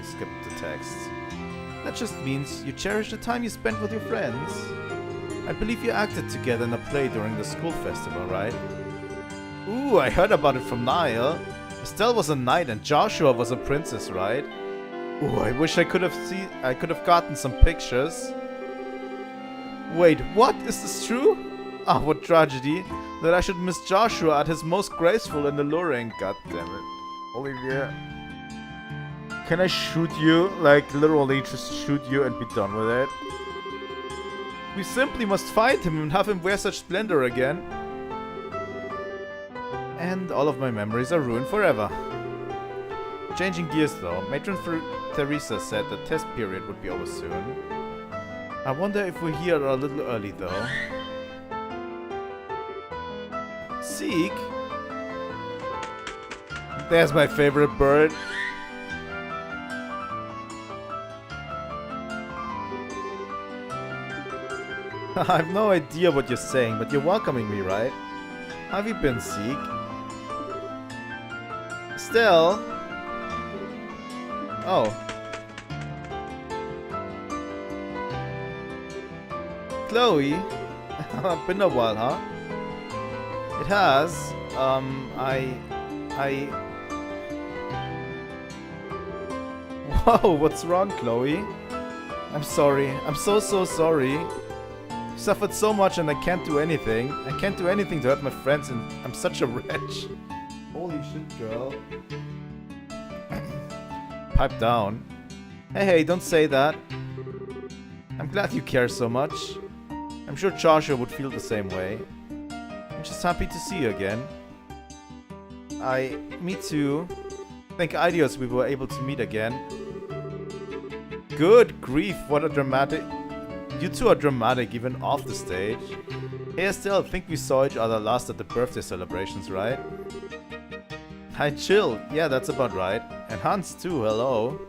Skipped the text. That just means you cherish the time you spent with your friends. I believe you acted together in a play during the school festival, right? Ooh, I heard about it from Niall. Estelle was a knight and Joshua was a princess, right? Ooh, I wish I could have gotten some pictures. Wait, what? Is this true? Ah, what tragedy that I should miss Joshua at his most graceful and alluring. God damn it. Olivia. Can I shoot you? Like, literally just shoot you and be done with it? We simply must fight him and have him wear such splendor again. And all of my memories are ruined forever. Changing gears though, Matron Teresa said the test period would be over soon. I wonder if we're here a little early though. Seek? There's my favorite bird. I have no idea what you're saying, but you're welcoming me, right? How have you been, Seek? Estelle? Oh. Chloe? Been a while, huh? It has. Whoa, what's wrong, Chloe? I'm sorry. I'm so sorry. Suffered so much and I can't do anything. I can't do anything to hurt my friends and I'm such a wretch. Holy shit, girl. Pipe down. Hey, don't say that. I'm glad you care so much. I'm sure Joshua would feel the same way. I'm just happy to see you again. Me too. Thank Idios we were able to meet again. Good grief, what a dramatic... You two are dramatic even off the stage. Hey Estelle, I think we saw each other last at the birthday celebrations, right? Hi Chill, yeah that's about right. And Hans too, hello.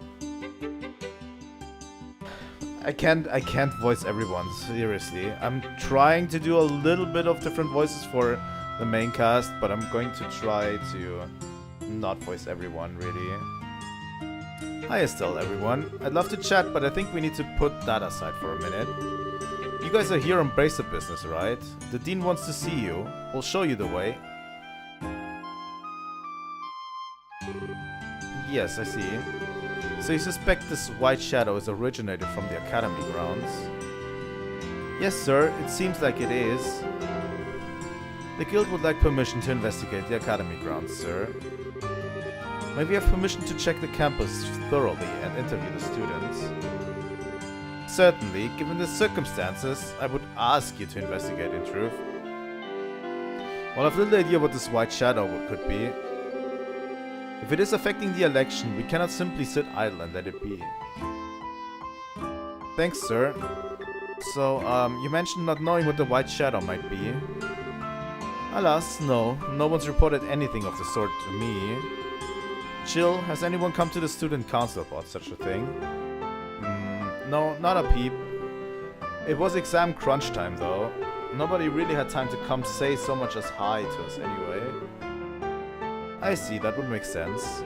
I can't voice everyone, seriously. I'm trying to do a little bit of different voices for the main cast, but I'm going to try to not voice everyone, really. Hi Estelle, everyone. I'd love to chat, but I think we need to put that aside for a minute. You guys are here on Bracer business, right? The Dean wants to see you. We'll show you the way. Yes, I see. So you suspect this white shadow is originated from the Academy grounds? Yes, sir. It seems like it is. The guild would like permission to investigate the Academy grounds, sir. May we have permission to check the campus thoroughly and interview the students? Certainly, given the circumstances, I would ask you to investigate in truth. Well, I've little idea what this white shadow could be. If it is affecting the election, we cannot simply sit idle and let it be. Thanks, sir. So, you mentioned not knowing what the white shadow might be. Alas, no. No one's reported anything of the sort to me. Chill, has anyone come to the student council about such a thing? No, not a peep. It was exam crunch time though. Nobody really had time to come say so much as hi to us anyway. I see, that would make sense.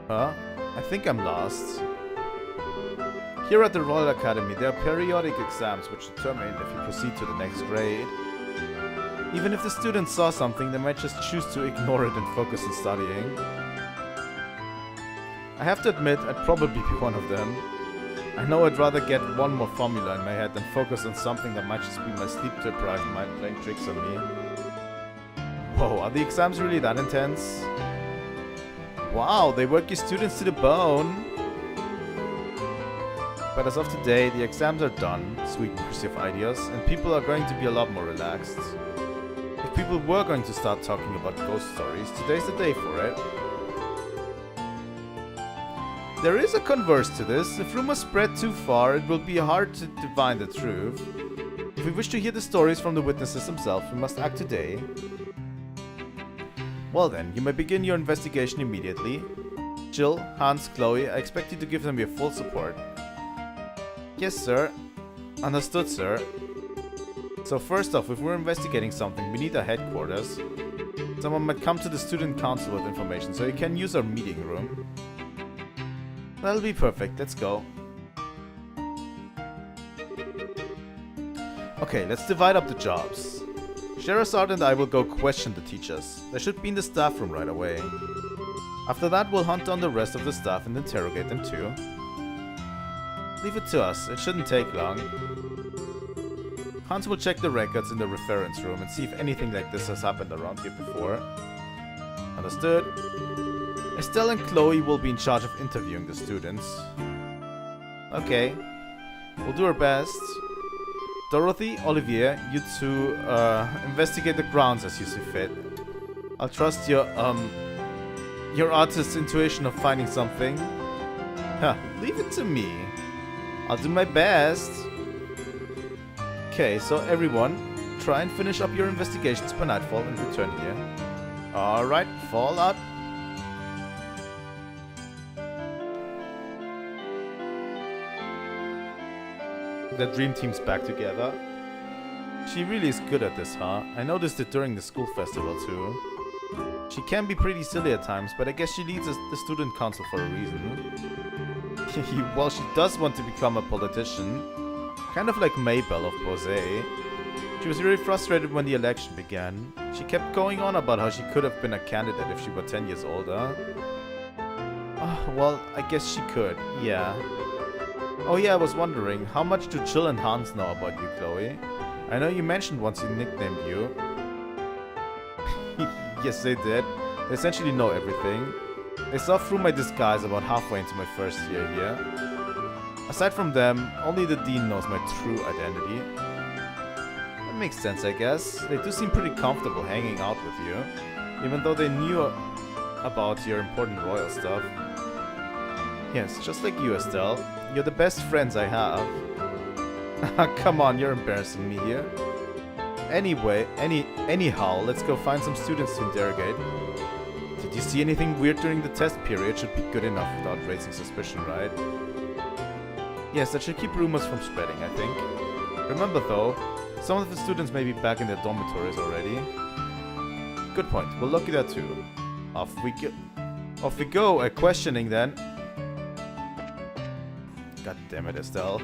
Huh? I think I'm lost. Here at the Royal Academy, there are periodic exams which determine if you proceed to the next grade. Even if the students saw something, they might just choose to ignore it and focus on studying. I have to admit, I'd probably be one of them. I know I'd rather get one more formula in my head than focus on something that might just be my sleep-deprived mind playing tricks on me. Whoa, are the exams really that intense? Wow, they work your students to the bone. But as of today, the exams are done, sweet and cursive ideas, and people are going to be a lot more relaxed. If people were going to start talking about ghost stories, today's the day for it. There is a converse to this. If rumors spread too far, it will be hard to divine the truth. If we wish to hear the stories from the witnesses themselves, we must act today. Well then, you may begin your investigation immediately. Jill, Hans, Chloe, I expect you to give them your full support. Yes, sir. Understood, sir. So first off, if we're investigating something, we need a headquarters. Someone might come to the student council with information, so you can use our meeting room. That'll be perfect, let's go. Okay, let's divide up the jobs. Sherazade and I will go question the teachers. They should be in the staff room right away. After that, we'll hunt down the rest of the staff and interrogate them too. Leave it to us, it shouldn't take long. Hans will check the records in the reference room and see if anything like this has happened around here before. Understood. Estelle and Chloe will be in charge of interviewing the students. Okay. We'll do our best. Dorothy, Olivier, you two investigate the grounds as you see fit. I'll trust your artist's intuition of finding something. Huh, leave it to me. I'll do my best. Okay, so everyone, try and finish up your investigations by nightfall and return here. Alright, fall out. The dream team's back together. She really is good at this, huh? I noticed it during the school festival too. She can be pretty silly at times, but I guess she leads the student council for a reason. Well, she does want to become a politician. Kind of like Maybell of Bose. She was really frustrated when the election began. She kept going on about how she could have been a candidate if she were 10 years older. Well, I guess she could, yeah. Oh yeah, I was wondering, how much do Jill and Hans know about you, Chloe? I know you mentioned once he nicknamed you. Yes, they did. They essentially know everything. They saw through my disguise about halfway into my first year here. Aside from them, only the dean knows my true identity. That makes sense, I guess. They do seem pretty comfortable hanging out with you, even though they knew about your important royal stuff. Yes, just like you, Estelle. You're the best friends I have. Come on, you're embarrassing me here. Anyway, anyhow, let's go find some students to interrogate. Did you see anything weird during the test period? Should be good enough without raising suspicion, right? Yes, that should keep rumors from spreading, I think. Remember though, some of the students may be back in their dormitories already. Good point, we'll look at that too. Off we go, questioning then. God damn it, Estelle.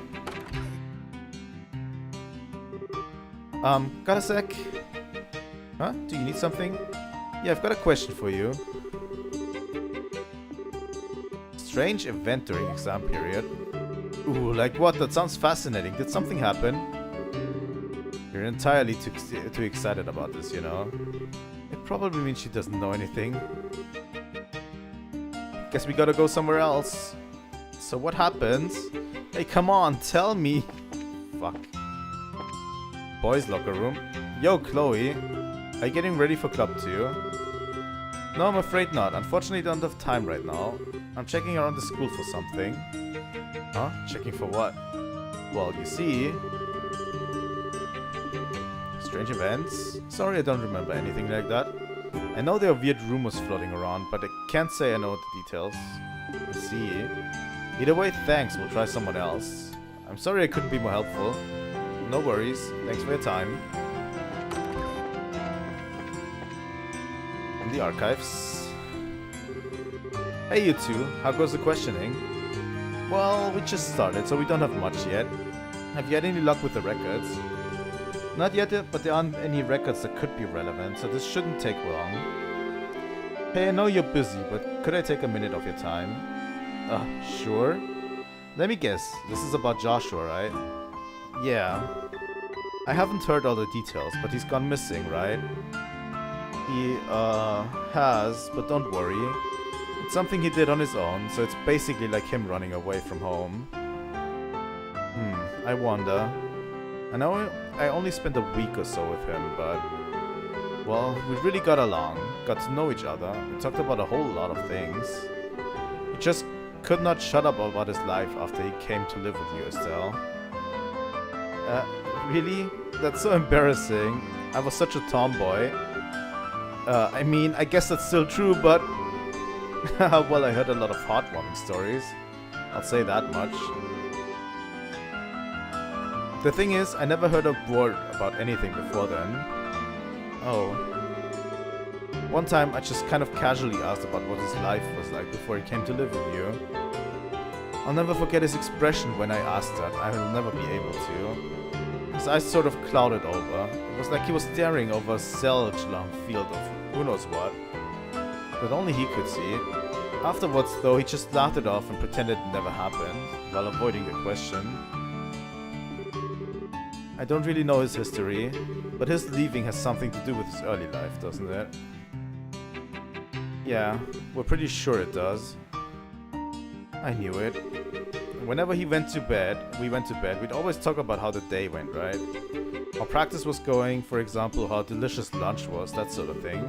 Got a sec? Huh? Do you need something? Yeah, I've got a question for you. Strange event during exam period. Ooh, like what? That sounds fascinating. Did something happen? You're entirely too excited about this, you know? It probably means she doesn't know anything. Guess we gotta go somewhere else. So what happens? Hey, come on, tell me. Fuck. Boys' locker room. Yo, Chloe. Are you getting ready for club 2? No, I'm afraid not. Unfortunately, I don't have time right now. I'm checking around the school for something. Huh? Checking for what? Well, you see... Strange events? Sorry, I don't remember anything like that. I know there are weird rumors floating around, but I can't say I know the details. I see. Either way, thanks. We'll try someone else. I'm sorry I couldn't be more helpful. No worries. Thanks for your time. In the archives. Hey you two, how goes the questioning? Well, we just started, so we don't have much yet. Have you had any luck with the records? Not yet, but there aren't any records that could be relevant, so this shouldn't take long. Hey, I know you're busy, but could I take a minute of your time? Sure. Let me guess, this is about Joshua, right? Yeah. I haven't heard all the details, but he's gone missing, right? He, has, but don't worry. It's something he did on his own, so it's basically like him running away from home. I wonder. I know I only spent a week or so with him, but... Well, we really got along, got to know each other, we talked about a whole lot of things. He just could not shut up about his life after he came to live with you, Estelle. Really? That's so embarrassing. I was such a tomboy. I mean, I guess that's still true, but... well, I heard a lot of heartwarming stories. I'll say that much. The thing is, I never heard a word about anything before then. Oh. One time, I just kind of casually asked about what his life was like before he came to live with you. I'll never forget his expression when I asked that. I will never be able to. His eyes sort of clouded over. It was like he was staring over a self-long field of who knows what. That only he could see. Afterwards, though, he just laughed it off and pretended it never happened, while avoiding the question. I don't really know his history, but his leaving has something to do with his early life, doesn't it? Yeah, we're pretty sure it does. I knew it. Whenever we went to bed, we'd always talk about how the day went, right? How practice was going, for example, how delicious lunch was, that sort of thing.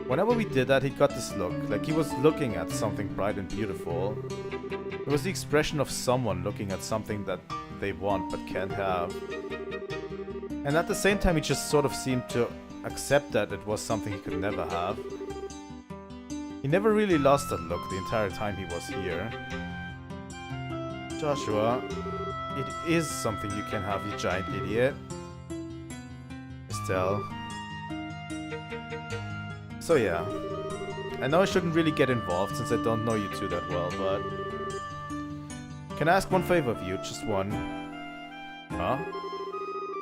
Whenever we did that, he got this look, like he was looking at something bright and beautiful. It was the expression of someone looking at something that they want but can't have. And at the same time, he just sort of seemed to accept that it was something he could never have. He never really lost that look the entire time he was here. Joshua, it is something you can have, you giant idiot. Estelle. So yeah, I know I shouldn't really get involved since I don't know you two that well, but... Can I ask one favor of you? Just one. Huh?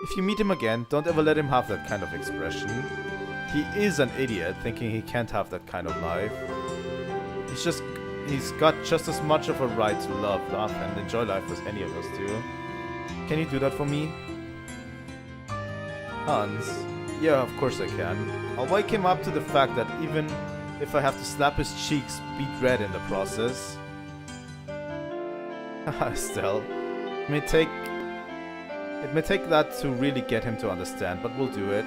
If you meet him again, don't ever let him have that kind of expression. He is an idiot thinking he can't have that kind of life. He's got just as much of a right to love, laugh, and enjoy life as any of us do. Can you do that for me? Hans? Yeah, of course I can. I'll wake him up to the fact that even if I have to slap his cheeks beet red in the process. Estelle, it may take that to really get him to understand, but we'll do it.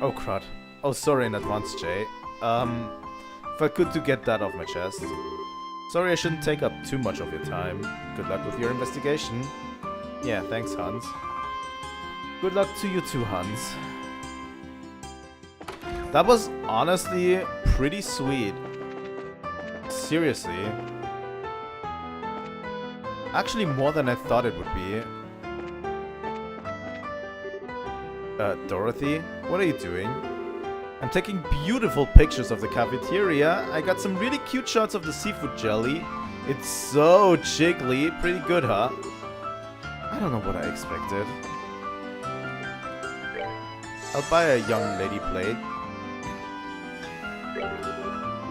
Oh crud. Oh, sorry in advance, Jay. Felt good to get that off my chest. Sorry I shouldn't take up too much of your time. Good luck with your investigation. Yeah, thanks, Hans. Good luck to you too, Hans. That was honestly pretty sweet. Seriously. Actually, more than I thought it would be. Dorothy, what are you doing? I'm taking beautiful pictures of the cafeteria. I got some really cute shots of the seafood jelly. It's so jiggly. Pretty good, huh? I don't know what I expected. I'll buy a young lady plate.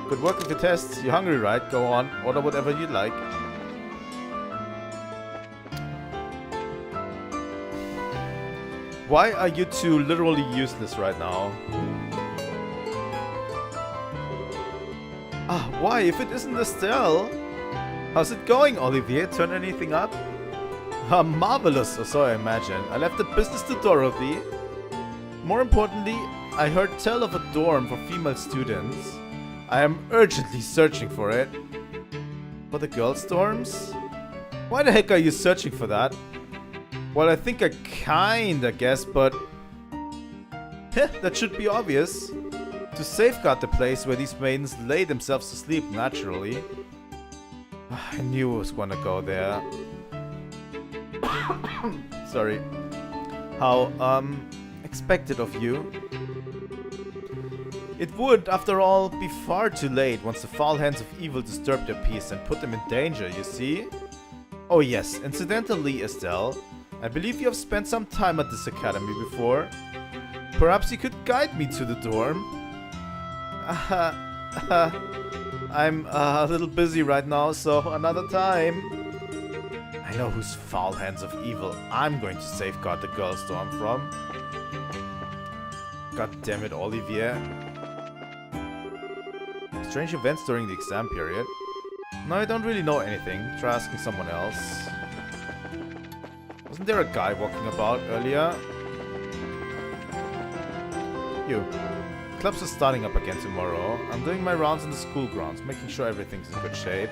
Good work with the tests. You're hungry, right? Go on. Order whatever you'd like. Why are you two literally useless right now? Why? If it isn't Estelle? How's it going, Olivier? Turn anything up? Marvelous, or so I imagine. I left the business to Dorothy. More importantly, I heard tell of a dorm for female students. I am urgently searching for it. For the girls' dorms? Why the heck are you searching for that? Well, I think I kinda guess, but... that should be obvious. To safeguard the place where these maidens lay themselves to sleep naturally. I knew I was gonna go there. Sorry. How, expected of you. It would, after all, be far too late once the foul hands of evil disturb their peace and put them in danger, you see? Oh yes, incidentally, Estelle, I believe you have spent some time at this academy before. Perhaps you could guide me to the dorm? I'm a little busy right now, so another time. I know whose foul hands of evil I'm going to safeguard the girls' dorm from. God damn it, Olivier. Strange events during the exam period. No, I don't really know anything. Try asking someone else. Wasn't there a guy walking about earlier? You. Clubs are starting up again tomorrow. I'm doing my rounds in the school grounds, making sure everything's in good shape.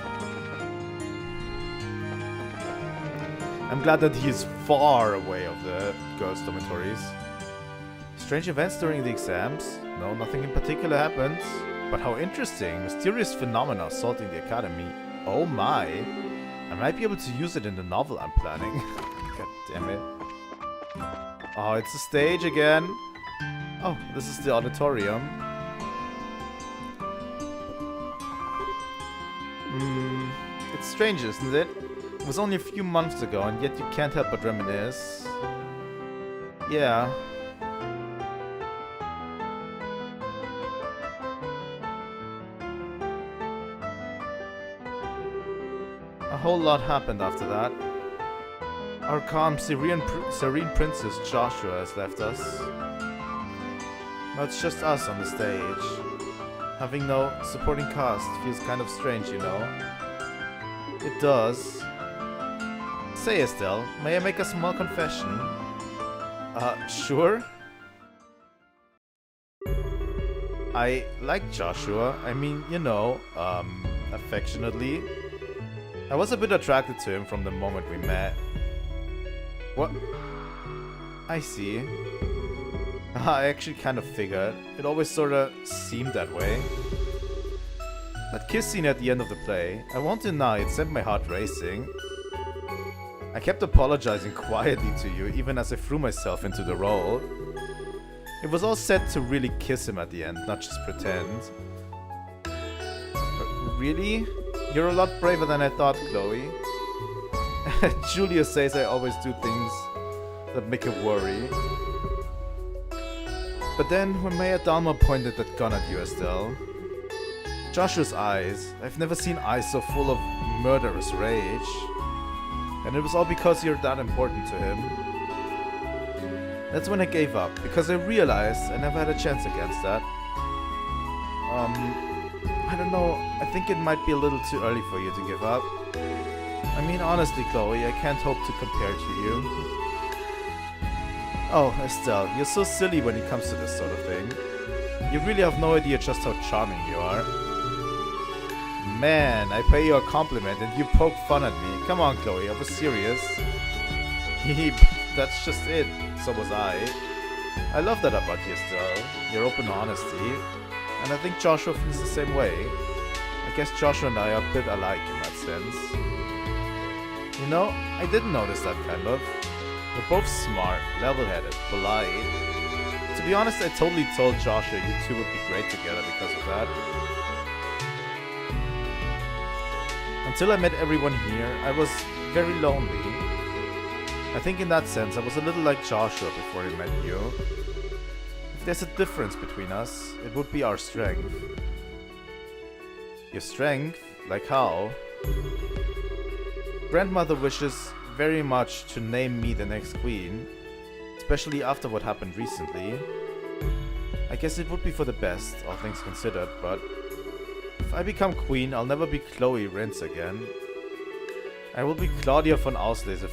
I'm glad that he's far away of the girls' dormitories. Strange events during the exams? No, nothing in particular happened. But how interesting. Mysterious phenomena assaulting the academy. Oh my. I might be able to use it in the novel I'm planning. God damn it. Oh, it's the stage again. Oh, this is the auditorium. It's strange, isn't it? It was only a few months ago, and yet you can't help but reminisce. Yeah. A whole lot happened after that. Our calm, serene princess Joshua has left us. Now it's just us on the stage. Having no supporting cast feels kind of strange, you know. It does. Say, Estelle, may I make a small confession? Sure? I like Joshua. I mean, you know, affectionately. I was a bit attracted to him from the moment we met. What? I see. I actually kind of figured. It always sorta seemed that way. That kiss scene at the end of the play, I won't deny it sent my heart racing. I kept apologizing quietly to you even as I threw myself into the role. It was all set to really kiss him at the end, not just pretend. Really? You're a lot braver than I thought, Chloe. Julia says I always do things that make her worry. But then, when Maya Dalma pointed that gun at you, Estelle, Joshua's eyes, I've never seen eyes so full of murderous rage. And it was all because you're that important to him. That's when I gave up, because I realized I never had a chance against that. I don't know, I think it might be a little too early for you to give up. I mean, honestly, Chloe, I can't hope to compare to you. Oh, Estelle, you're so silly when it comes to this sort of thing. You really have no idea just how charming you are. Man, I pay you a compliment and you poke fun at me. Come on, Chloe, I was serious. That's just it. So was I. I love that about you, Estelle. Your open honesty. And I think Joshua feels the same way. I guess Joshua and I are a bit alike in that sense. You know, I didn't notice that kind of. We're both smart, level-headed, polite. To be honest, I totally told Joshua you two would be great together because of that. Until I met everyone here, I was very lonely. I think in that sense, I was a little like Joshua before I met you. If there's a difference between us, it would be our strength. Your strength? Like how? Grandmother wishes very much to name me the next queen, especially after what happened recently. I guess it would be for the best, all things considered, but if I become queen, I'll never be Chloe Rintz again. I will be Claudia von Auslese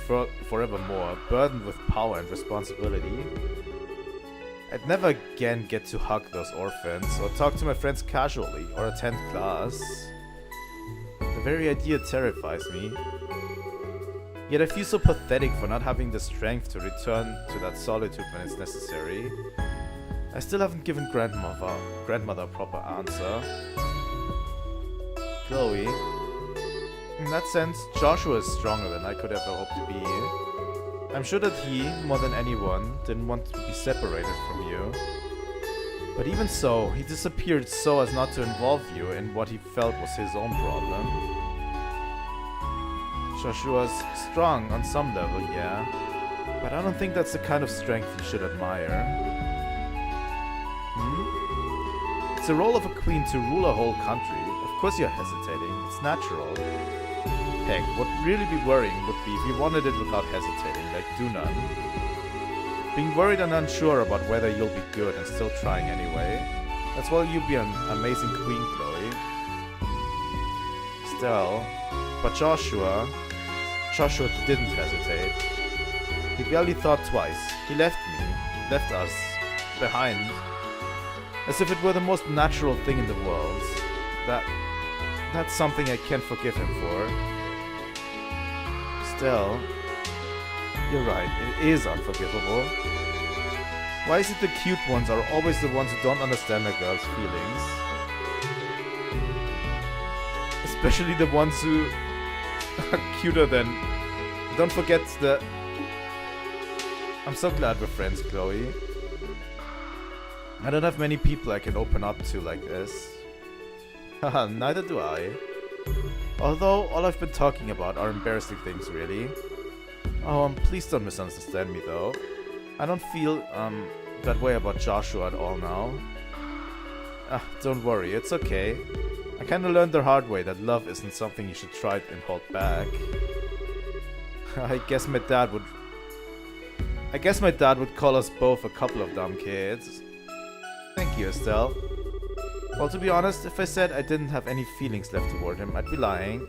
forevermore, burdened with power and responsibility. I'd never again get to hug those orphans, or talk to my friends casually, or attend class. The very idea terrifies me. Yet I feel so pathetic for not having the strength to return to that solitude when it's necessary. I still haven't given grandmother a proper answer. Chloe. In that sense, Joshua is stronger than I could ever hope to be. I'm sure that he, more than anyone, didn't want to be separated from you. But even so, he disappeared so as not to involve you in what he felt was his own problem. Joshua's strong on some level, yeah. But I don't think that's the kind of strength you should admire. It's the role of a queen to rule a whole country. Of course you're hesitating. It's natural. Heck, what would really be worrying would be if you wanted it without hesitating, like do none. Being worried and unsure about whether you'll be good and still trying anyway. That's why you'll be an amazing queen, Chloe. Estelle. But Joshua didn't hesitate. He barely thought twice. He left us, behind. As if it were the most natural thing in the world. That's something I can't forgive him for. Estelle, you're right, it is unforgivable. Why is it the cute ones are always the ones who don't understand a girl's feelings? Especially the ones who are cuter than... Don't forget the... I'm so glad we're friends, Chloe. I don't have many people I can open up to like this. Haha, neither do I. Although, all I've been talking about are embarrassing things, really. Oh, please don't misunderstand me, though. I don't feel, that way about Joshua at all now. Don't worry, it's okay. I kinda learned the hard way that love isn't something you should try and hold back. I guess my dad would call us both a couple of dumb kids. Thank you, Estelle. Well, to be honest, if I said I didn't have any feelings left toward him, I'd be lying.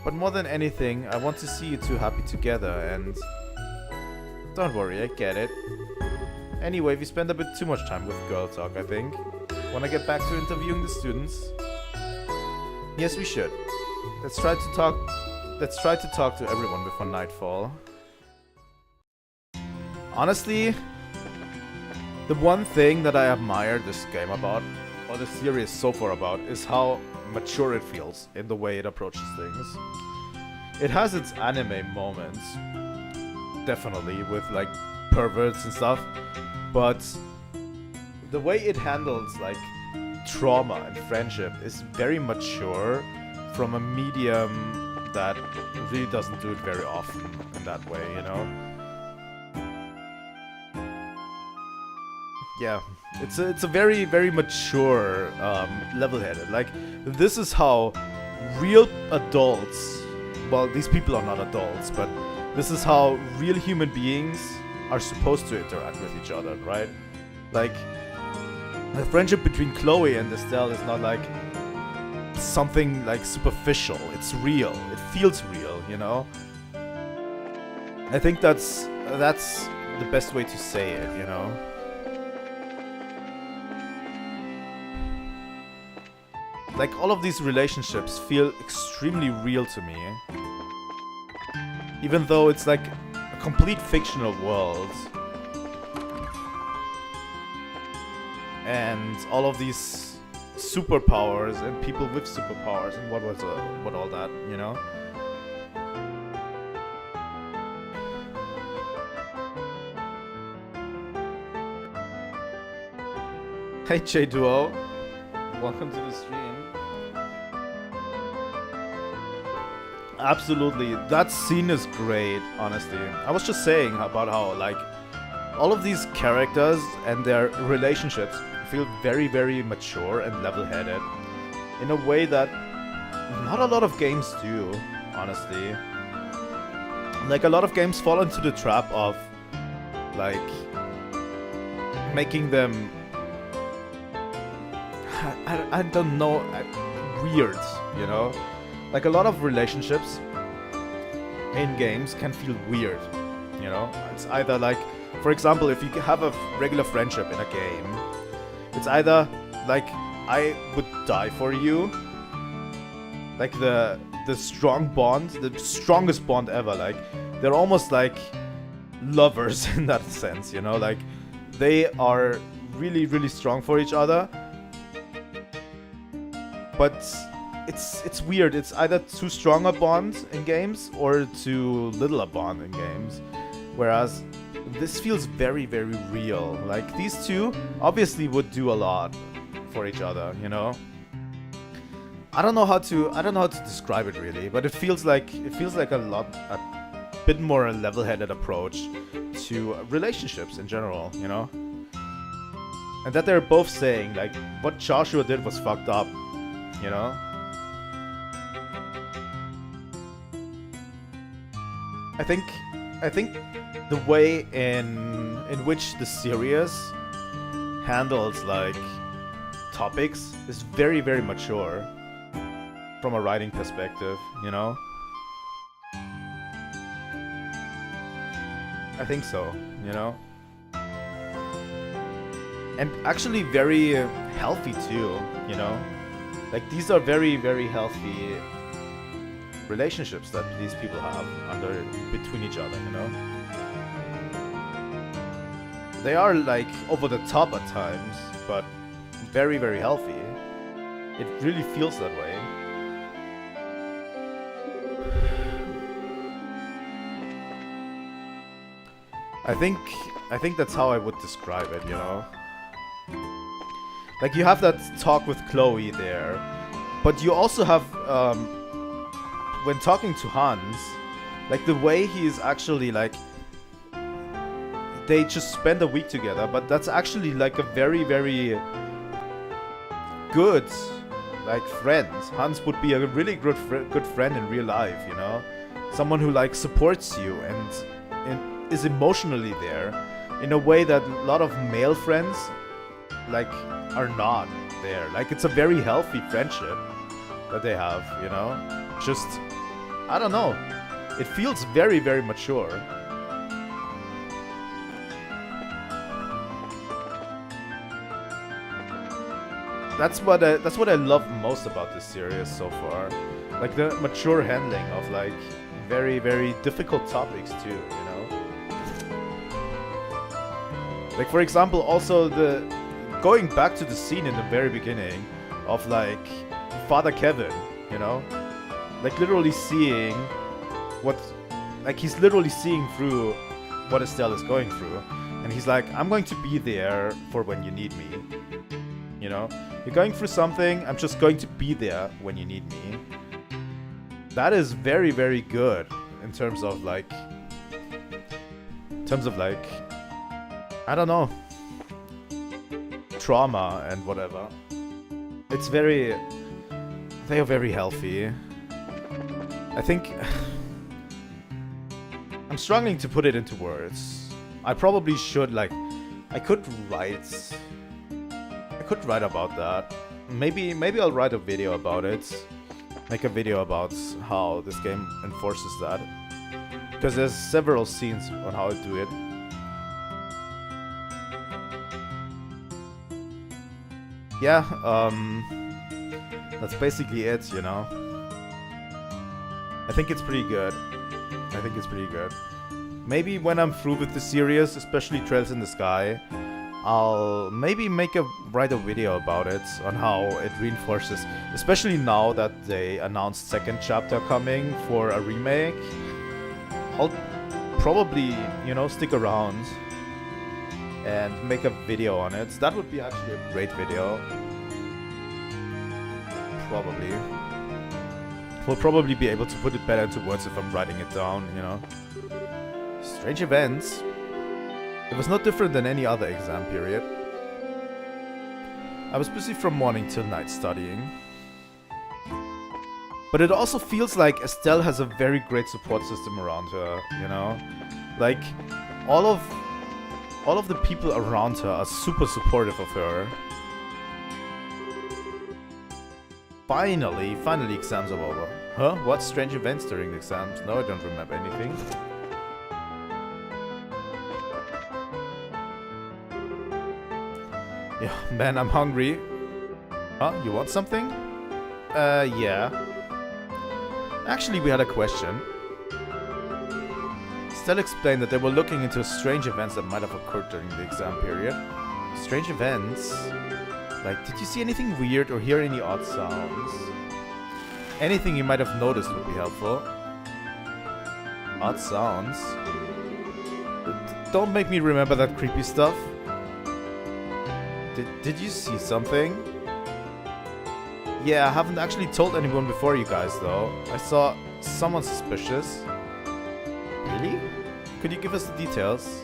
But more than anything, I want to see you two happy together, and... Don't worry, I get it. Anyway, we spent a bit too much time with girl talk, I think. Wanna get back to interviewing the students? Yes, we should. Let's try to talk to everyone before nightfall. Honestly, the one thing that I admire this game about, or the series so far about, is how mature it feels in the way it approaches things. It has its anime moments, definitely, with like perverts and stuff, but the way it handles like trauma and friendship is very mature from a medium that really doesn't do it very often in that way, you know? Yeah, it's a very, very mature, level-headed. Like, this is how real adults, well, these people are not adults, but this is how real human beings are supposed to interact with each other, right? Like, the friendship between Chloe and Estelle is not like something like superficial. It's real. It feels real, you know? I think that's the best way to say it, you know? Like, all of these relationships feel extremely real to me. Even though it's like a complete fictional world. And all of these superpowers and people with superpowers and what all that, you know? Hey J-Duo, welcome to the stream. Absolutely, that scene is great, honestly. I was just saying about how, like, all of these characters and their relationships feel very, very mature and level-headed in a way that not a lot of games do, honestly. Like, a lot of games fall into the trap of, like, making them, I don't know, weird, you know? Like, a lot of relationships in games can feel weird, you know? It's either like, for example, if you have a regular friendship in a game, it's either like, I would die for you, like the strong bond, the strongest bond ever, like, they're almost like lovers in that sense, you know? Like, they are really, really strong for each other, but it's weird. It's either too strong a bond in games or too little a bond in games. Whereas this feels very, very real. Like, these two obviously would do a lot for each other, you know? I don't know how to describe it really, but it feels like a bit more a level-headed approach to relationships in general, you know? And that they're both saying, like, what Joshua did was fucked up, you know? I think the way in which the series handles, like, topics is very, very mature from a writing perspective, you know? I think so, you know? And actually very healthy too, you know? Like, these are very, very healthy relationships that these people have between each other, you know? They are, like, over the top at times, but very, very healthy. It really feels that way. I think that's how I would describe it, you know? Like, you have that talk with Chloe there, but you also have, when talking to Hans, like, the way he is actually, like, they just spend a week together, but that's actually, like, a very, very good, like, friend. Hans would be a really good friend in real life, you know? Someone who, like, supports you and is emotionally there in a way that a lot of male friends, like, are not there. Like, it's a very healthy friendship that they have, you know? Just, I don't know. It feels very, very mature. That's what I love most about this series so far. Like, the mature handling of, like, very, very difficult topics too, you know? Like, for example, also going back to the scene in the very beginning of, like, Father Kevin, you know? Like, literally seeing he's literally seeing through what Estelle is going through. And he's like, I'm going to be there for when you need me. You know? You're going through something, I'm just going to be there when you need me. That is very, very good in terms of, like, I don't know, trauma and whatever. It's they are very healthy. I think I'm struggling to put it into words. I probably should, like, I could write about that. Maybe I'll write a video about it. Make a video about how this game enforces that. Because there's several scenes on how to do it. Yeah, that's basically it, you know. I think it's pretty good. Maybe when I'm through with the series, especially Trails in the Sky, I'll maybe write a video about it, on how it reinforces, especially now that they announced second chapter coming for a remake. I'll probably, you know, stick around and make a video on it. That would be actually a great video. Probably. We'll probably be able to put it better into words if I'm writing it down, you know. Strange events. It was not different than any other exam period. I was busy from morning till night studying. But it also feels like Estelle has a very great support system around her, you know? Like, all of the people around her are super supportive of her. Finally exams are over. Huh? What strange events during the exams? No, I don't remember anything. Yeah, man, I'm hungry. Huh? You want something? Yeah. Actually, we had a question. Estelle explained that they were looking into strange events that might have occurred during the exam period. Strange events? Like, did you see anything weird or hear any odd sounds? Anything you might have noticed would be helpful. Odd sounds? don't make me remember that creepy stuff. Did you see something? Yeah, I haven't actually told anyone before you guys though. I saw someone suspicious. Really? Could you give us the details?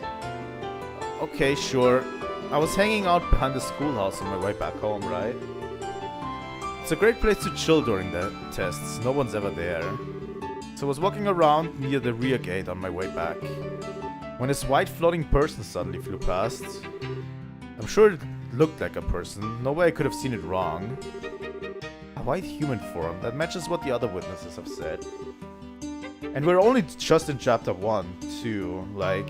Okay, sure. I was hanging out behind the schoolhouse on my way back home, right? It's a great place to chill during the tests. No one's ever there. So I was walking around near the rear gate on my way back, when this white floating person suddenly flew past. I'm sure it looked like a person. No way I could have seen it wrong. A white human form that matches what the other witnesses have said. And we're only just in chapter 1, too. Like,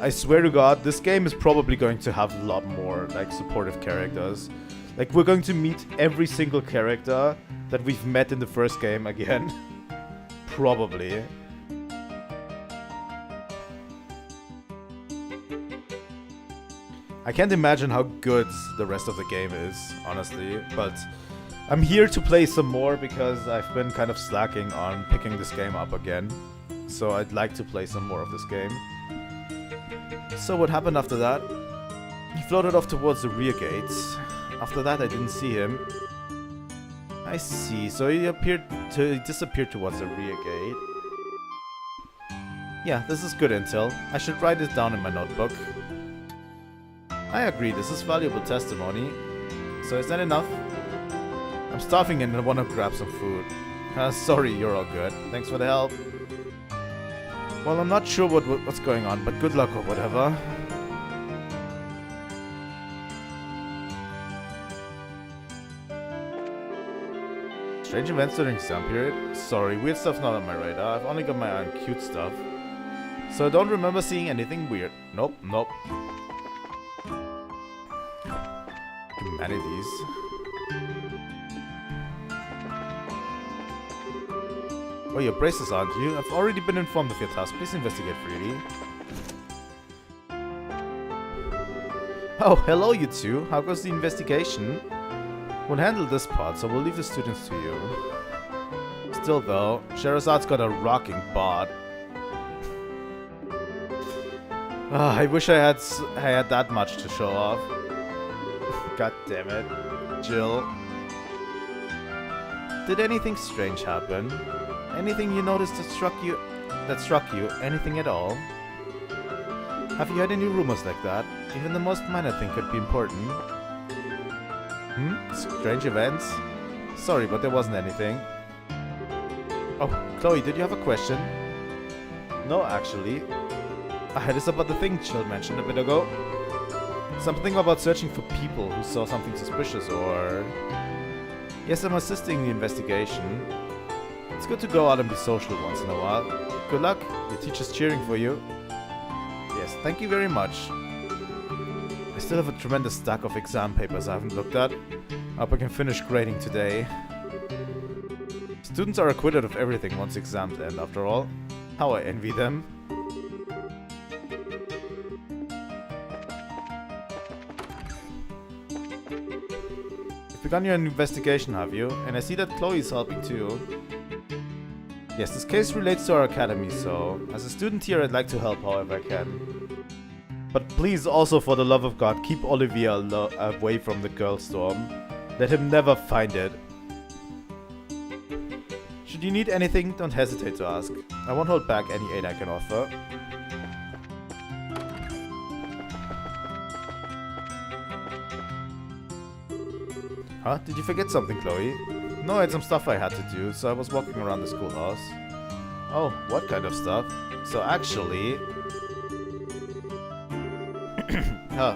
I swear to God, this game is probably going to have a lot more, like, supportive characters. Like, we're going to meet every single character that we've met in the first game again. Probably. I can't imagine how good the rest of the game is, honestly, but I'm here to play some more because I've been kind of slacking on picking this game up again. So I'd like to play some more of this game. So what happened after that? He floated off towards the rear gates. After that I didn't see him. I see, so he disappeared towards the rear gate. Yeah, this is good intel. I should write this down in my notebook. I agree, this is valuable testimony. So is that enough? I'm starving and I want to grab some food. Sorry, you're all good. Thanks for the help. Well, I'm not sure what's going on, but good luck or whatever. Strange events during exam period? Sorry, weird stuff not on my radar. I've only got my eye on cute stuff. So I don't remember seeing anything weird. Nope. Humanities. Oh, your braces, aren't you? I've already been informed of your task. Please investigate freely. Oh, hello you two. How goes the investigation? We'll handle this part, so we'll leave the students to you. Still though, Shahrazad's got a rocking bod. I wish I had that much to show off. God damn it. Jill. Did anything strange happen? Anything you noticed that struck you? Anything at all? Have you had any rumors like that? Even the most minor thing could be important. Strange events? Sorry, but there wasn't anything. Oh, Chloe, did you have a question? No, actually. It is about the thing Jill mentioned a bit ago. Something about searching for people who saw something suspicious or... Yes, I'm assisting the investigation. It's good to go out and be social once in a while. Good luck. Your teacher's cheering for you. Yes, thank you very much. I still have a tremendous stack of exam papers I haven't looked at. I hope I can finish grading today. Students are acquitted of everything once exams end, after all. How I envy them. You've begun your investigation, have you? And I see that Chloe's helping too. Yes, this case relates to our academy, so as a student here I'd like to help however I can. But please also, for the love of God, keep Olivia away from the girl storm. Let him never find it. Should you need anything, don't hesitate to ask. I won't hold back any aid I can offer. Huh? Did you forget something, Chloe? No, I had some stuff I had to do, so I was walking around the schoolhouse. Oh, what kind of stuff? So actually...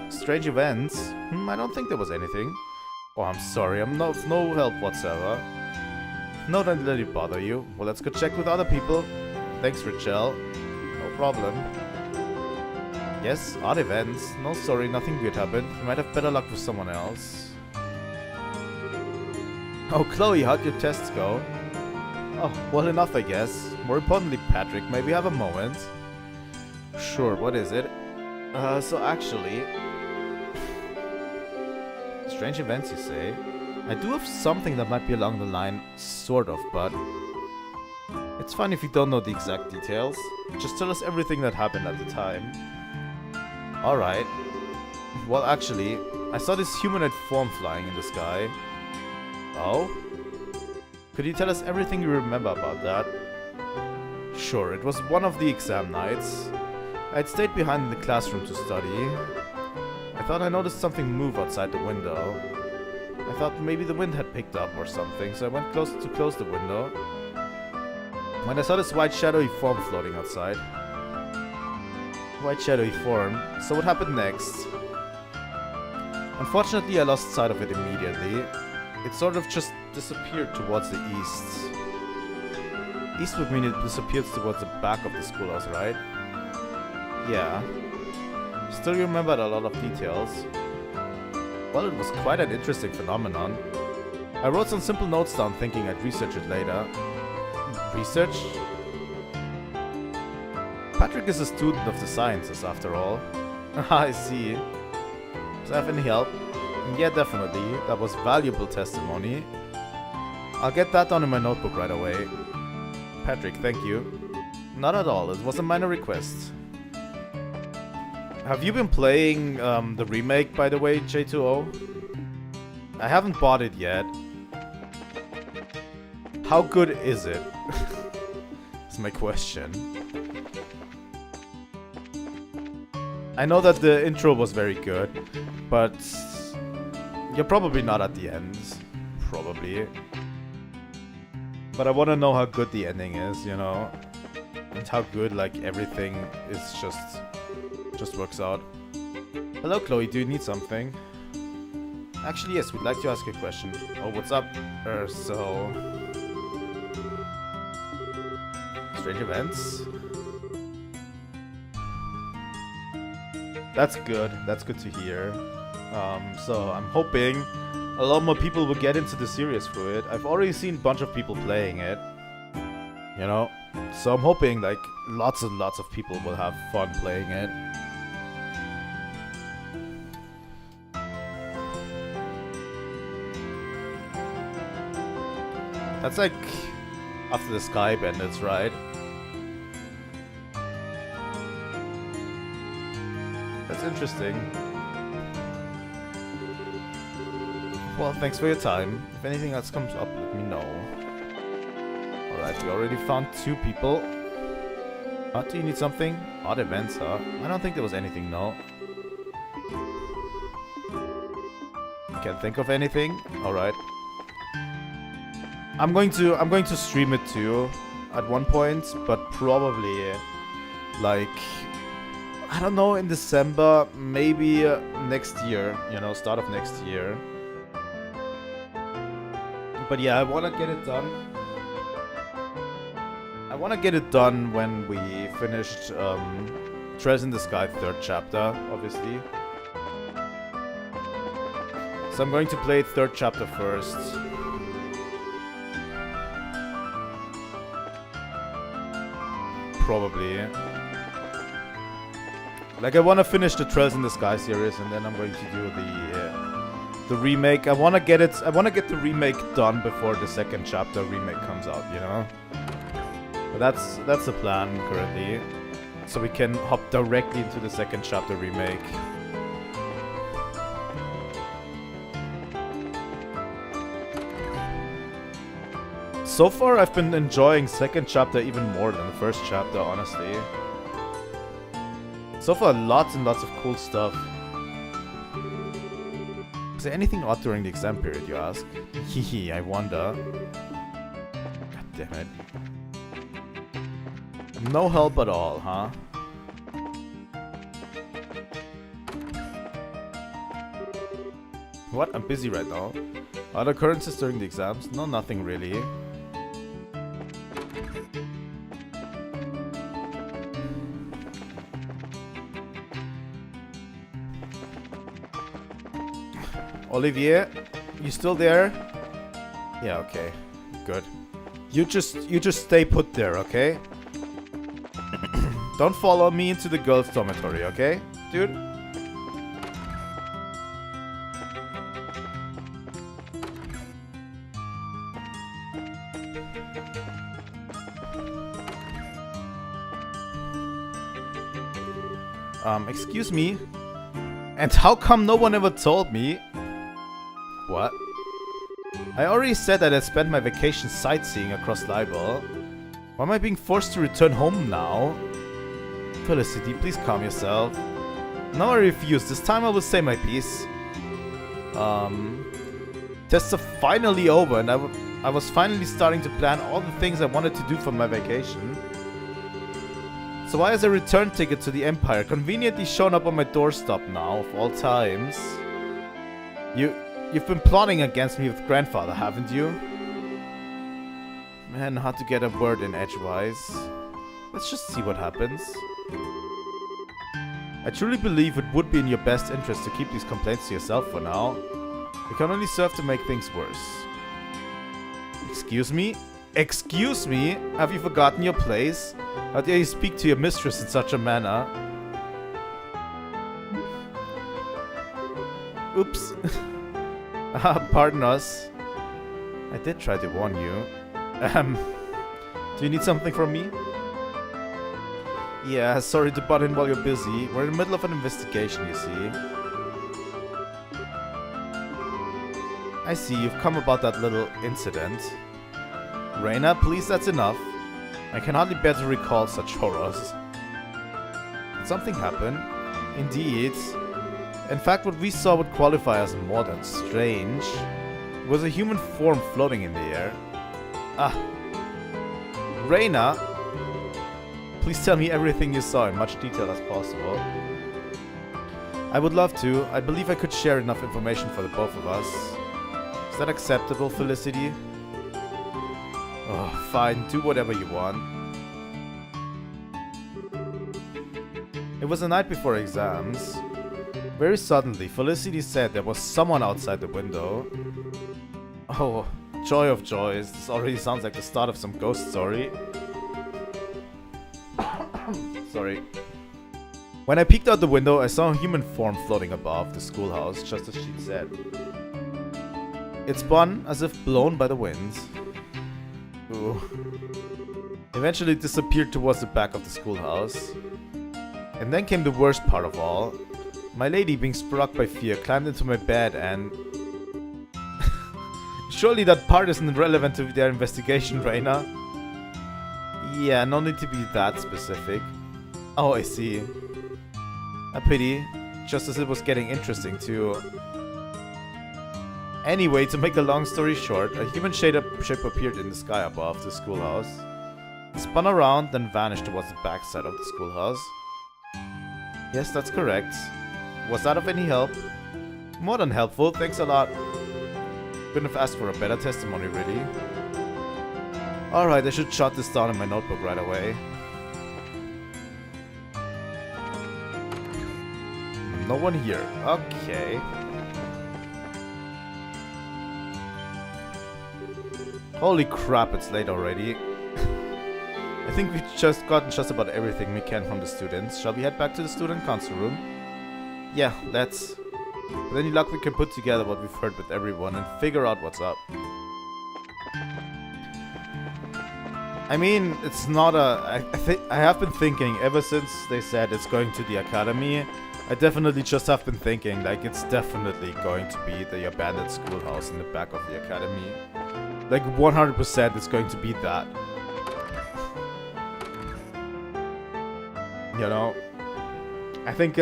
strange events? I don't think there was anything. Oh, I'm sorry, I'm no help whatsoever. No, don't let it bother you. Well, let's go check with other people. Thanks, Rachel. No problem. Yes, odd events. No, sorry, nothing weird happened. You might have better luck with someone else. Oh, Chloe, how'd your tests go? Oh, well enough, I guess. More importantly, Patrick, may we have a moment? Sure, what is it? So actually... Strange events, you say? I do have something that might be along the line, sort of, but... It's fine if you don't know the exact details. Just tell us everything that happened at the time. Alright. Well, actually, I saw this humanoid form flying in the sky. Oh? Could you tell us everything you remember about that? Sure, it was one of the exam nights. I'd stayed behind in the classroom to study. I thought I noticed something move outside the window. I thought maybe the wind had picked up or something, so I went close to close the window. When I saw this white shadowy form floating outside. White shadowy form. So what happened next? Unfortunately, I lost sight of it immediately. It sort of just disappeared towards the east. East would mean it disappeared towards the back of the schoolhouse, right? Yeah. Still remembered a lot of details. Well, it was quite an interesting phenomenon. I wrote some simple notes down thinking I'd research it later. Research? Patrick is a student of the sciences, after all. I see. Does I have any help? Yeah, definitely. That was valuable testimony. I'll get that down in my notebook right away. Patrick, thank you. Not at all. It was a minor request. Have you been playing the remake, by the way, J2O? I haven't bought it yet. How good is it? That's my question. I know that the intro was very good, but you're probably not at the end. Probably. But I want to know how good the ending is, you know? And how good, like, everything is just works out. Hello, Chloe, do you need something? Actually, yes, we'd like to ask you a question. Oh, what's up? So... Strange events? That's good. That's good to hear. So I'm hoping a lot more people will get into the series through it. I've already seen a bunch of people playing it. You know? So I'm hoping, like, lots and lots of people will have fun playing it. That's like after the Sky Bandits, right? That's interesting. Well, thanks for your time. If anything else comes up, let me know. Alright, we already found 2 people. Do you need something? Odd events, huh? I don't think there was anything, no. Can't think of anything? Alright. I'm going to stream it too at one point, but probably like I don't know, in December, maybe next year, you know, start of next year. But yeah, I want to get it done. I want to get it done when we finished Trails in the Sky 3rd chapter, obviously. So I'm going to play 3rd chapter first. Probably. Like, I want to finish the Trails in the Sky series, and then I'm going to do the remake. I want to get the remake done before the 2nd chapter remake comes out, you know? But that's the plan currently. So we can hop directly into the 2nd chapter remake. So far, I've been enjoying 2nd chapter even more than the 1st chapter, honestly. So far, lots and lots of cool stuff. Is there anything odd during the exam period, you ask? Hehe, I wonder. God damn it. No help at all, huh? What? I'm busy right now. Other occurrences during the exams? No, nothing really. Olivier, you still there? Yeah, okay. Good. You just stay put there, okay? Don't follow me into the girls' dormitory, okay? Dude? Excuse me? And how come no one ever told me? What? I already said that I spent my vacation sightseeing across Libel. Why am I being forced to return home now? Felicity, please calm yourself. No, I refuse. This time I will say my piece. Tests are finally over and I was finally starting to plan all the things I wanted to do for my vacation. So why is a return ticket to the Empire conveniently shown up on my doorstep now, of all times? You've been plotting against me with grandfather, haven't you? Man, hard to get a word in edgewise. Let's just see what happens. I truly believe it would be in your best interest to keep these complaints to yourself for now. It can only serve to make things worse. Excuse me? Excuse me? Have you forgotten your place? How dare you speak to your mistress in such a manner? Oops. Pardon us. I did try to warn you. Do you need something from me? Yeah, sorry to butt in while you're busy. We're in the middle of an investigation, you see. I see, you've come about that little incident. Reina, please, that's enough. I can hardly bear to recall such horrors. Did something happen? Indeed. In fact, what we saw would qualify as more than strange. It was a human form floating in the air. Ah. Reina, please tell me everything you saw in much detail as possible. I would love to. I believe I could share enough information for the both of us. Is that acceptable, Felicity? Oh, fine. Do whatever you want. It was the night before exams. Very suddenly, Felicity said there was someone outside the window. Oh, joy of joys. This already sounds like the start of some ghost story. Sorry. When I peeked out the window, I saw a human form floating above the schoolhouse, just as she'd said. It spun as if blown by the wind. Ooh. Eventually it disappeared towards the back of the schoolhouse. And then came the worst part of all. My lady, being struck by fear, climbed into my bed and... Surely that part isn't relevant to their investigation, Reina. Yeah, no need to be that specific. Oh, I see. A pity. Just as it was getting interesting, too. Anyway, to make a long story short, a human shape appeared in the sky above the schoolhouse. It spun around, then vanished towards the backside of the schoolhouse. Yes, that's correct. Was that of any help? More than helpful, thanks a lot. Couldn't have asked for a better testimony, really. Alright, I should jot this down in my notebook right away. No one here. Okay. Holy crap, it's late already. I think we've just gotten just about everything we can from the students. Shall we head back to the student council room? Yeah, let's. With any luck we can put together what we've heard with everyone and figure out what's up. I mean, it's not a... I have been thinking ever since they said it's going to the academy. I definitely just have been thinking, like, it's definitely going to be the abandoned schoolhouse in the back of the academy. Like, 100% it's going to be that. You know? I think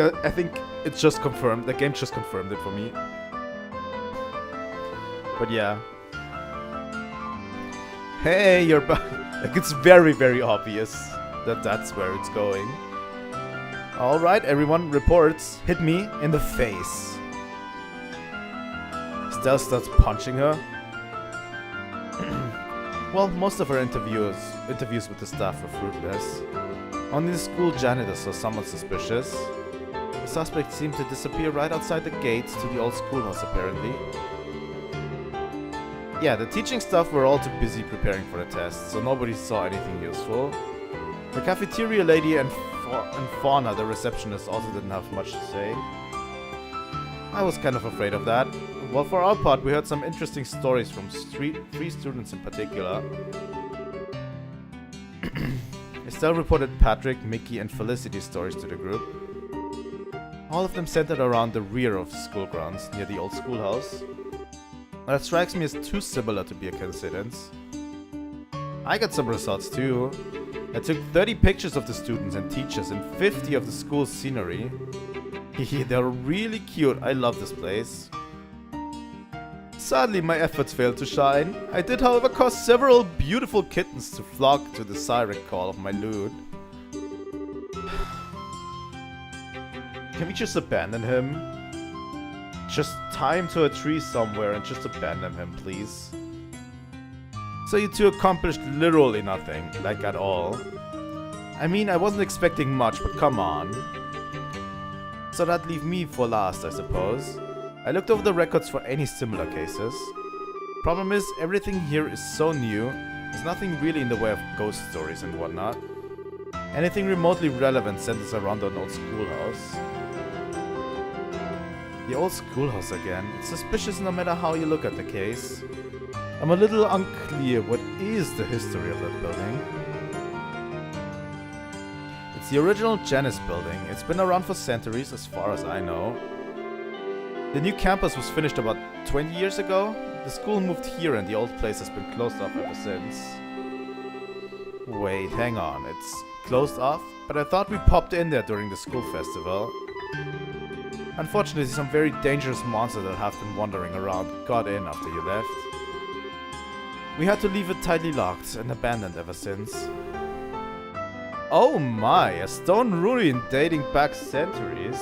it's just confirmed. The game just confirmed it for me. But yeah. Hey, you're back. Like, it's very, very obvious that that's where it's going. Alright, everyone, reports. Hit me in the face. Estelle starts punching her. Well, most of her interviews with the staff were fruitless. Only the school janitor saw someone suspicious. The suspect seemed to disappear right outside the gates to the old schoolhouse, apparently. Yeah, the teaching staff were all too busy preparing for the test, so nobody saw anything useful. The cafeteria lady and Fauna, the receptionist, also didn't have much to say. I was kind of afraid of that. Well, for our part, we heard some interesting stories from three students in particular. Estelle reported Patrick, Mickey, and Felicity's stories to the group. All of them centered around the rear of the school grounds, near the old schoolhouse. That strikes me as too similar to be a coincidence. I got some results too. I took 30 pictures of the students and teachers and 50 of the school's scenery. They're really cute, I love this place. Sadly, my efforts failed to shine. I did, however, cause several beautiful kittens to flock to the siren call of my loot. Can we just abandon him? Just tie him to a tree somewhere and just abandon him, please. So you two accomplished literally nothing, like at all. I mean, I wasn't expecting much, but come on. So that leave me for last, I suppose. I looked over the records for any similar cases. Problem is, everything here is so new, there's nothing really in the way of ghost stories and whatnot. Anything remotely relevant centers around an old schoolhouse. The old schoolhouse again. It's suspicious no matter how you look at the case. I'm a little unclear what is the history of that building. It's the original Janus building. It's been around for centuries as far as I know. The new campus was finished about 20 years ago. The school moved here and the old place has been closed off ever since. Wait, hang on. It's closed off? But I thought we popped in there during the school festival. Unfortunately, some very dangerous monsters that have been wandering around got in after you left. We had to leave it tightly locked and abandoned ever since. Oh my, a stone ruin dating back centuries.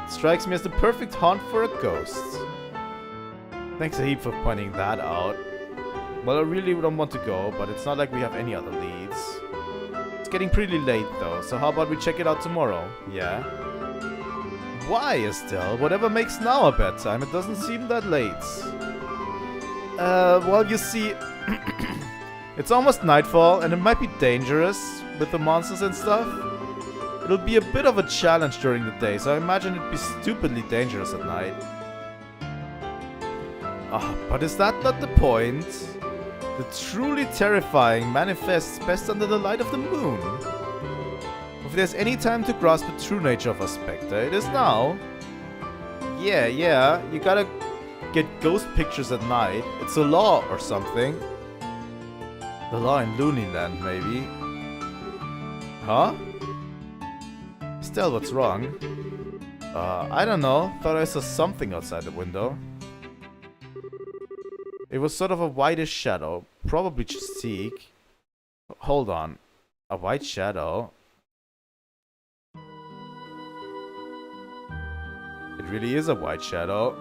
Strikes me as the perfect haunt for a ghost. Thanks a heap for pointing that out. Well, I really don't want to go, but it's not like we have any other leads. It's getting pretty late though, so how about we check it out tomorrow? Yeah? Why, Estelle? Whatever makes now a bad time, it doesn't seem that late. Well, you see, it's almost nightfall and it might be dangerous with the monsters and stuff. It'll be a bit of a challenge during the day, so I imagine it'd be stupidly dangerous at night. Ah, but is that not the point? The truly terrifying manifests best under the light of the moon. If there's any time to grasp the true nature of a spectre, it is now. Yeah, you gotta get ghost pictures at night. It's a law or something. The law in Looney Land, maybe. Huh? Estelle, what's wrong? I don't know. Thought I saw something outside the window. It was sort of a whitish shadow. Probably just Zeke. Hold on. A white shadow? It really is a white shadow.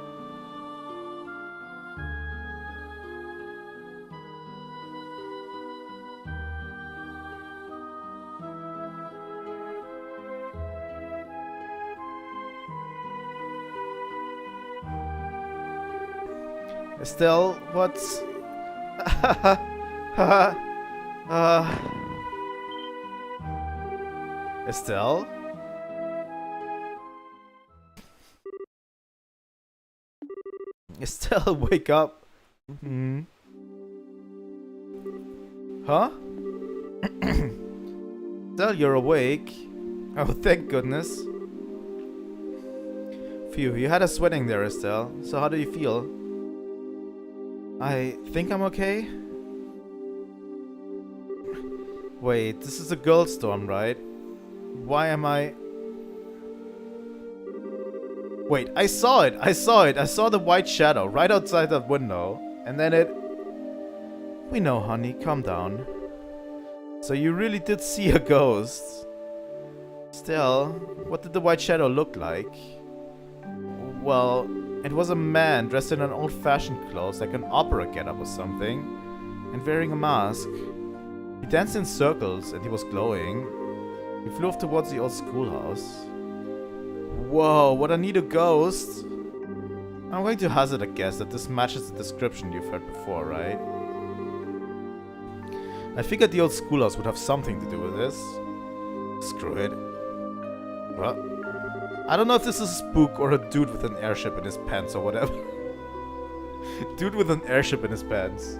Estelle, what's... Estelle? Estelle, wake up. Huh? Estelle, you're awake. Oh, thank goodness. Phew, you had us sweating there, Estelle. So how do you feel? I think I'm okay. Wait, this is a girl storm, right? Why am I... Wait, I saw it! I saw the white shadow right outside that window. And then it... We know, honey, calm down. So you really did see a ghost. Still, what did the white shadow look like? Well, it was a man dressed in an old-fashioned clothes, like an opera getup or something, and wearing a mask. He danced in circles and he was glowing. He flew off towards the old schoolhouse. Whoa, what a neat ghost! I'm going to hazard a guess that this matches the description you've heard before, right? I figured the old schoolhouse would have something to do with this. Screw it. What? I don't know if this is a spook or a dude with an airship in his pants or whatever. Dude with an airship in his pants.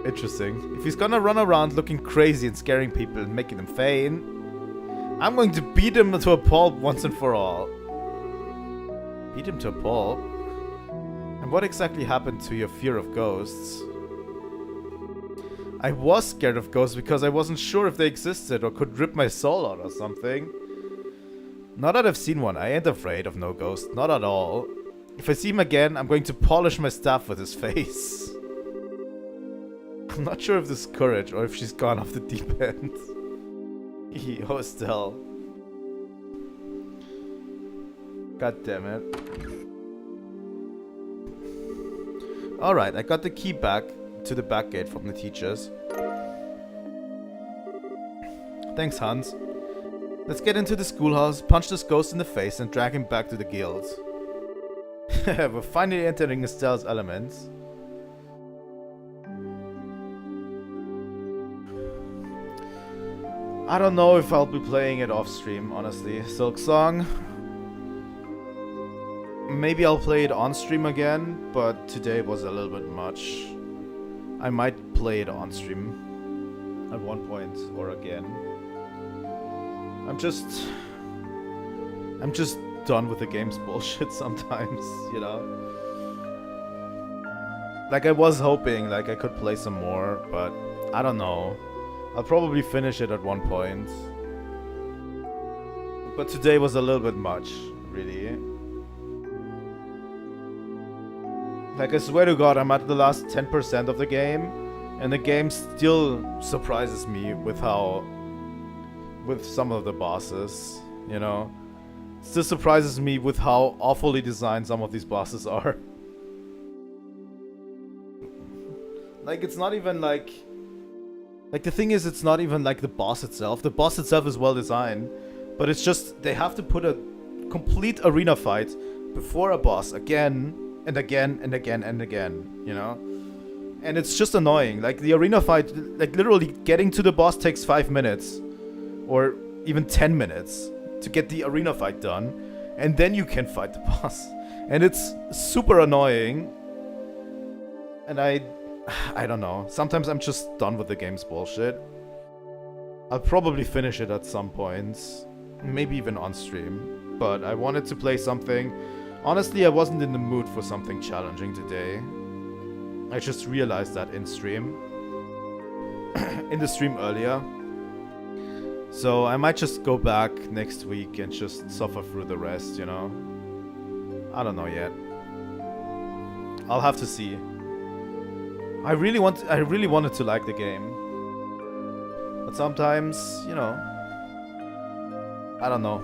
Interesting. If he's gonna run around looking crazy and scaring people and making them faint, I'm going to beat him to a pulp once and for all. Beat him to a pulp? And what exactly happened to your fear of ghosts? I was scared of ghosts because I wasn't sure if they existed or could rip my soul out or something. Now that I've seen one, I ain't afraid of no ghost. Not at all. If I see him again, I'm going to polish my staff with his face. I'm not sure if this is courage or if she's gone off the deep end. Oh, Estelle. God damn it. Alright, I got the key back to the back gate from the teachers. Thanks, Hans. Let's get into the schoolhouse, punch this ghost in the face, and drag him back to the guild. We're finally entering Estelle's elements. I don't know if I'll be playing it off stream, honestly. Silksong. Maybe I'll play it on stream again, but today was a little bit much. I might play it on stream at one point or again. I'm just done with the game's bullshit sometimes, you know? Like, I was hoping like I could play some more, but I don't know. I'll probably finish it at one point. But today was a little bit much, really. Like, I swear to God, I'm at the last 10% of the game, and the game still surprises me with some of the bosses, you know? It still surprises me with how awfully designed some of these bosses are. Like, it's not even like... Like, the thing is, it's not even like the boss itself. The boss itself is well designed, but it's just, they have to put a complete arena fight before a boss again, and again, and again, and again, you know? And it's just annoying. Like, the arena fight, like, literally getting to the boss takes 5 minutes. Or even 10 minutes to get the arena fight done. And then you can fight the boss. And it's super annoying. And I don't know. Sometimes I'm just done with the game's bullshit. I'll probably finish it at some point. Maybe even on stream. But I wanted to play something. Honestly, I wasn't in the mood for something challenging today. I just realized that in stream. In the stream earlier. So I might just go back next week and just suffer through the rest, you know? I don't know yet. I'll have to see. I really wanted to like the game. But sometimes, you know, I don't know.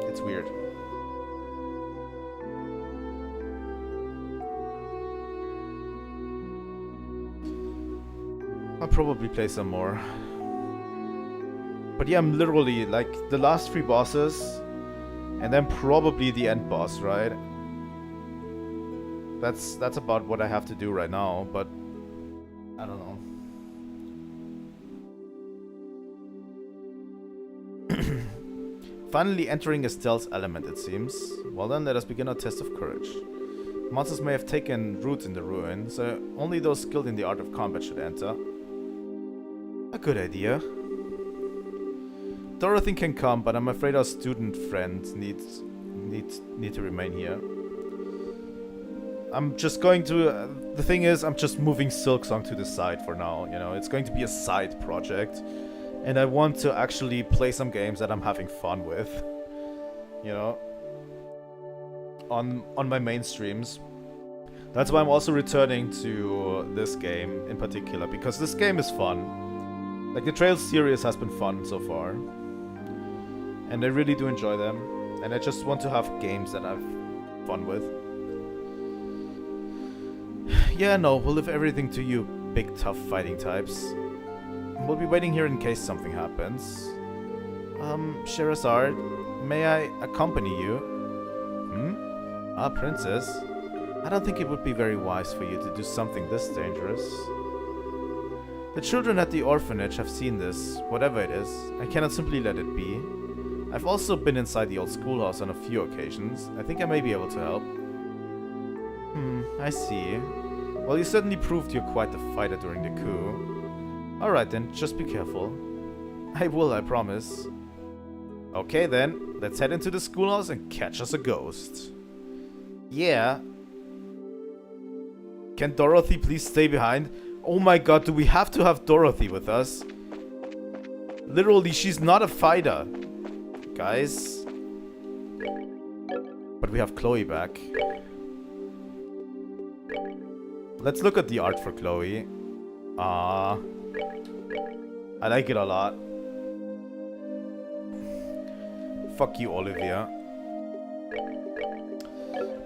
It's weird. I'll probably play some more. But yeah, I'm literally, like, the last 3 bosses, and then probably the end boss, right? That's about what I have to do right now, but I don't know. Finally entering Estelle's element, it seems. Well then, let us begin our test of courage. Monsters may have taken root in the ruin, so only those skilled in the art of combat should enter. A good idea. Dorothy can come, but I'm afraid our student friend needs to remain here. I'm just going to... the thing is, I'm just moving Silksong to the side for now, you know. It's going to be a side project. And I want to actually play some games that I'm having fun with. You know. On my main streams. That's why I'm also returning to this game in particular. Because this game is fun. Like, the Trails series has been fun so far. And I really do enjoy them. And I just want to have games that I've fun with. Yeah, no, we'll leave everything to you, big tough fighting types. We'll be waiting here in case something happens. Sherazard, may I accompany you? Ah, Princess. I don't think it would be very wise for you to do something this dangerous. The children at the orphanage have seen this, whatever it is. I cannot simply let it be. I've also been inside the old schoolhouse on a few occasions. I think I may be able to help. I see. Well, you certainly proved you're quite the fighter during the coup. Alright then, just be careful. I will, I promise. Okay then, let's head into the schoolhouse and catch us a ghost. Yeah. Can Dorothy please stay behind? Oh my god, do we have to have Dorothy with us? Literally, she's not a fighter. Guys. But we have Chloe back. Let's look at the art for Chloe. I like it a lot. Fuck you, Olivia.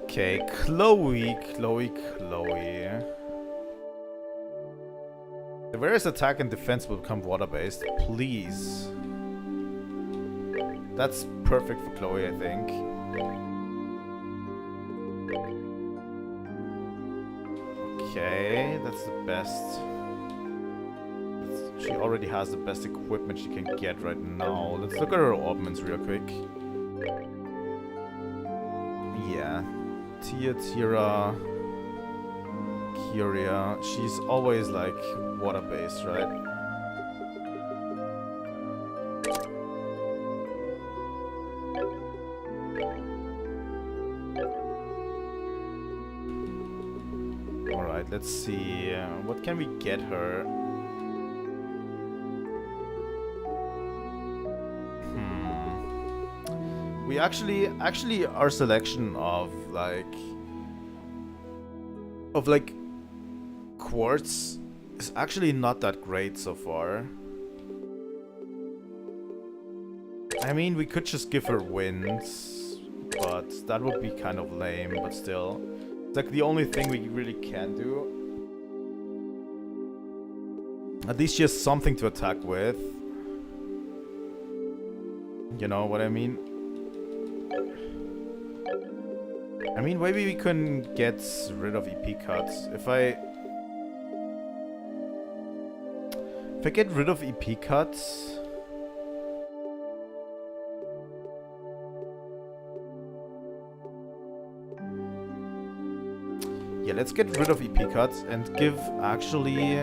Okay, Chloe. The various attack and defense will become water-based. Please. That's perfect for Chloe, I think. Okay, that's the best. She already has the best equipment she can get right now. Let's look at her Orbments real quick. Yeah. Tia, Tira, Kyria. She's always like water-based, right? Alright, let's see. What can we get her? We actually our selection of quartz is actually not that great so far. I mean, we could just give her winds, but that would be kind of lame, but still. It's like the only thing we really can do. At least she has something to attack with. You know what I mean? I mean, maybe we can get rid of EP cuts. If I get rid of EP cuts, yeah, let's get rid of EP cuts and give actually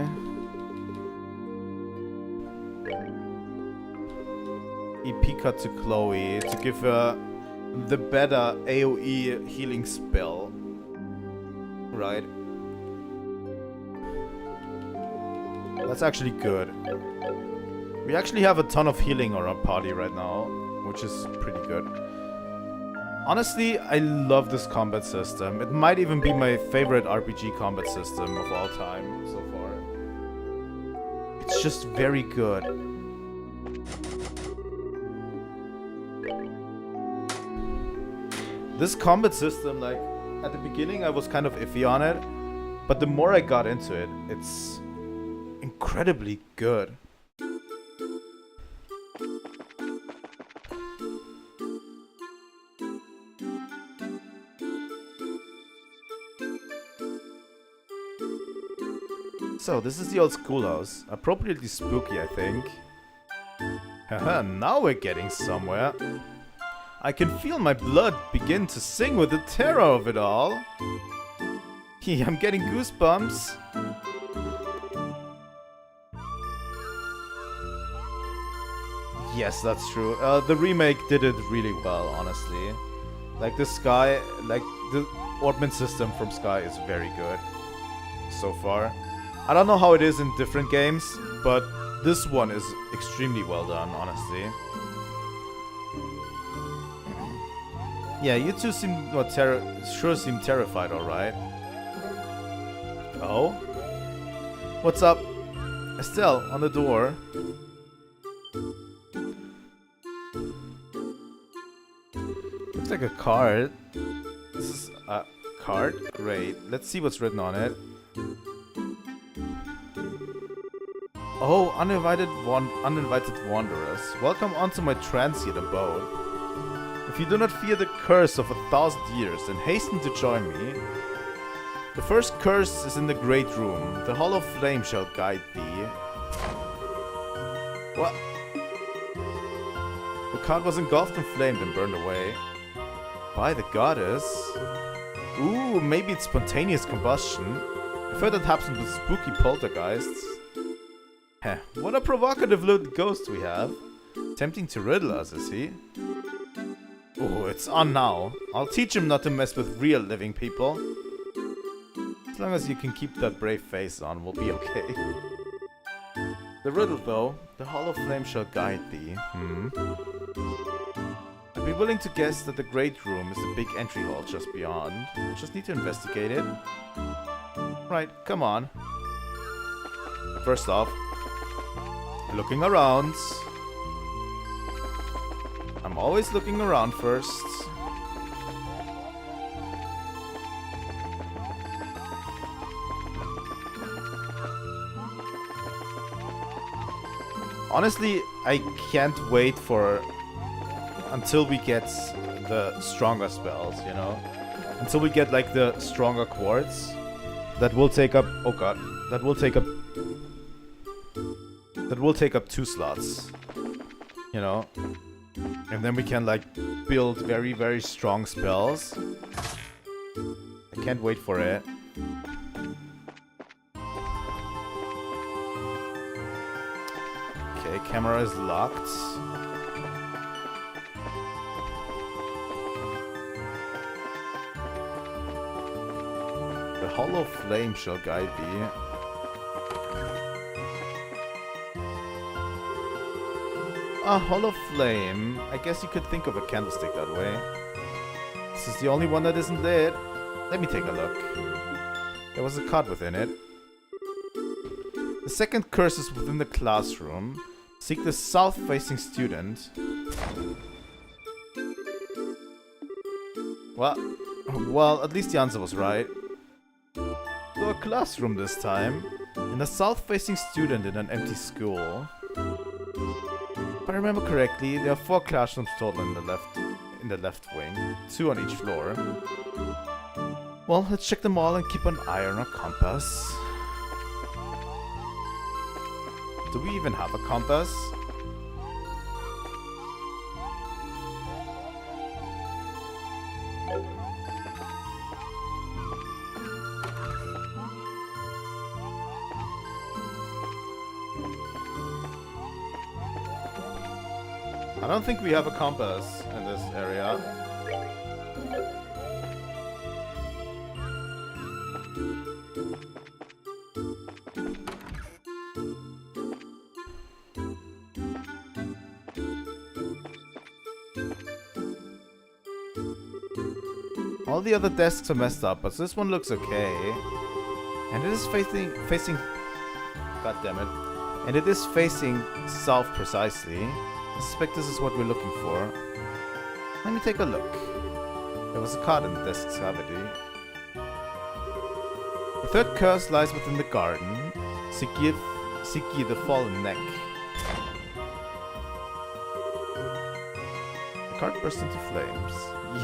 EP cut to Chloe to give her the better AoE healing spell. Right. That's actually good. We actually have a ton of healing on our party right now, which is pretty good. Honestly, I love this combat system. It might even be my favorite RPG combat system of all time so far. It's just very good. This combat system, like, at the beginning I was kind of iffy on it, but the more I got into it, it's incredibly good. So, this is the old schoolhouse. Appropriately spooky, I think. Haha, now we're getting somewhere. I can feel my blood begin to sing with the terror of it all. I'm getting goosebumps. Yes, that's true. The remake did it really well, honestly. Like the Sky, like the Orbment system from Sky is very good so far. I don't know how it is in different games, but this one is extremely well done, honestly. Yeah, you two seem sure seem terrified, alright. Oh? What's up? Estelle, on the door. Looks like a card. This is a card? Great. Let's see what's written on it. Oh, uninvited wanderers. Welcome onto my transient abode. If you do not fear the curse of 1,000 years, then hasten to join me. The first curse is in the great room. The hollow flame shall guide thee. What? The card was engulfed in flame and burned away. By the goddess. Ooh, maybe it's spontaneous combustion. I've heard that happens with spooky poltergeists. Heh, what a provocative little ghost we have. Tempting to riddle us, is he? Oh, it's on now. I'll teach him not to mess with real living people. As long as you can keep that brave face on, we'll be okay. The riddle, though. The hollow flame shall guide thee. I'd be willing to guess that the Great Room is the big entry hall just beyond. We'll just need to investigate it. Right, come on. First off, looking around. I'm always looking around first. Honestly, I can't wait for until we get the stronger spells, you know? Until we get like the stronger quartz. That will take up, oh god, that will take up 2 slots, you know? And then we can like build very, very strong spells. I can't wait for it. Okay, camera is locked. The hollow flame shall guide thee. A hollow flame. I guess you could think of a candlestick that way. This is the only one that isn't lit. Let me take a look. There was a card within it. The second curse is within the classroom. Seek the south-facing student. Well, at least the answer was right. So a classroom this time. And a south-facing student in an empty school. If I remember correctly, there are 4 classrooms total in the left wing, 2 on each floor. Well, let's check them all and keep an eye on our compass. Do we even have a compass? I don't think we have a compass in this area. All the other desks are messed up, but this one looks okay. And it is facing God damn it. And it is facing south precisely. I suspect this is what we're looking for. Let me take a look. There was a card in the desk's cavity. The third curse lies within the garden. Seek ye the fallen neck. The card burst into flames.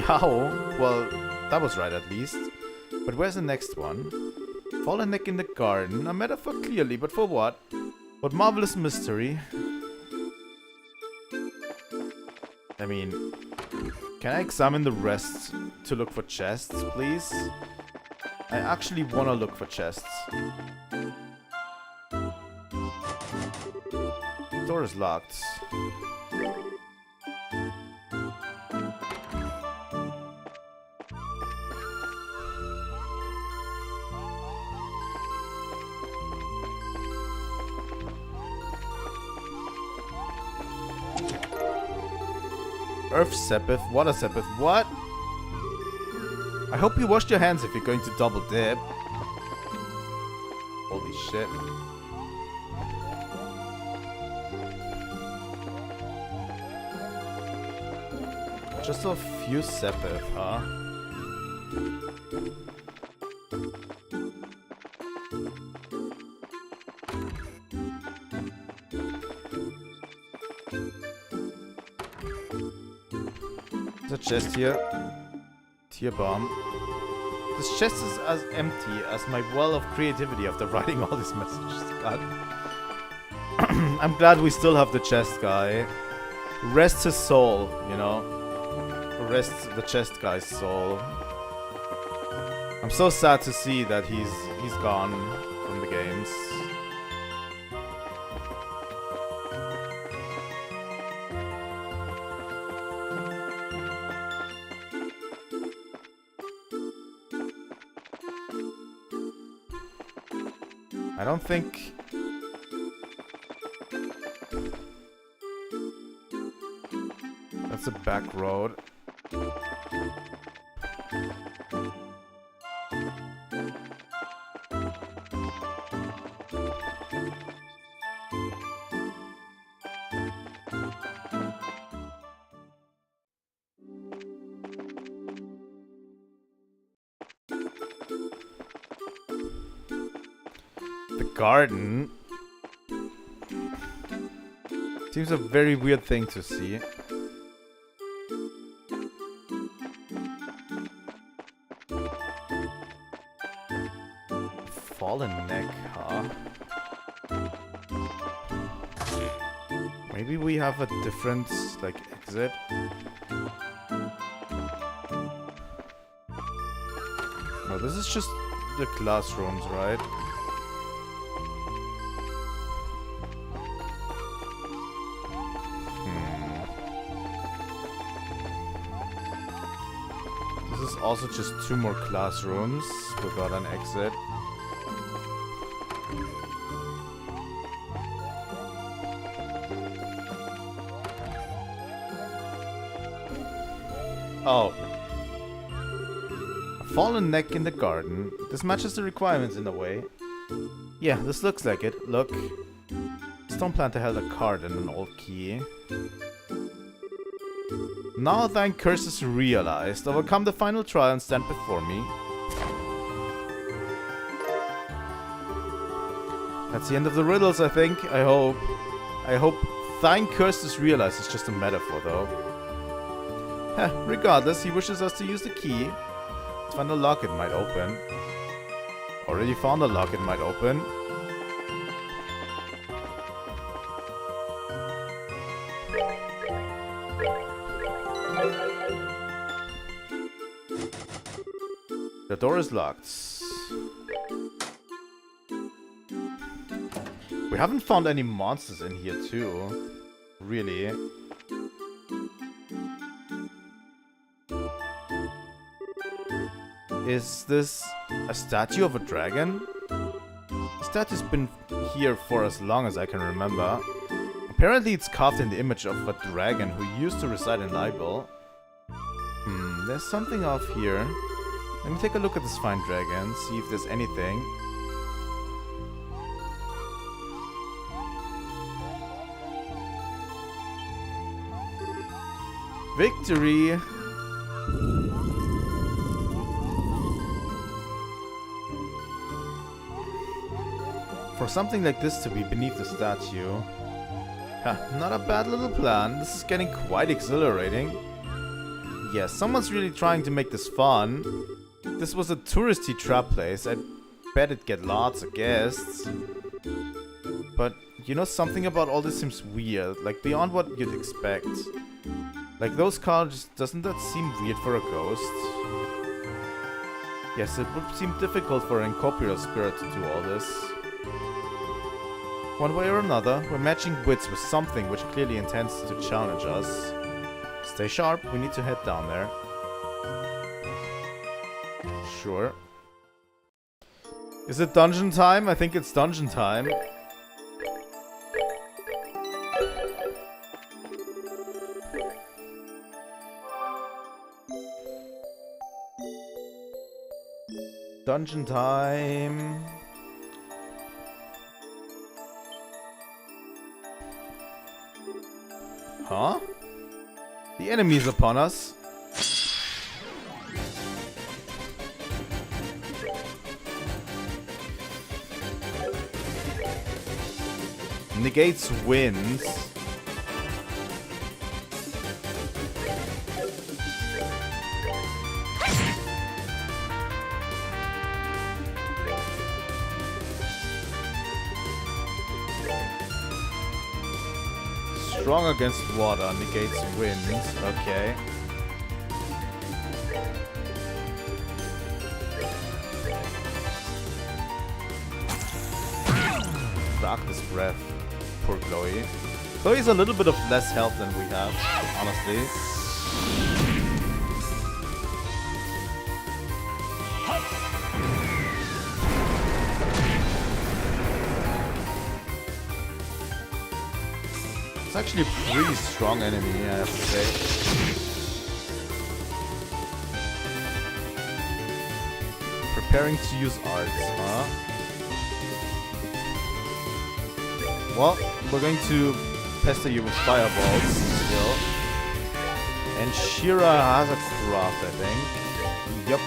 Yow! Well, that was right at least. But where's the next one? Fallen neck in the garden. A metaphor clearly, but for what? What marvelous mystery. I mean, can I examine the rest to look for chests, please? I actually want to look for chests. Door is locked. Earth Sepith, Water Sepith, what? I hope you washed your hands if you're going to double dip. Holy shit. Just a few Sepith, huh? There's a chest here. Tear bomb. This chest is as empty as my well of creativity after writing all these messages. God. I'm glad we still have the chest guy. Rest his soul, you know. Rest the chest guy's soul. I'm so sad to see that he's gone from the games. I don't think... That's a back road. The garden seems a very weird thing to see. Fallen neck, huh? Maybe we have a different, like, exit? No, this is just the classrooms, right? This is also just 2 more classrooms without an exit. Oh. A fallen neck in the garden. This matches the requirements in a way. Yeah, this looks like it. Look. Stone planter held a card and an old key. Now thine curse is realized. Overcome the final trial and stand before me. That's the end of the riddles, I think. I hope. I hope thine curse is realized. It's just a metaphor, though. Heh, regardless, he wishes us to use the key. Let's find a lock it might open. Already found a lock it might open. The door is locked. We haven't found any monsters in here too. Really. Is this a statue of a dragon? The statue's been here for as long as I can remember. Apparently it's carved in the image of a dragon who used to reside in Libel. There's something off here. Let me take a look at this fine dragon, see if there's anything. Victory! For something like this to be beneath the statue. Not a bad little plan. This is getting quite exhilarating. Yes, someone's really trying to make this fun. This was a touristy trap place. I bet it'd get lots of guests. But, you know, something about all this seems weird. Like, beyond what you'd expect. Like, those cars, doesn't that seem weird for a ghost? Yes, it would seem difficult for an incorporeal spirit to do all this. One way or another, we're matching wits with something which clearly intends to challenge us. Stay sharp, we need to head down there. Sure. Is it dungeon time? I think it's dungeon time. Dungeon time. Huh? The enemy is upon us. Negates wins. Strong against water, negates winds. Okay. Darkness breath. Poor Chloe. Chloe's a little bit of less health than we have, honestly. It's actually a pretty strong enemy, I have to say. Preparing to use arts, huh? Well, we're going to pester you with fireballs still. And Shira has a craft, I think. Yep.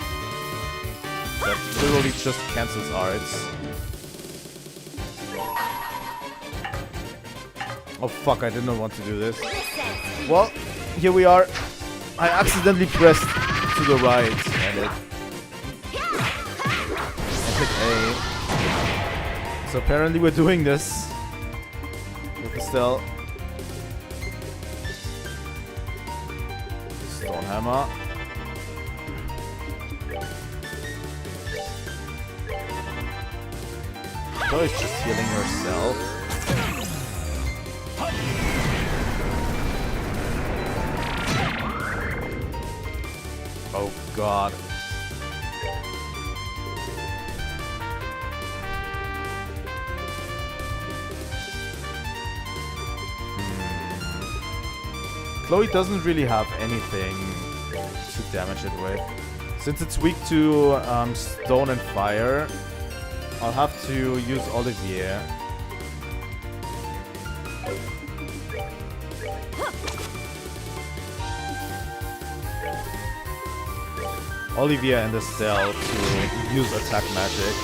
That literally just cancels arts. Oh fuck, I did not want to do this. Well, here we are. I accidentally pressed to the right and hit A. So apparently we're doing this with Estelle. Stonehammer. Chloe's just healing herself. Oh god. Chloe doesn't really have anything to damage it with. Since it's weak to stone and fire, I'll have to use Olivier. Olivier and Estelle to use attack magic.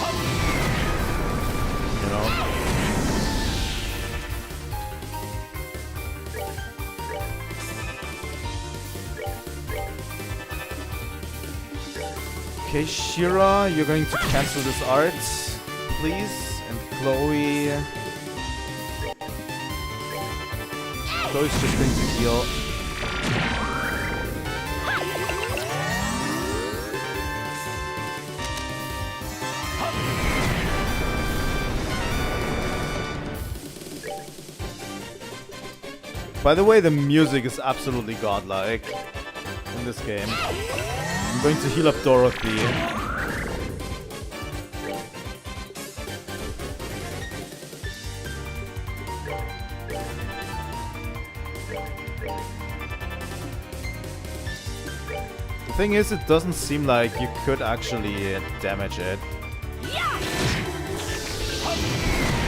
You know? Okay, Shira, you're going to cancel this art, please. And Chloe's just going to heal. By the way, the music is absolutely godlike in this game. I'm going to heal up Dorothy. The thing is, it doesn't seem like you could actually damage it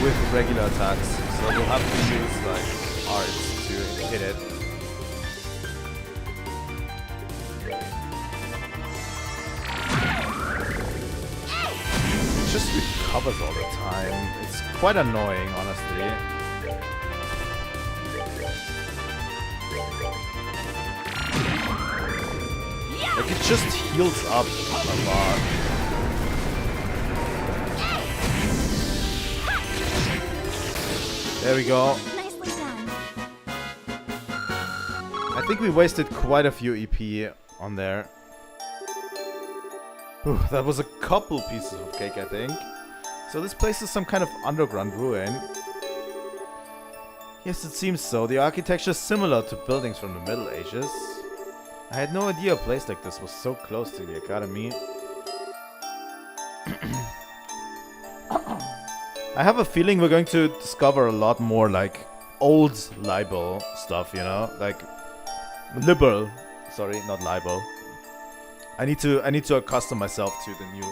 with regular attacks. So you'll have to use like arts to hit it. It just recovers all the time. It's quite annoying, honestly. Like, it just heals up a lot. There we go. Nicely done. I think we wasted quite a few EP on there. Whew, that was a couple pieces of cake, I think. So this place is some kind of underground ruin. Yes, it seems so. The architecture is similar to buildings from the Middle Ages. I had no idea a place like this was so close to the academy. I have a feeling we're going to discover a lot more like old libel stuff, you know? Like liberal. Sorry, not libel. I need to accustom myself to the new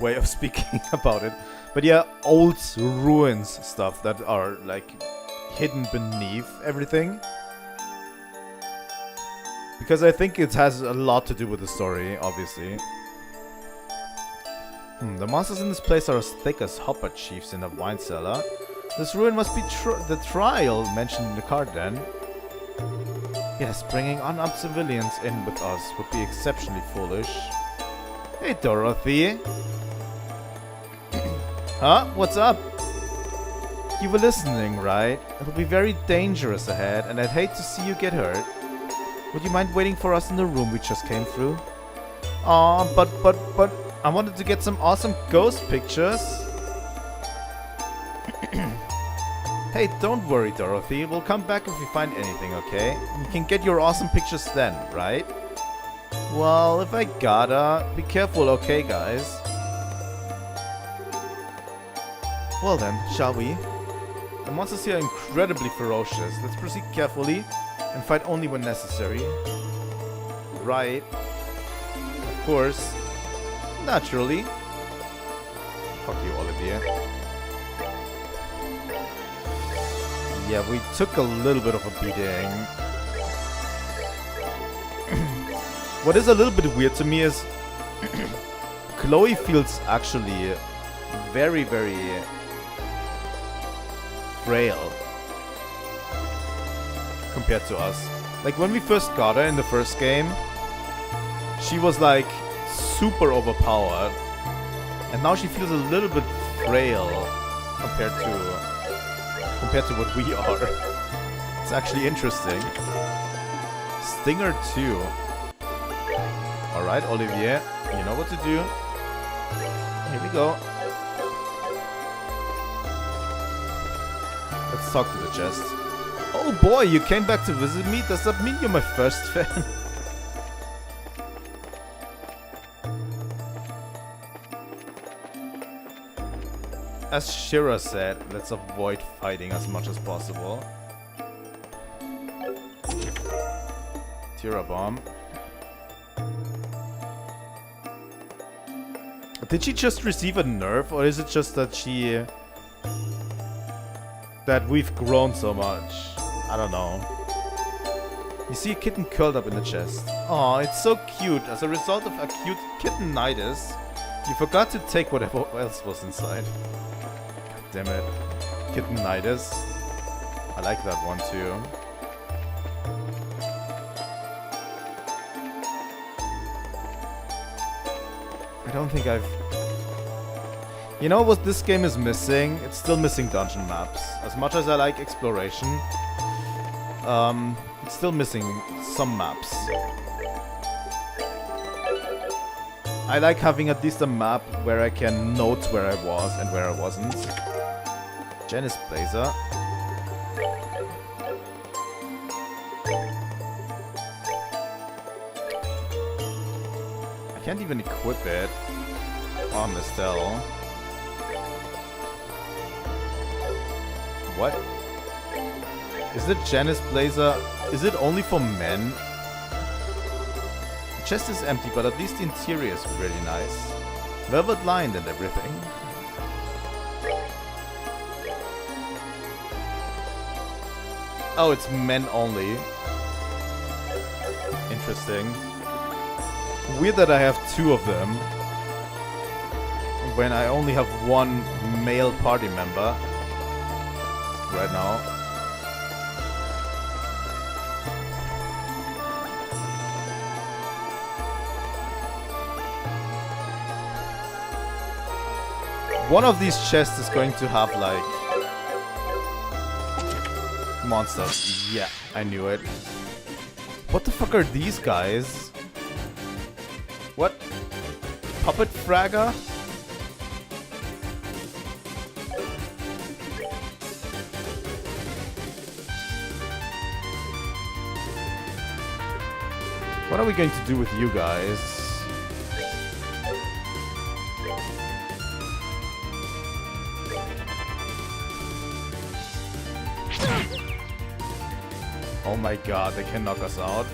way of speaking about it. But yeah, old ruins stuff that are like hidden beneath everything. Because I think it has a lot to do with the story, obviously. The monsters in this place are as thick as hopper chiefs in a wine cellar. This ruin must be the trial mentioned in the card then. Yes, bringing unarmed civilians in with us would be exceptionally foolish. Hey, Dorothy. Huh? What's up? You were listening, right? It'll be very dangerous ahead, and I'd hate to see you get hurt. Would you mind waiting for us in the room we just came through? Aw, but I wanted to get some awesome ghost pictures. Hey, don't worry, Dorothy. We'll come back if we find anything, okay? We can get your awesome pictures then, right? Well, if I gotta, be careful, okay, guys? Well then, shall we? The monsters here are incredibly ferocious. Let's proceed carefully and fight only when necessary. Right. Of course. Naturally. Fuck you, Olivier. Yeah, we took a little bit of a beating. What is a little bit weird to me is Chloe feels actually very, very frail compared to us. Like when we first got her in the first game, she was like super overpowered, and now she feels a little bit frail compared to what we are. It's actually interesting. Stinger 2. Alright, Olivier, you know what to do. Here we go. Let's talk to the chest. Oh boy, you came back to visit me? Does that mean you're my first fan? As Shira said, let's avoid fighting as much as possible. Tira bomb. Did she just receive a nerf, or is it just that that we've grown so much? I don't know. You see a kitten curled up in the chest. Aw, it's so cute. As a result of acute kittenitis, you forgot to take whatever else was inside. God damn it. Kittenitis. I like that one too. I don't think I've... You know what this game is missing? It's still missing dungeon maps. As much as I like exploration, it's still missing some maps. I like having at least a map where I can note where I was and where I wasn't. Janice Blazer. I can't even equip it on Estelle. What? Is the Janice Blazer... Is it only for men? The chest is empty, but at least the interior is really nice. Velvet lined and everything. Oh, it's men only. Interesting. Weird that I have two of them when I only have one male party member right now. One of these chests is going to have like monsters. Yeah, I knew it. What the fuck are these guys? What? Puppet Fragger? What are we going to do with you guys? Oh my god, they can knock us out.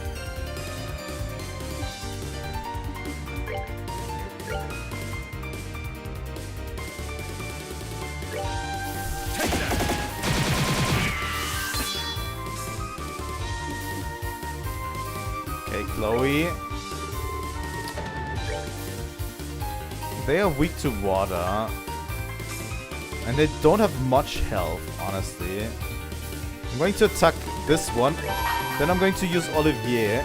Chloe. They are weak to water. And they don't have much health, honestly. I'm going to attack this one. Then I'm going to use Olivier.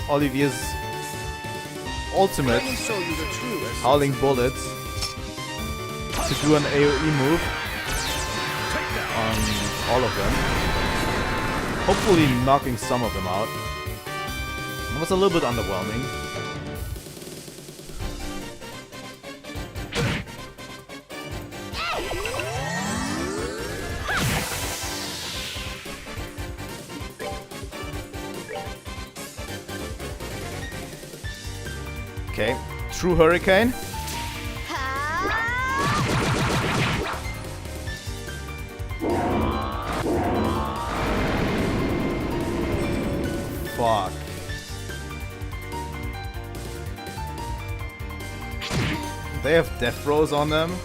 Olivier's ultimate Howling Bullets to do an AoE move on all of them. Hopefully knocking some of them out. It was a little bit underwhelming. Okay, True Hurricane. Fuck. They have death throws on them.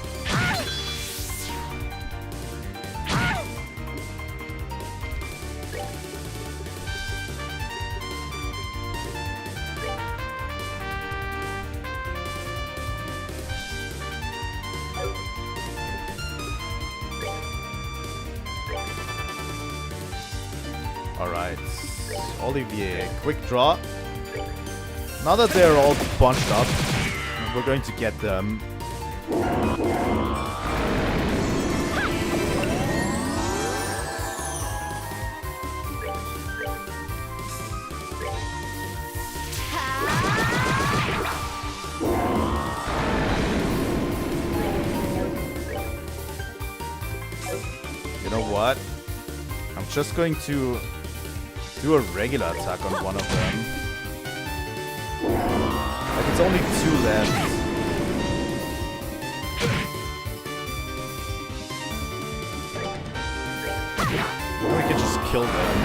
Alright. Olivier, quick draw. Now that they're all bunched up, we're going to get them. You know what? I'm just going to do a regular attack on one of them. Like, it's only 2 left. Or we can just kill them.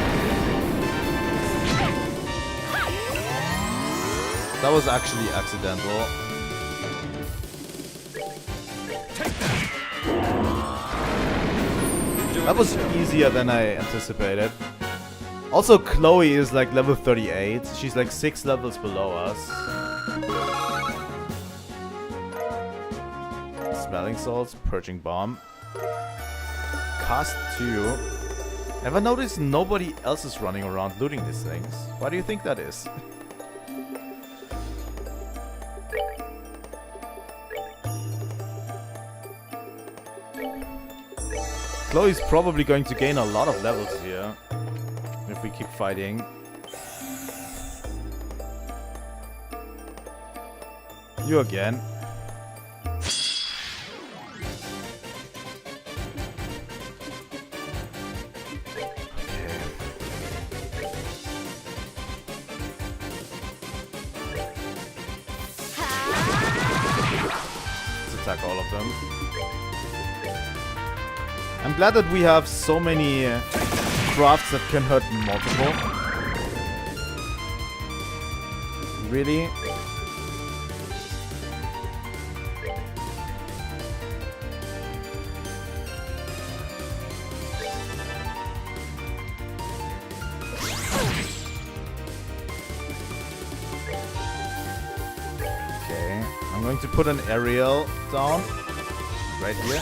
That was actually accidental. That was easier than I anticipated. Also, Chloe is like level 38. She's like 6 levels below us. Smelling salts, purging bomb. Cast 2. Ever noticed nobody else is running around looting these things? Why do you think that is? Chloe's probably going to gain a lot of levels here if we keep fighting. You again. Okay. Let's attack all of them. I'm glad that we have so many crafts that can hurt multiple. Really? Okay, I'm going to put an aerial down right here.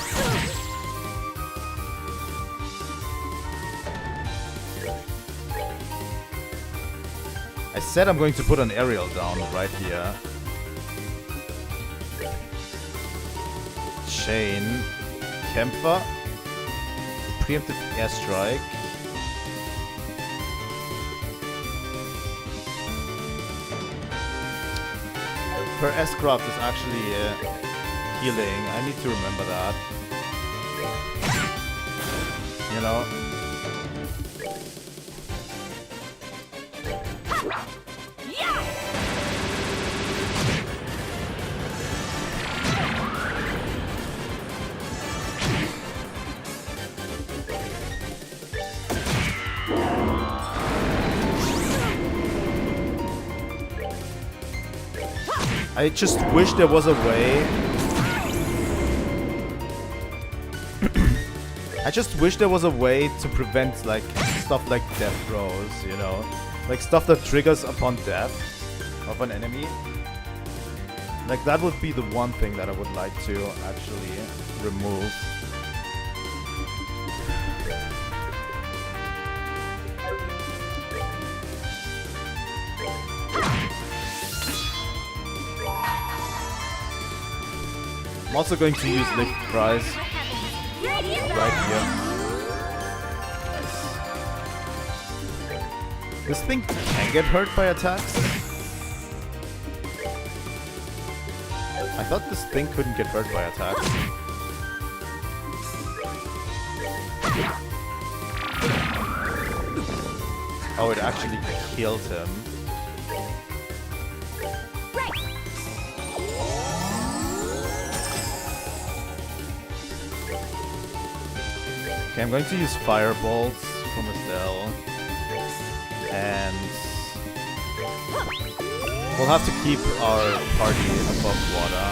I said I'm going to put an aerial down right here. Chain. Kämpfer. Preemptive airstrike. Her S-craft is actually healing. I need to remember that. You know? I just wish there was a way. I just wish there was a way to prevent like stuff like death throws, you know? Like stuff that triggers upon death of an enemy. Like that would be the one thing that I would like to actually remove. I'm also going to use lift prize right here. Nice. This thing can get hurt by attacks? I thought this thing couldn't get hurt by attacks. Oh, it actually killed him. Okay, I'm going to use Firebolts from Estelle. And We'll have to keep our party above water.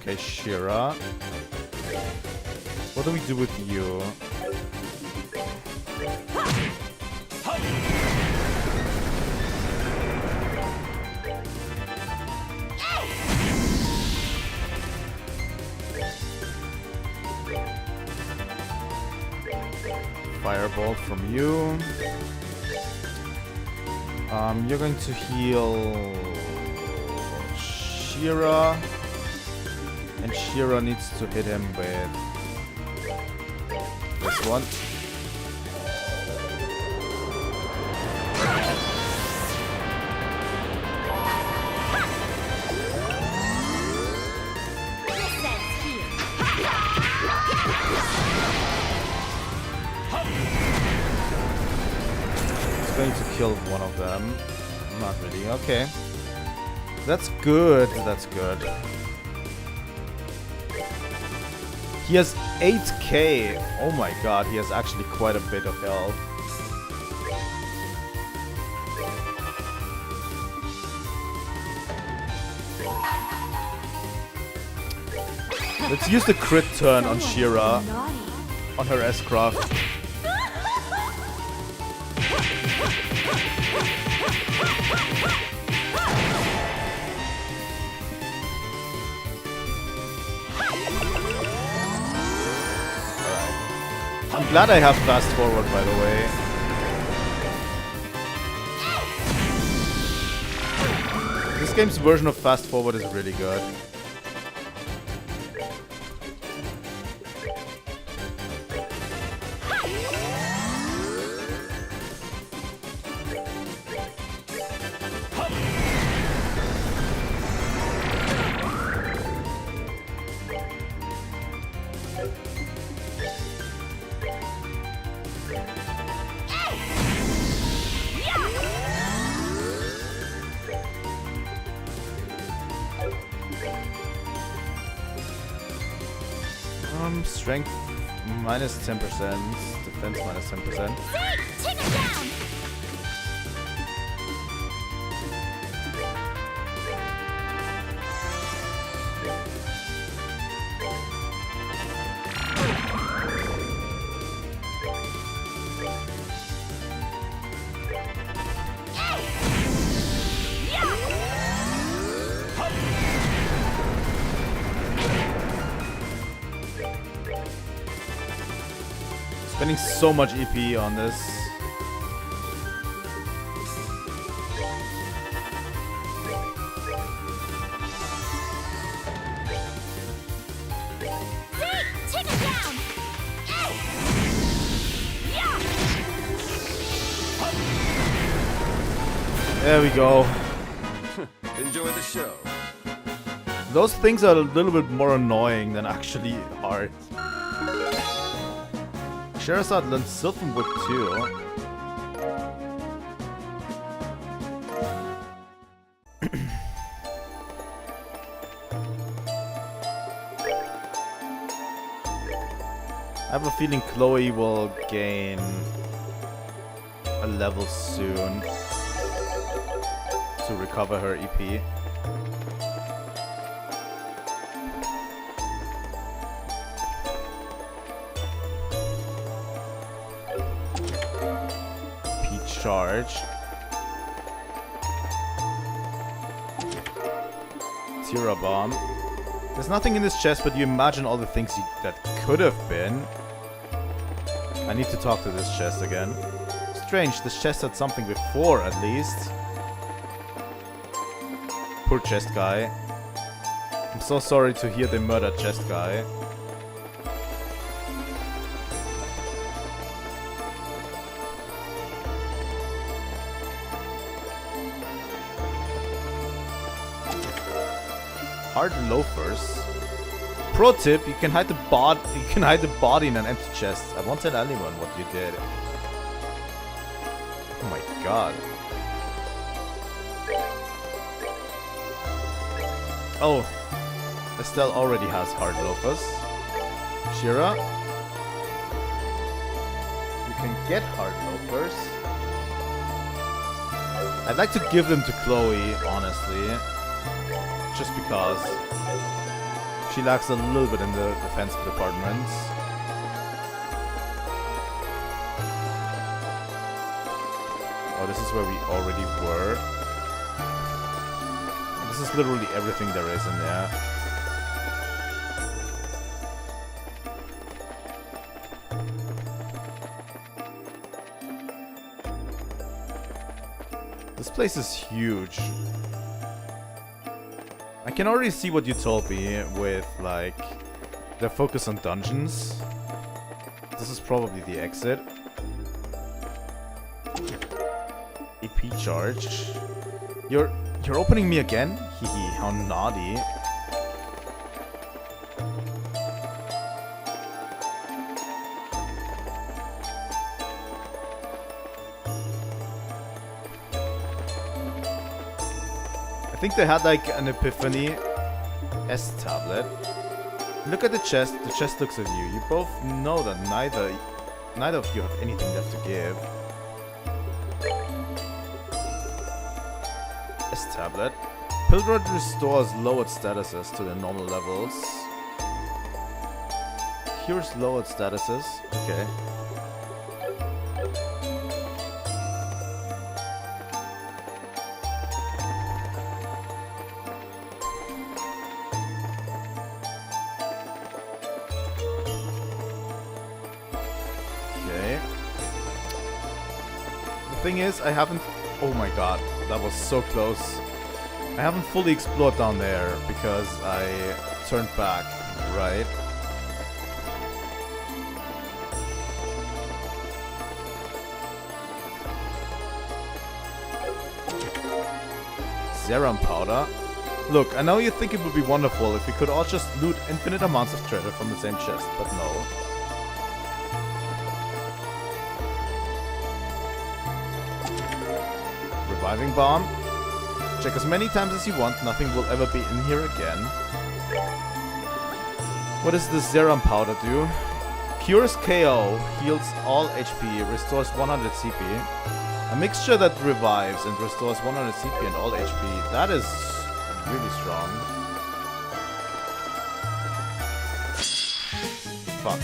Okay, Shira. What do we do with you? Firebolt from you. You're going to heal Shira. And Shira needs to hit him with this one. It's going to kill one of them. Not really. Okay. That's good. That's good. He has 8k. Oh my god, he has actually quite a bit of health. Let's use the crit turn on Shira. On her S-Craft. I'm glad I have fast forward, by the way. This game's version of fast forward is really good. Strength minus 10%, defense minus 10%. Take it down! Spending so much EP on this. Take it down! There we go. Enjoy the show. Those things are a little bit more annoying than actually hard. Sherazad learned Sylphan Whip too. I have a feeling Chloe will gain a level soon to recover her EP. Charge. Tira Bomb. There's nothing in this chest, but you imagine all the things that could have been. I need to talk to this chest again. Strange, this chest had something before, at least. Poor chest guy. I'm so sorry to hear they murdered chest guy. Hard loafers. Pro tip: you can hide the body in an empty chest. I won't tell anyone what you did. Oh my god. Oh, Estelle already has hard loafers. Shira, you can get hard loafers. I'd like to give them to Chloe, honestly, just because she lacks a little bit in the defense department. Oh, this is where we already were. This is literally everything there is in there. This place is huge. I can already see what you told me with, like, their focus on dungeons. This is probably the exit. AP charge. You're opening me again? Hehe, how naughty. I think they had like an epiphany. S tablet. Look at the chest. The chest looks at you. You both know that neither of you have anything left to give. S tablet. Pilgrim restores lowered statuses to their normal levels. Cures lowered statuses. Okay. Thing is, I haven't... Oh my god, that was so close. I haven't fully explored down there because I turned back, right? Serum powder. Look, I know you think it would be wonderful if we could all just loot infinite amounts of treasure from the same chest, but no. Reviving bomb. Check as many times as you want, nothing will ever be in here again. What does the serum powder do? Cures KO, heals all HP, restores 100 CP. A mixture that revives and restores 100 CP and all HP. That is really strong. Fuck.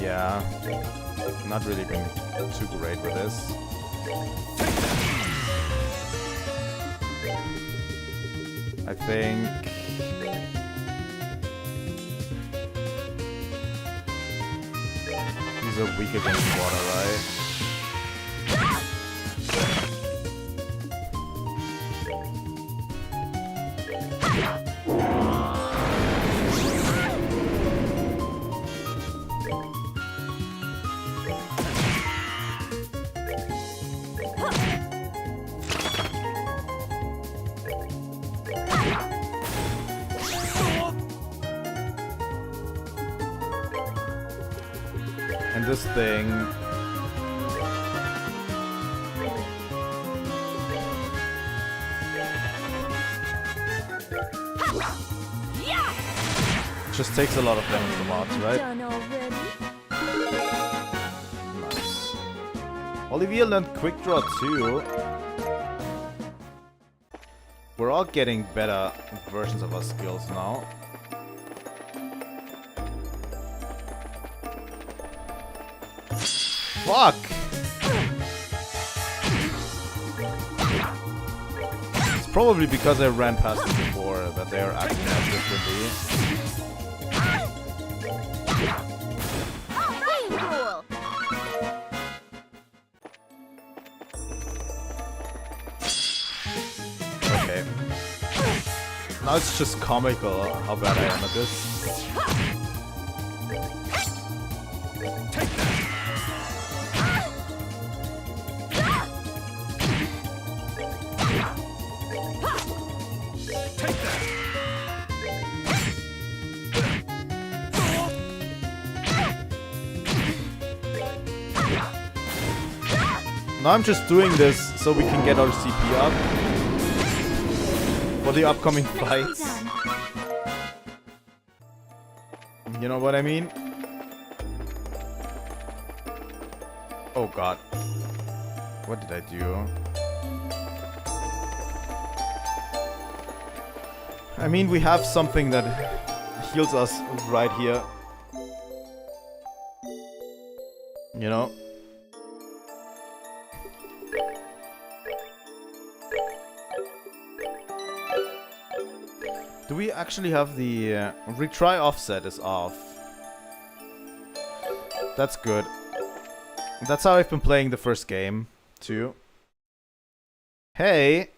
Yeah, not really been too great with this. I think these are weak against water, right? And this thing... just takes a lot of damage from out, right? Nice. Olivia learned Quick Draw too. We're all getting better versions of our skills now. Fuck! It's probably because I ran past them before that they are acting out differently. Okay. Now it's just comical how bad I am at this. Take that! Now I'm just doing this so we can get our CP up for the upcoming fights. You know what I mean? Oh god. What did I do? I mean, we have something that heals us right here. You know? Do we actually have the... retry offset is off. That's good. That's how I've been playing the first game, too. Hey!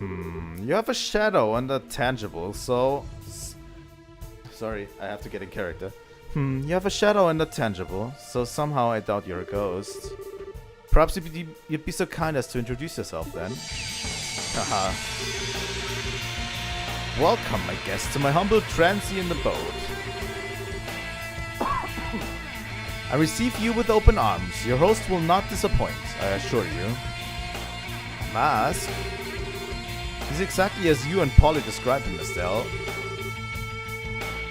You have a shadow and a tangible, so... Sorry, I have to get in character. You have a shadow and a tangible, so somehow I doubt you're a ghost. Perhaps you'd be so kind as to introduce yourself then. Haha. Welcome, my guest, to my humble transient abode. I receive you with open arms. Your host will not disappoint, I assure you. Mask? He's exactly as you and Polly described him, Estelle.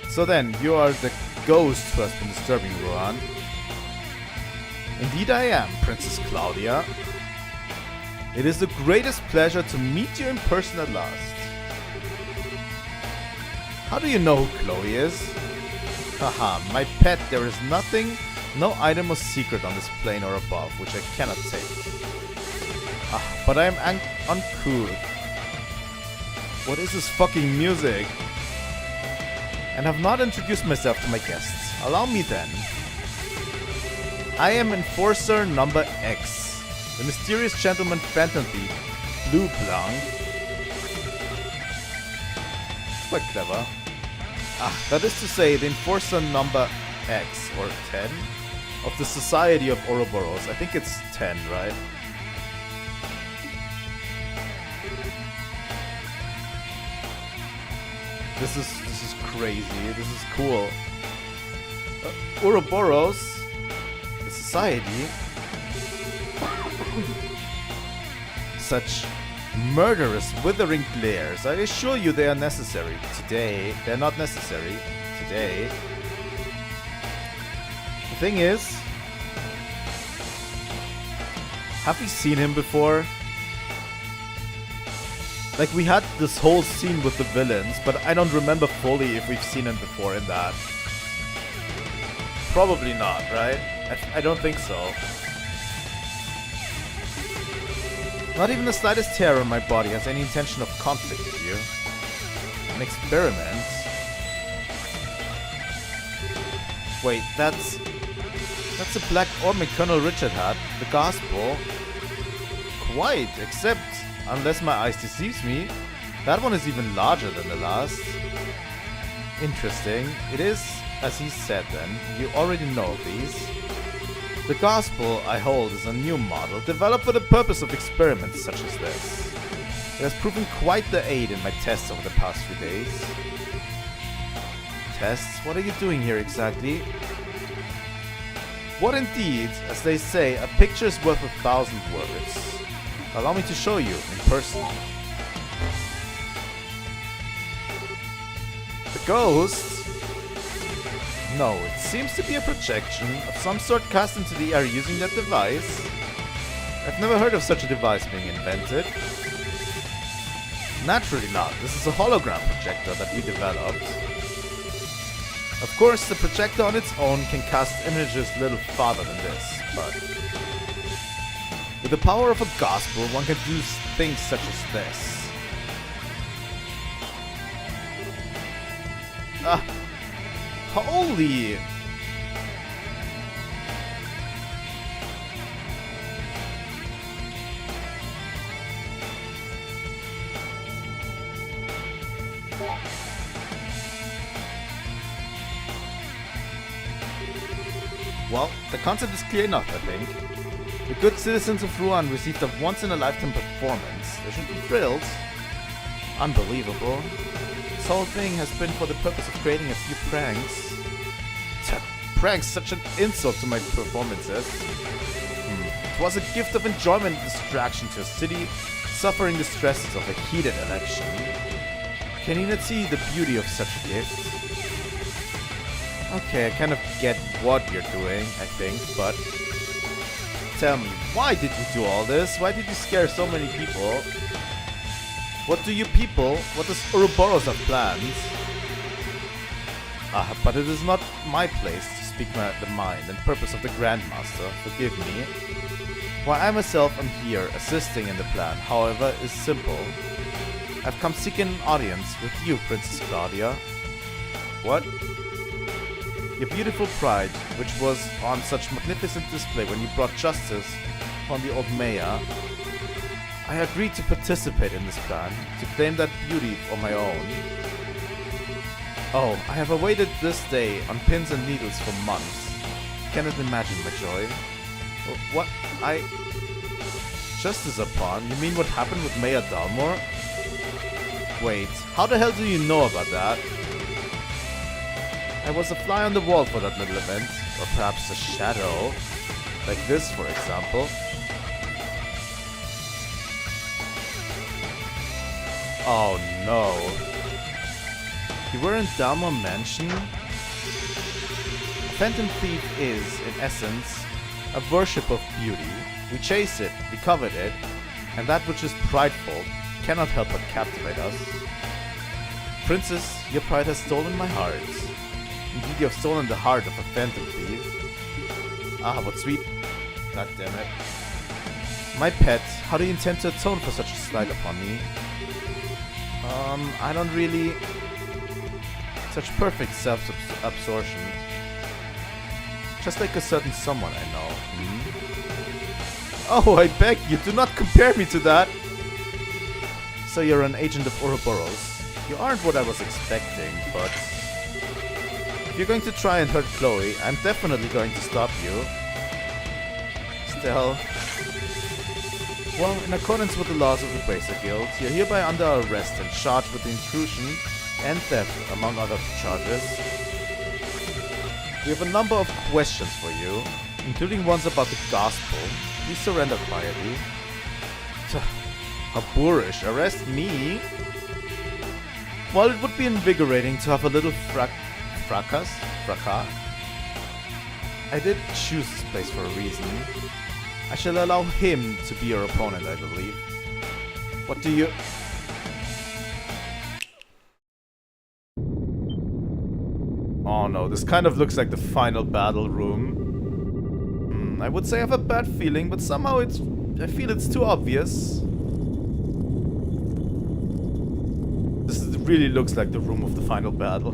So then, you are the ghost who has been disturbing Ruan. Indeed I am, Princess Claudia. It is the greatest pleasure to meet you in person at last. How do you know who Chloe is? Haha, my pet, there is nothing, no item or secret on this plane or above, which I cannot take. Ah, but I am uncool. What is this fucking music? And have not introduced myself to my guests. Allow me then. I am Enforcer Number X, the mysterious gentleman Phantom Thief, Blue Blanc. Quite clever. Ah, that is to say, the Enforcer Number X, or 10, of the Society of Ouroboros. I think it's 10, right? This is crazy. This is cool. Ouroboros, the society. Such murderous, withering glares. I assure you they are necessary. Today, they're not necessary. Today. The thing is, have we seen him before? Like, we had this whole scene with the villains, but I don't remember fully if we've seen him before in that. Probably not, right? I don't think so. Not even the slightest hair on my body has any intention of conflict with you. An experiment? Wait, that's a black orb Colonel Richard had. The gospel. Quite, except... unless my eyes deceives me, that one is even larger than the last. Interesting. It is, as he said then, you already know of these. The gospel I hold is a new model, developed for the purpose of experiments such as this. It has proven quite the aid in my tests over the past few days. Tests? What are you doing here exactly? What indeed, as they say, a picture is worth 1,000 words. Allow me to show you in person. The ghost? No, it seems to be a projection of some sort cast into the air using that device. I've never heard of such a device being invented. Naturally not. This is a hologram projector that we developed. Of course, the projector on its own can cast images a little farther than this, but... with the power of a gospel, one can do things such as this. Ah! Holy! Well, the concept is clear enough, I think. The good citizens of Ruan received a once-in-a-lifetime performance. They should be thrilled. Unbelievable. This whole thing has been for the purpose of creating a few pranks. pranks such an insult to my performances? It was a gift of enjoyment and distraction to a city suffering the stresses of a heated election. Can you not see the beauty of such a gift? Okay, I kind of get what you're doing, I think, but tell me, why did you do all this? Why did you scare so many people? What do you people, what does Ouroboros have plans? But it is not my place to speak the mind and purpose of the Grandmaster, forgive me. Why I myself am here assisting in the plan, however, is simple. I've come seeking an audience with you, Princess Claudia. What? Your beautiful pride, which was on such magnificent display when you brought justice upon the old mayor. I agreed to participate in this plan, to claim that beauty for my own. Oh, I have awaited this day on pins and needles for months. Cannot imagine my joy. What? Justice upon? You mean what happened with Mayor Dalmor? Wait, how the hell do you know about that? I was a fly on the wall for that little event, or perhaps a shadow. Like this, for example. Oh no. You were in Dalmor Mansion? A phantom thief is, in essence, a worship of beauty. We chase it, we covet it, and that which is prideful cannot help but captivate us. Princess, your pride has stolen my heart. Indeed, you have stolen the heart of a phantom thief. Ah, what sweet... God damn it. My pet, how do you intend to atone for such a slight upon me? I don't really... Such perfect self-absorption. Just like a certain someone I know. Oh, I beg you, do not compare me to that! So you're an agent of Ouroboros. You aren't what I was expecting, but... If you're going to try and hurt Chloe, I'm definitely going to stop you. Estelle... Well, in accordance with the laws of the Bracer Guild, you're hereby under arrest and charged with intrusion and theft, among other charges. We have a number of questions for you, including ones about the gospel. Please surrender quietly. How boorish. Arrest me? While it would be invigorating to have a little fracas, I did choose this place for a reason. I shall allow him to be your opponent, I believe. What do you... Oh no, this kind of looks like the final battle room. I would say I have a bad feeling, but somehow I feel it's too obvious. Really looks like the room of the final battle.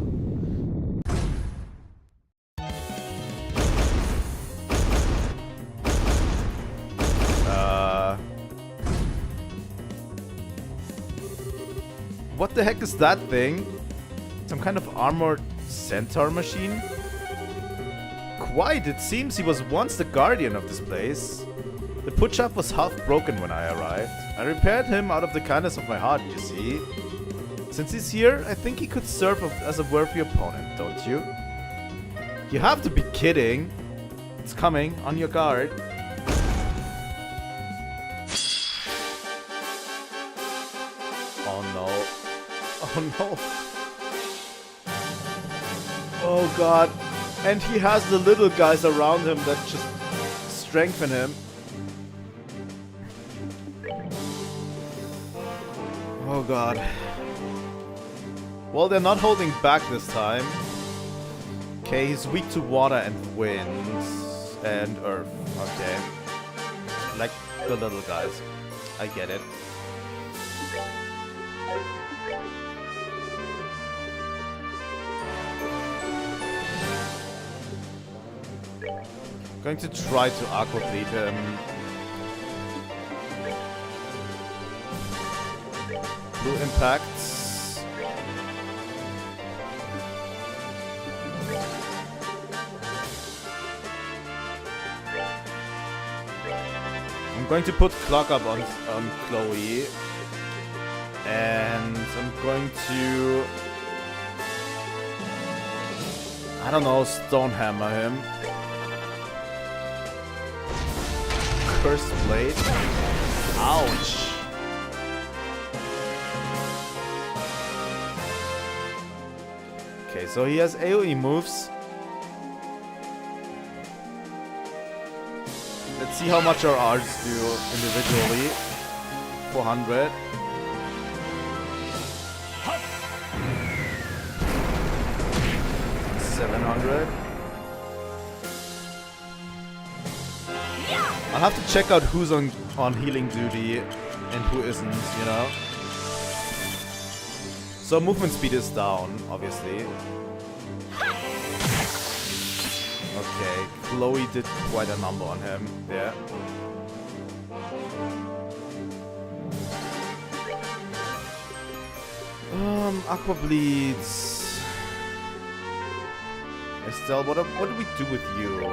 What the heck is that thing? Some kind of armored centaur machine? Quite, it seems he was once the guardian of this place. The putchap was half broken when I arrived. I repaired him out of the kindness of my heart, you see. Since he's here, I think he could serve as a worthy opponent, don't you? You have to be kidding. It's coming, on your guard. Oh no. Oh no. Oh god. And he has the little guys around him that just strengthen him. Oh god. Well, they're not holding back this time. Okay, he's weak to water and wind. And earth. Okay. Like the little guys. I get it. Going to try to aqua bleed him. Blue impacts. I'm going to put clock up on Chloe. And I'm going to... I don't know, Stonehammer him. Cursed Blade. Ouch. Okay, so he has AoE moves. Let's see how much our arts do individually. 400. I'll have to check out who's on healing duty and who isn't, you know. So movement speed is down, obviously. Okay, Chloe did quite a number on him there. Aqua bleeds. Estelle, what do we do with you?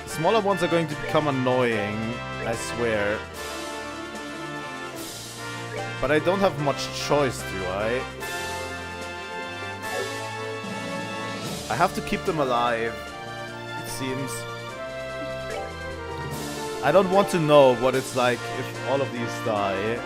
Smaller ones are going to become annoying, I swear. But I don't have much choice, do I? I have to keep them alive, it seems. I don't want to know what it's like if all of these die.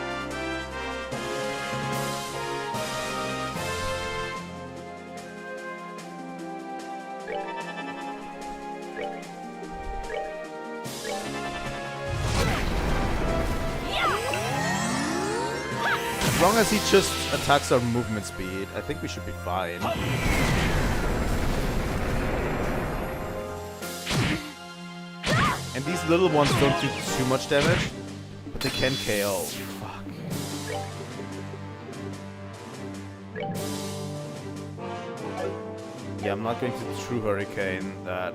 As long as he just attacks our movement speed, I think we should be fine. And these little ones don't do too much damage, but they can KO. Fuck. Yeah, I'm not going to True Hurricane that.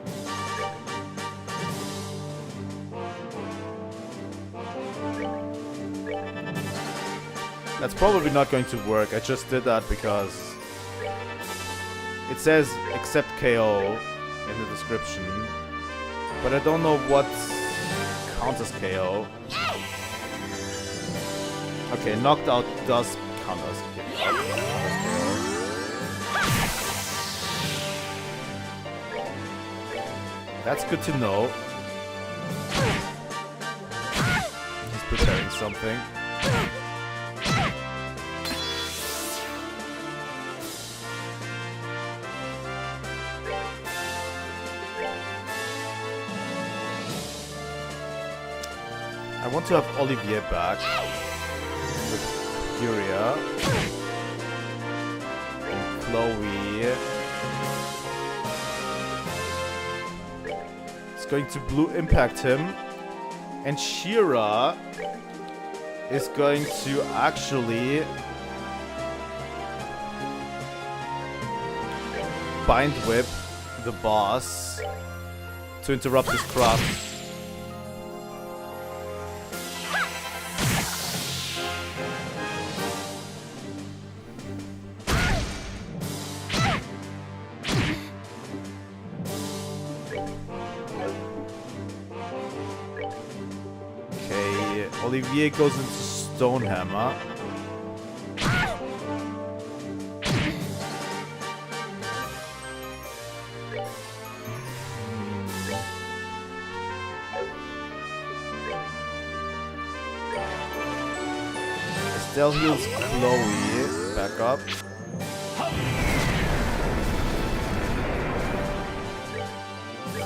That's probably not going to work. I just did that because it says except KO in the description, but I don't know what counts as KO. Okay, knocked out does count as KO. That's good to know. He's preparing something. I want to have Olivier back with Furia and Chloe. It's going to blue impact him, and Shira is going to actually bind whip the boss to interrupt his craft. Olivier goes into Stonehammer. Estelle heals Chloe. Back up.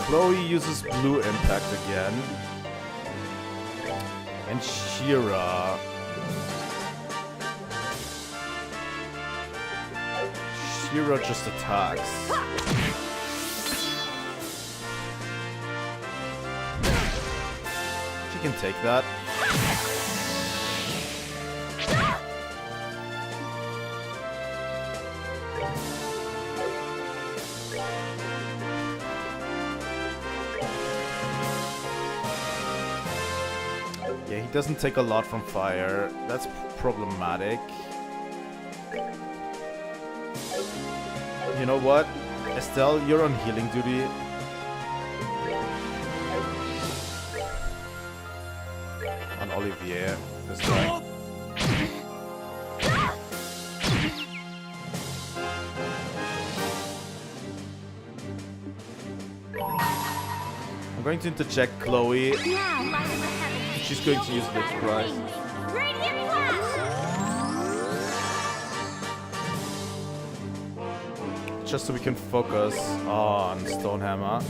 Chloe uses blue impact again. And Shira. Shira just attacks. She can take that. Yeah, he doesn't take a lot from fire. That's problematic. know what? Estelle, you're on healing duty. On Olivier this time. I'm going to interject Chloe. Now, light in the heavens. She's going to use the Rise. Radiant flash. Just so we can focus on Stonehammer.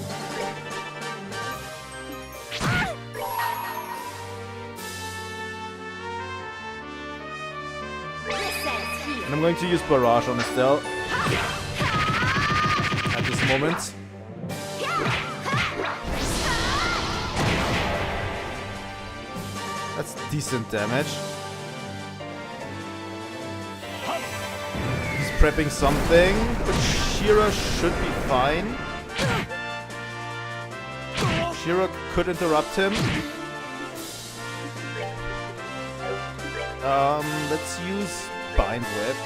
This says heal. And I'm going to use Barrage on Estelle at this moment. That's decent damage. He's prepping something, but Shira should be fine. Shira could interrupt him. Let's use Bind Whip.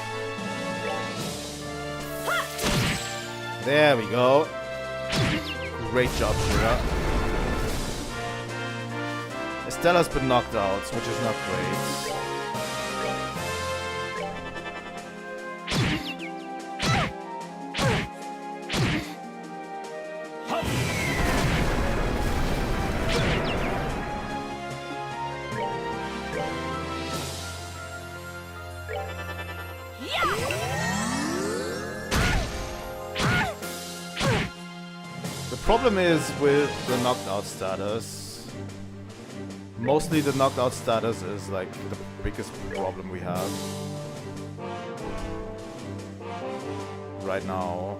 There we go. Great job, Shira. Estella's been knocked out, which is not great. The problem is with the knocked out status. Mostly the knocked out status is like the biggest problem we have right now.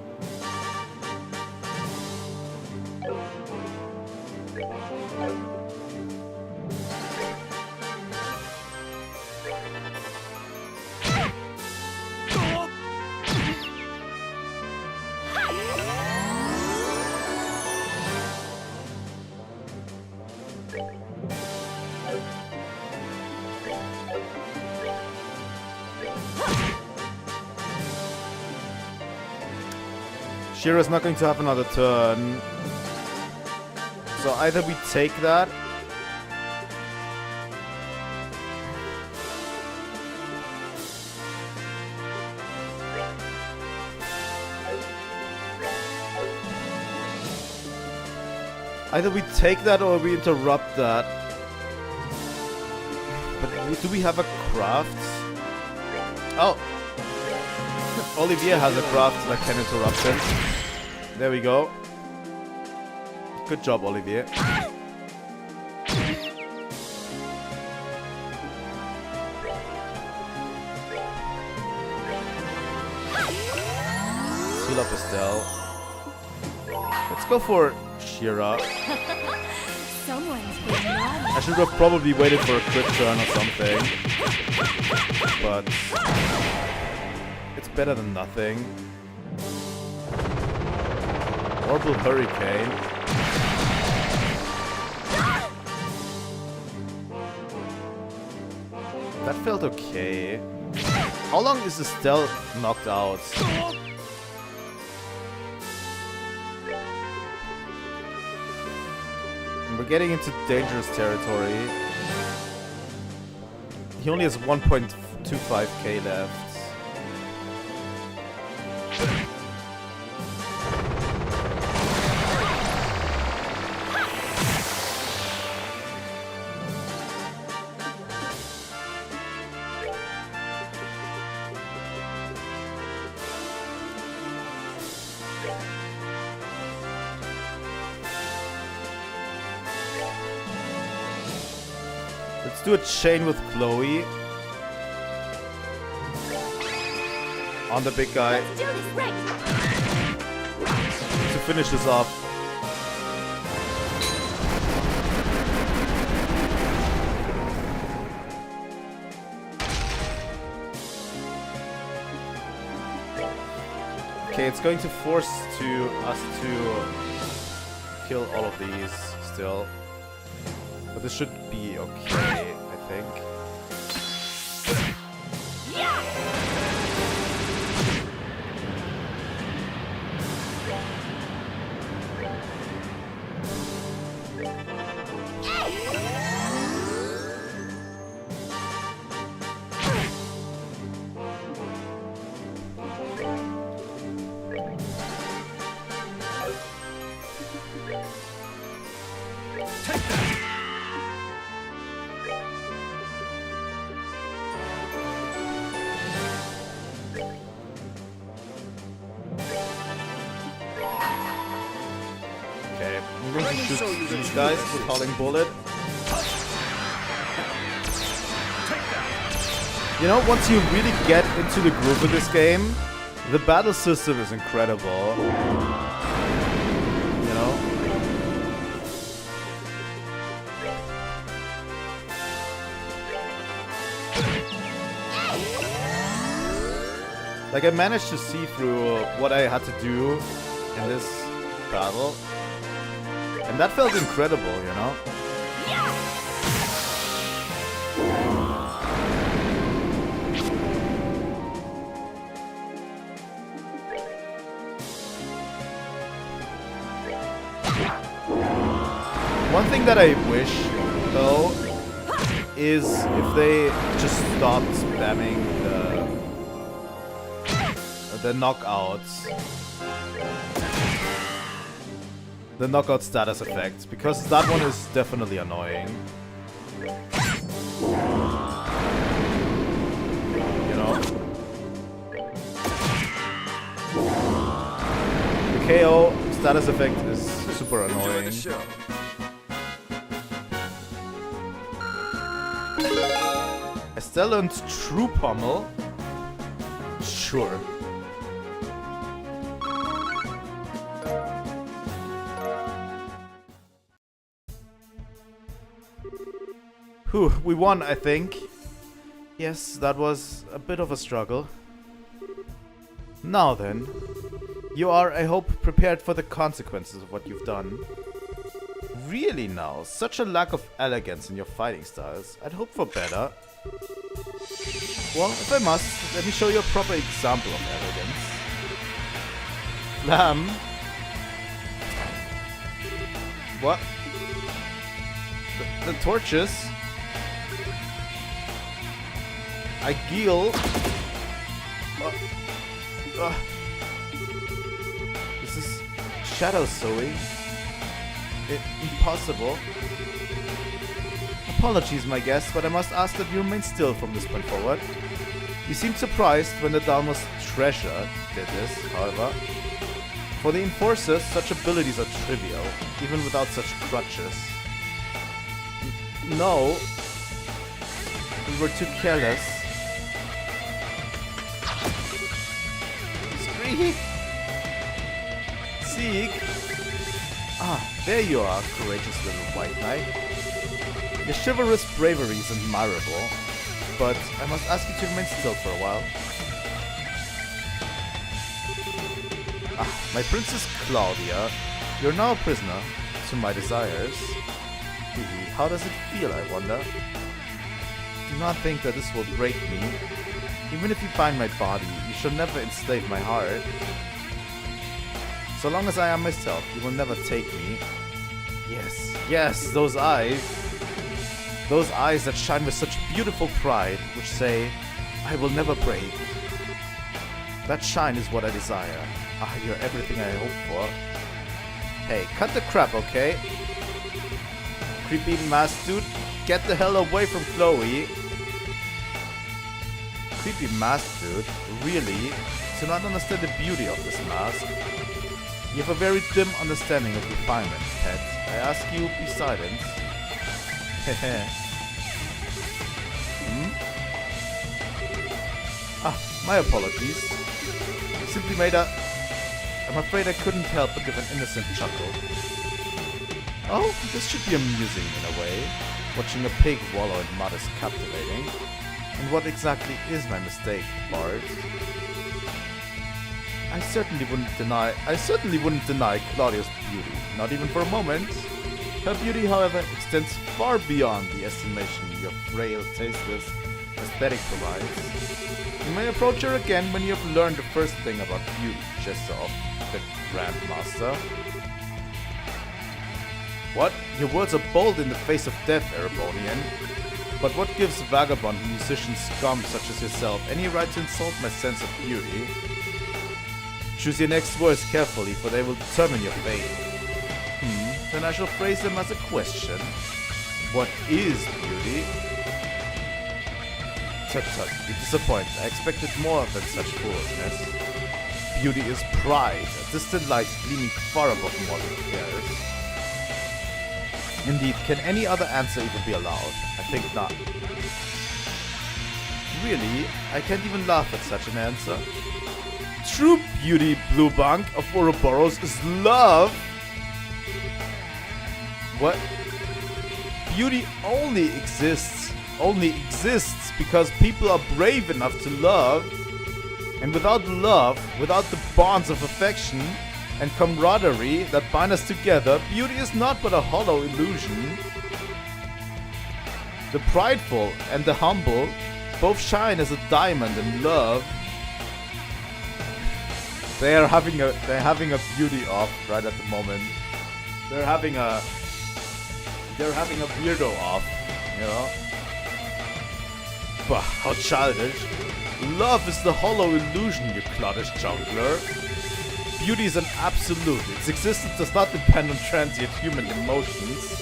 Shira's not going to have another turn. So either we take that. Either we take that or we interrupt that. But do we have a craft? Oh! Olivier has a craft that can interrupt him. There we go. Good job, Olivier. Heal up Estelle. Let's go for Shira. Someone's been naughty. I should have probably waited for a crit turn or something. But it's better than nothing. Orbital Hurricane. That felt okay. How long is Estelle knocked out? We're getting into dangerous territory. He only has 1.25k left. Let's do a chain with Chloe. On the big guy. Let's do this right. To finish this off. Okay, it's going to force us to kill all of these still. But this should be okay, I think. Take that! Okay, I'm going to shoot these guys with Howling Bullet. You know, once you really get into the groove of this game, the battle system is incredible. You know? Like, I managed to see through what I had to do in this battle. And that felt incredible, you know? One thing that I wish, though, is if they just stopped spamming the knockouts. The knockout status effects, because that one is definitely annoying. You know? The KO status effect is super annoying. Estelle and True Pommel? Sure. Whew, we won, I think. Yes, that was a bit of a struggle. Now then, you are, I hope, prepared for the consequences of what you've done. Really now, such a lack of elegance in your fighting styles. I'd hope for better. Well, if I must, let me show you a proper example of elegance. Lamb. What? The torches? Igil. This is shadow sewing. Impossible. Apologies, my guest, but I must ask that you remain still from this point forward. You seemed surprised when the Dalmos treasure did this, however. For the Enforcers, such abilities are trivial, even without such crutches. No. We were too careless. Scream! Seek! Ah, there you are, courageous little white knight. Your chivalrous bravery is admirable, but I must ask you to remain still for a while. Ah, my Princess Claudia, you're now a prisoner to my desires. How does it feel, I wonder? Do not think that this will break me. Even if you bind my body, you shall never enslave my heart. So long as I am myself, you will never take me. Yes, yes, those eyes. Those eyes that shine with such beautiful pride, which say, I will never break. That shine is what I desire. Ah, you're everything I hope for. Hey, cut the crap, okay? Creepy mask dude, get the hell away from Chloe. Creepy mask dude, really? Do not understand the beauty of this mask. You have a very dim understanding of refinement, pet. I ask you, be silent. Hehe. Ah, my apologies. I simply made a... I'm afraid I couldn't help but give an innocent chuckle. Oh, this should be amusing in a way. Watching a pig wallow in mud is captivating. And what exactly is my mistake, Bard? I certainly wouldn't deny Claudia's beauty, not even for a moment. Her beauty, however, extends far beyond the estimation your frail, tasteless aesthetic provides. You may approach her again when you have learned the first thing about beauty, gesture of the Grandmaster. What? Your words are bold in the face of death, Erebonian. But what gives vagabond musician scum such as yourself any right to insult my sense of beauty? Choose your next words carefully, for they will determine your fate. Then then I shall phrase them as a question. What is beauty? Tut tut, you disappoint. I expected more than such foolishness. Beauty is pride, a distant light gleaming far above mortal cares. Indeed, can any other answer even be allowed? I think not. Really? I can't even laugh at such an answer. True beauty, Blue Bank of Ouroboros, is love! What? Beauty only exists because people are brave enough to love. And without love, without the bonds of affection and camaraderie that bind us together, beauty is not but a hollow illusion. The prideful and the humble both shine as a diamond in love. They're having a beauty off right at the moment. They're having a weirdo off, you know? Bah, how childish. Love is the hollow illusion, you cloddish juggler. Beauty is an absolute. Its existence does not depend on transient human emotions.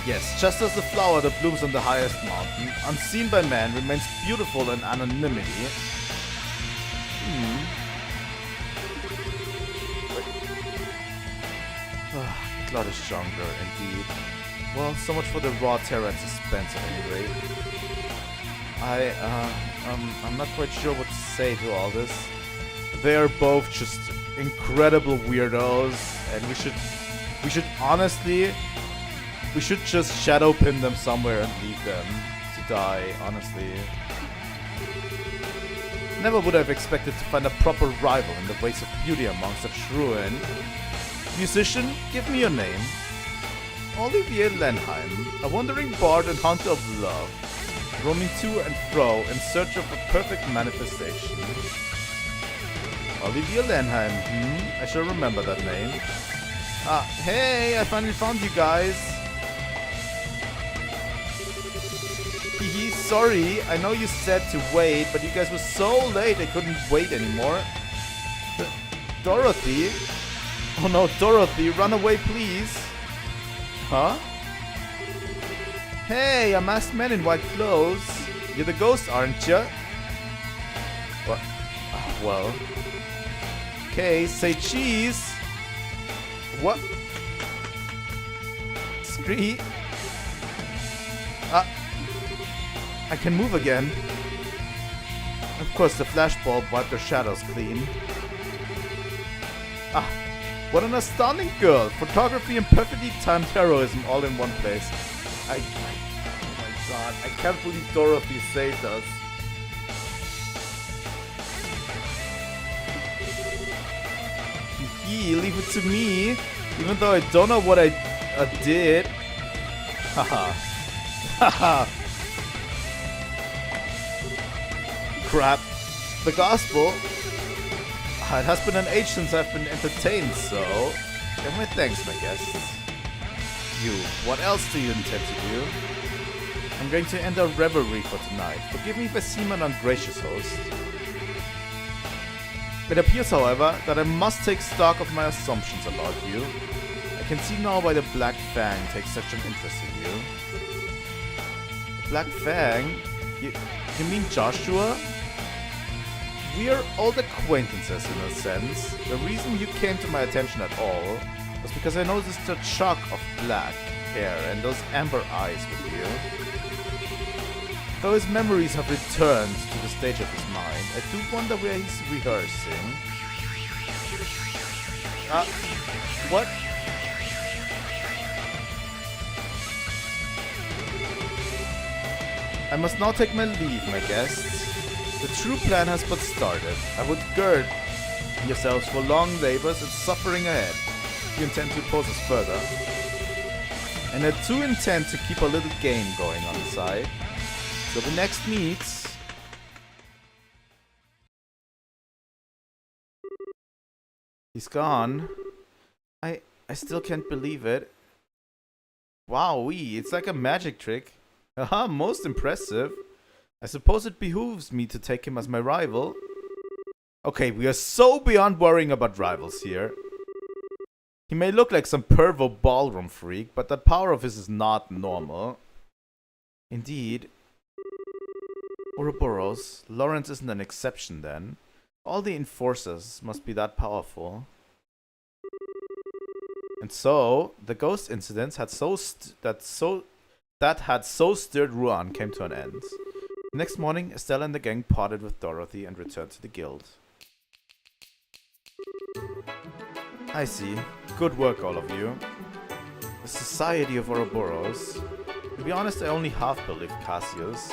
Yes, just as the flower that blooms on the highest mountain, unseen by man, remains beautiful in anonymity. Cloddish jungler, indeed. Well, so much for the raw terror and suspense at any rate. I'm not quite sure what to say to all this. They are both just incredible weirdos, and we should honestly, we should just shadow pin them somewhere and leave them to die, honestly. Never would have expected to find a proper rival in the ways of beauty among such ruin. Musician, give me your name. Olivier Lenheim, a wandering bard and hunter of love, roaming to and fro in search of a perfect manifestation. Olivier Lenheim, I shall remember that name. Hey, I finally found you guys. Hehe, sorry, I know you said to wait, but you guys were so late I couldn't wait anymore. Dorothy? Oh no, Dorothy, run away please. Huh? Hey, a masked man in white clothes. You're the ghost, aren't you? What? Well. Okay, say cheese. What? Scree. I can move again. Of course, the flashbulb wiped their shadows clean. What an astounding girl! Photography and perfectly timed heroism all in one place. Oh my god, I can't believe Dorothy saved us. Hee, leave it to me. Even though I don't know what I did. Haha. Haha. Crap. The gospel. It has been an age since I've been entertained, so give my thanks, my guests. You, what else do you intend to do? I'm going to end our revelry for tonight. Forgive me if I seem an ungracious host. It appears, however, that I must take stock of my assumptions about you. I can see now why the Black Fang takes such an interest in you. Black Fang? You mean Joshua? We're old acquaintances in a sense. The reason you came to my attention at all was because I noticed a shock of black hair and those amber eyes with you. Though his memories have returned to the stage of his mind, I do wonder where he's rehearsing. What? I must now take my leave, my guests. The true plan has but started. I would gird yourselves for long labors and suffering ahead. You intend to oppose us further. And I too intend to keep a little game going on the side. So the next meets... He's gone. I still can't believe it. Wowee, it's like a magic trick. Haha, most impressive. I suppose it behooves me to take him as my rival. Okay, we are so beyond worrying about rivals here. He may look like some pervo ballroom freak, but that power of his is not normal. Indeed. Ouroboros, Lawrence isn't an exception then. All the enforcers must be that powerful. And so, the ghost incidents had that had so stirred Ruan came to an end. The next morning, Estelle and the gang parted with Dorothy and returned to the guild. I see. Good work, all of you. The Society of Ouroboros. To be honest, I only half believed Cassius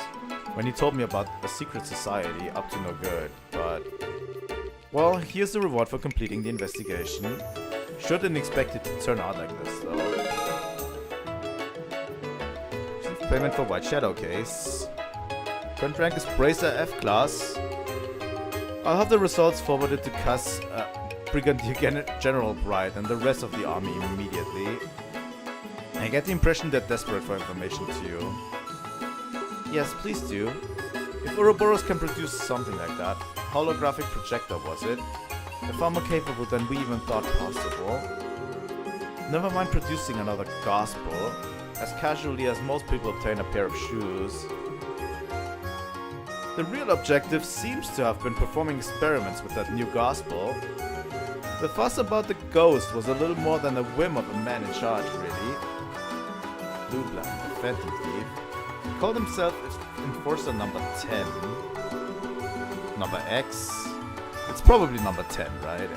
when he told me about a secret society up to no good, but... Well, here's the reward for completing the investigation. Shouldn't expect it to turn out like this, though. Payment for White Shadow case. Current rank is Bracer F class. I'll have the results forwarded to Brigadier General Bright and the rest of the army immediately. I get the impression they're desperate for information too. Yes, please do. If Ouroboros can produce something like that, holographic projector was it? They're far more capable than we even thought possible. Never mind producing another gospel, as casually as most people obtain a pair of shoes. The real objective seems to have been performing experiments with that new gospel. The fuss about the ghost was a little more than the whim of a man in charge, really. Blue Blanc, the Phantom Thief. He called himself Enforcer number 10. Number X. It's probably number 10, right?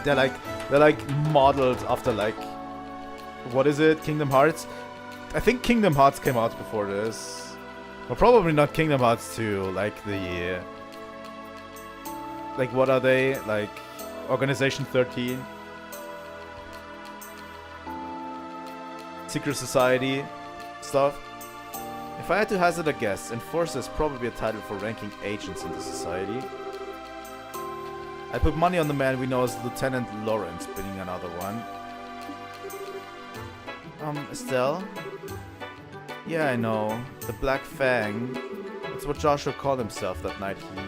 They're like modeled after like, what is it? Kingdom Hearts? I think Kingdom Hearts came out before this. Well, probably not Kingdom Hearts 2, like the... Like, what are they? Like, Organization 13? Secret Society stuff? If I had to hazard a guess, Enforcer is probably a title for ranking agents in the society. I put money on the man we know as Lieutenant Lawrence being another one. Estelle? Yeah, I know. The Black Fang. That's what Joshua called himself that night he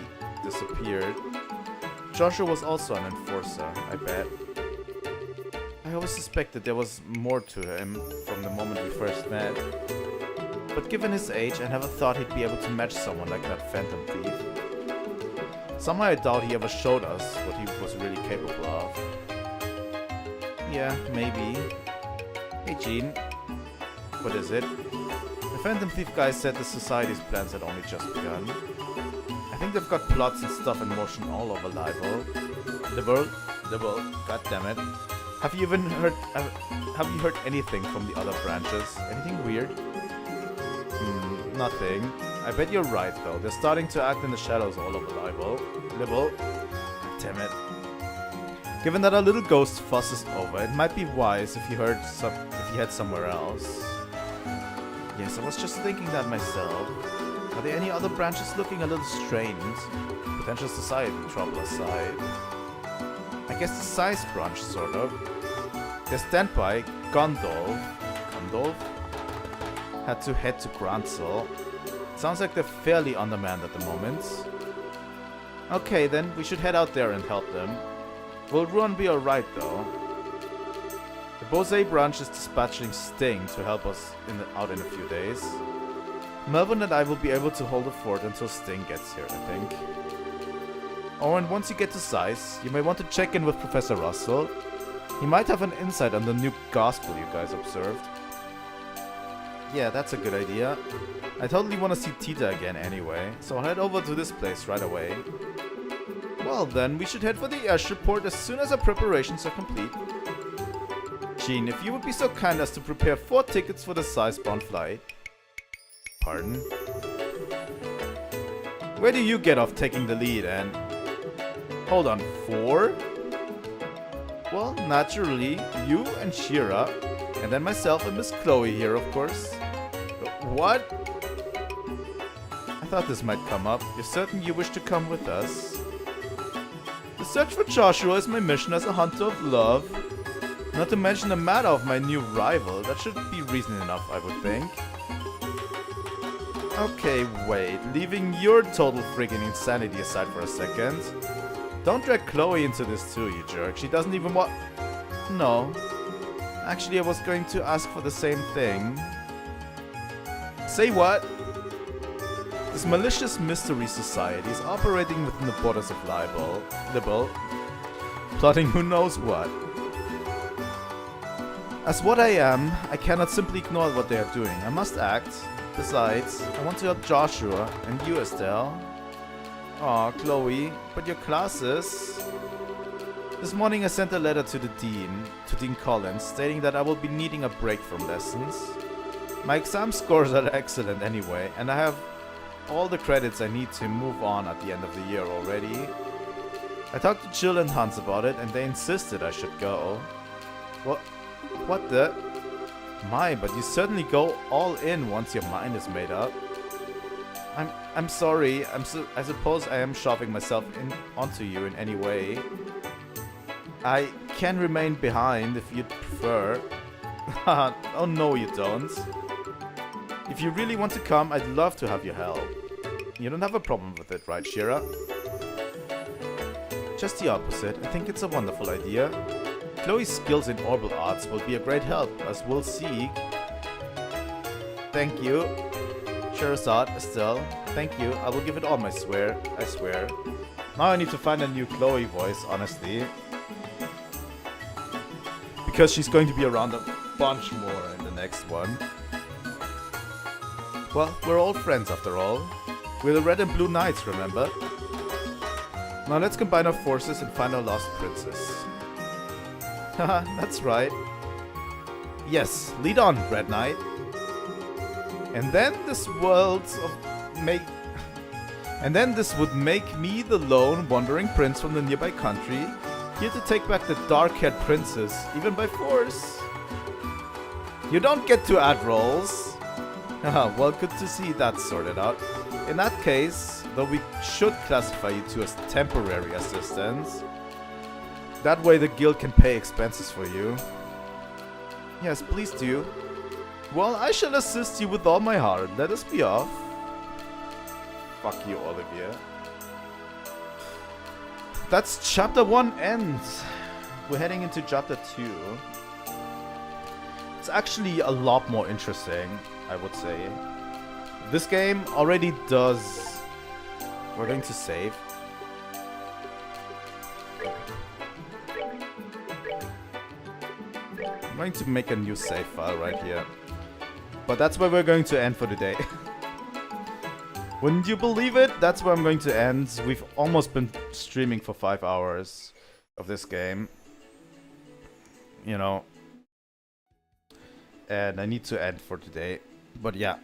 disappeared. Joshua was also an enforcer, I bet. I always suspected there was more to him from the moment we first met. But given his age, I never thought he'd be able to match someone like that Phantom Thief. Somehow I doubt he ever showed us what he was really capable of. Yeah, maybe. Hey Gene. What is it? The Phantom Thief guy said the Society's plans had only just begun. I think they've got plots and stuff in motion all over the world, god damn it. Have you heard anything from the other branches? Anything weird? Nothing. I bet you're right though. They're starting to act in the shadows all over Libel. Damn it. Given that our little ghost fusses over, it might be wise if you head somewhere else. Yes, I was just thinking that myself. Are there any other branches looking a little strange? Potential society trouble aside. I guess the size branch, sort of. Their standby, Gondolf, had to head to Gransel. Sounds like they're fairly undermanned at the moment. Okay, then we should head out there and help them. Will Ruan be alright though? The Bose branch is dispatching Sting to help us out in a few days. Melvin and I will be able to hold the fort until Sting gets here, I think. Oh, and once you get to Size, you may want to check in with Professor Russell. He might have an insight on the new gospel you guys observed. Yeah, that's a good idea. I totally want to see Tita again anyway, so I'll head over to this place right away. Well then, we should head for the airship port as soon as our preparations are complete. Jean, if you would be so kind as to prepare 4 tickets for the Size-bound flight. Pardon? Where do you get off taking the lead, and... Hold on, 4? Well, naturally, you and Shira, and then myself and Miss Chloe here, of course. What? I thought this might come up. You're certain you wish to come with us? The search for Joshua is my mission as a hunter of love. Not to mention the matter of my new rival. That should be reason enough, I would think. Okay, wait. Leaving your total freaking insanity aside for a second. Don't drag Chloe into this too, you jerk. She doesn't even want... No. Actually, I was going to ask for the same thing. Say what? This malicious mystery society is operating within the borders of Libel, plotting who knows what. As what I am, I cannot simply ignore what they are doing. I must act. Besides, I want to help Joshua and you, Estelle. Aw, Chloe, but your classes... This morning I sent a letter to Dean Collins, stating that I will be needing a break from lessons. My exam scores are excellent anyway, and I have all the credits I need to move on at the end of the year already. I talked to Jill and Hans about it, and they insisted I should go. What the? My, but you certainly go all in once your mind is made up. I'm sorry. I suppose I am shoving myself onto you in any way. I can remain behind if you'd prefer. Oh no, you don't. If you really want to come, I'd love to have your help. You don't have a problem with it, right, Shira? Just the opposite. I think it's a wonderful idea. Chloe's skills in orbital arts will be a great help, as we'll see. Thank you. Sherazade, Estelle, thank you. I will give it all I swear. Now I need to find a new Chloe voice, honestly. Because she's going to be around a bunch more in the next one. Well, we're all friends after all. We're the Red and Blue Knights, remember? Now let's combine our forces and find our lost princess. Haha, that's right. Yes, lead on, Red Knight. And then this would make me the lone wandering prince from the nearby country, here to take back the dark-haired princess, even by force. You don't get to add rolls. Haha, well, good to see that sorted out. In that case, though we should classify you two as temporary assistants. That way the guild can pay expenses for you. Yes, please do. Well, I shall assist you with all my heart. Let us be off. Fuck you, Olivia. That's chapter 1 ends. We're heading into chapter 2. It's actually a lot more interesting, I would say. This game already does... We're going to save. I'm going to make a new save file right here. But that's where we're going to end for today. Wouldn't you believe it? That's where I'm going to end. We've almost been streaming for 5 hours of this game. You know. And I need to end for today. But yeah.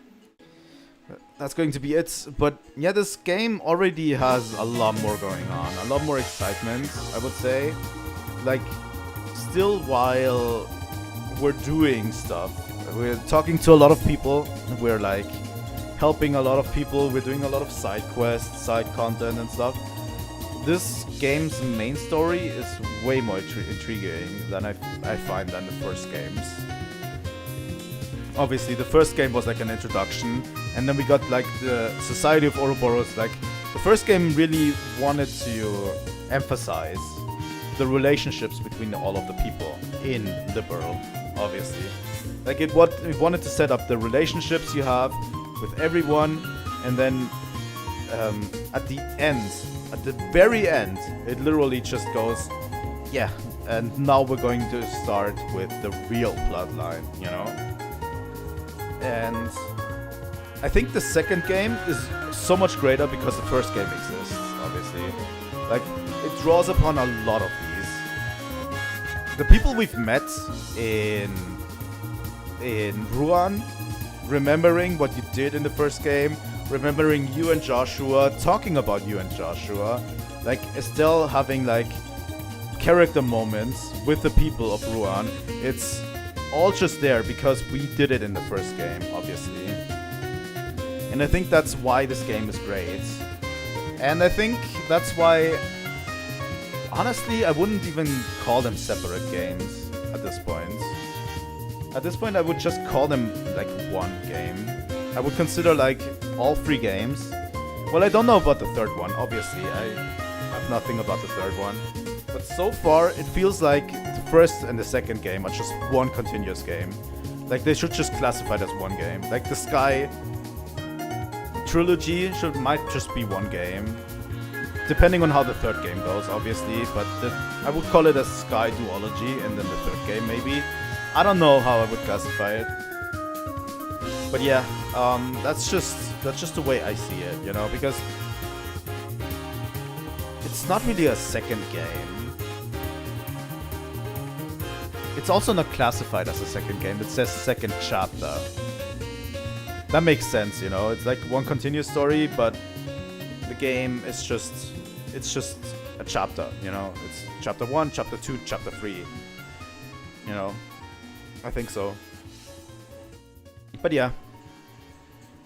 That's going to be it. But yeah, this game already has a lot more going on. A lot more excitement, I would say. Like, still while we're doing stuff. We're talking to a lot of people. We're like helping a lot of people. We're doing a lot of side quests, side content and stuff. This game's main story is way more intriguing than I find than the first games. Obviously, the first game was like an introduction, and then we got like the Society of Ouroboros. Like, the first game really wanted to emphasize the relationships between all of the people in the world, obviously. Like, it wanted to set up the relationships you have with everyone, and then at the end, at the very end, it literally just goes, yeah, and now we're going to start with the real bloodline, you know? And I think the second game is so much greater because the first game exists, obviously. Like, it draws upon a lot of these. The people we've met in Ruan, remembering what you did in the first game, remembering you and Joshua, talking about you and Joshua, like Estelle having like character moments with the people of Ruan. It's all just there because we did it in the first game, obviously. And I think that's why this game is great. And I think that's why, honestly, I wouldn't even call them separate games at this point. At this point, I would just call them like one game. I would consider like all 3 games. Well, I don't know about the third one, obviously. I have nothing about the third one. But so far, it feels like the first and the second game are just one continuous game. Like, they should just classify it as one game. Like, the Sky trilogy might just be one game. Depending on how the third game goes, obviously. But I would call it a Sky duology, and then the third game, maybe. I don't know how I would classify it. But yeah, that's just the way I see it, you know, because it's not really a second game. It's also not classified as a second game. It says second chapter. That makes sense, you know. It's like one continuous story, but the game is just a chapter, you know. It's chapter 1, chapter 2, chapter 3. You know, I think so. But yeah,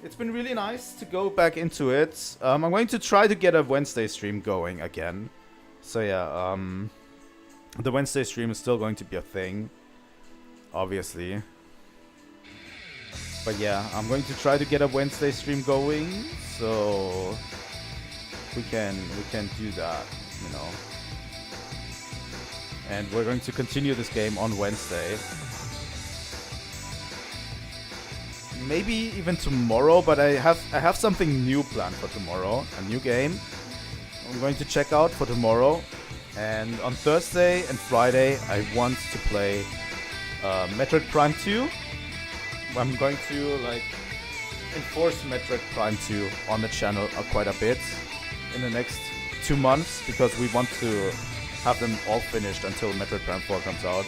it's been really nice to go back into it. I'm going to try to get a Wednesday stream going again. So yeah, the Wednesday stream is still going to be a thing, obviously. But yeah, I'm going to try to get a Wednesday stream going, so we can do that, you know. And we're going to continue this game on Wednesday. Maybe even tomorrow, but I have something new planned for tomorrow, a new game I'm going to check out for tomorrow. And on Thursday and Friday I want to play Metroid Prime 2. I'm going to like enforce Metroid Prime 2 on the channel quite a bit in the next 2 months, because we want to have them all finished until Metroid Prime 4 comes out,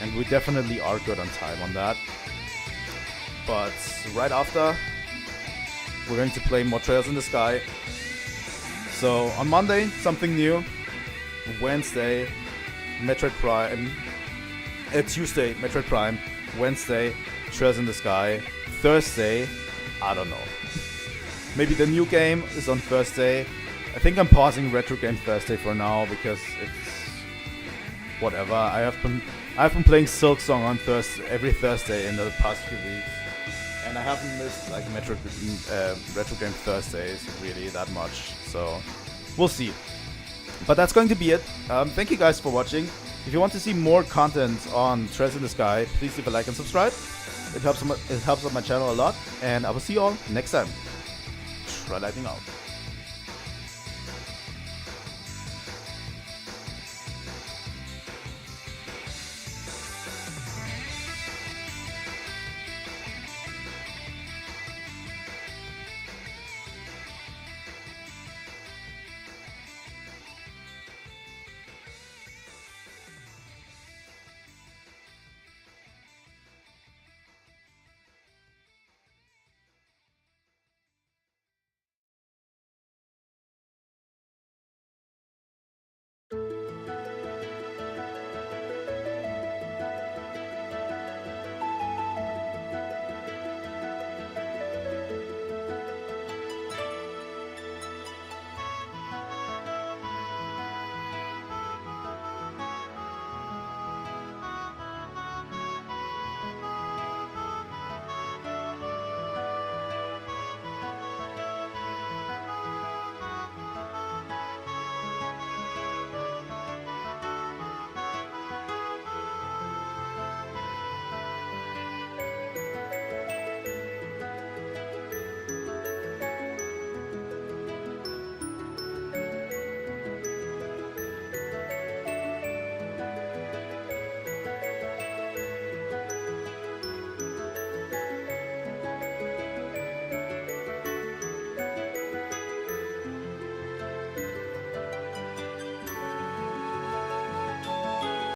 and we definitely are good on time on that. But right after, we're going to play more Trails in the Sky. So on Monday, something new. Wednesday, Metroid Prime. Tuesday, Metroid Prime. Wednesday, Trails in the Sky. Thursday, I don't know. Maybe the new game is on Thursday. I think I'm pausing Retro Game Thursday for now, because it's whatever. I have been playing Silk Song on every Thursday in the past few weeks. And I haven't missed like Retro Game Thursdays really that much, so we'll see. But that's going to be it. Thank you guys for watching. If you want to see more content on Trails in the Sky, please leave a like and subscribe. It helps on my channel a lot, and I will see you all next time. Trilightning out.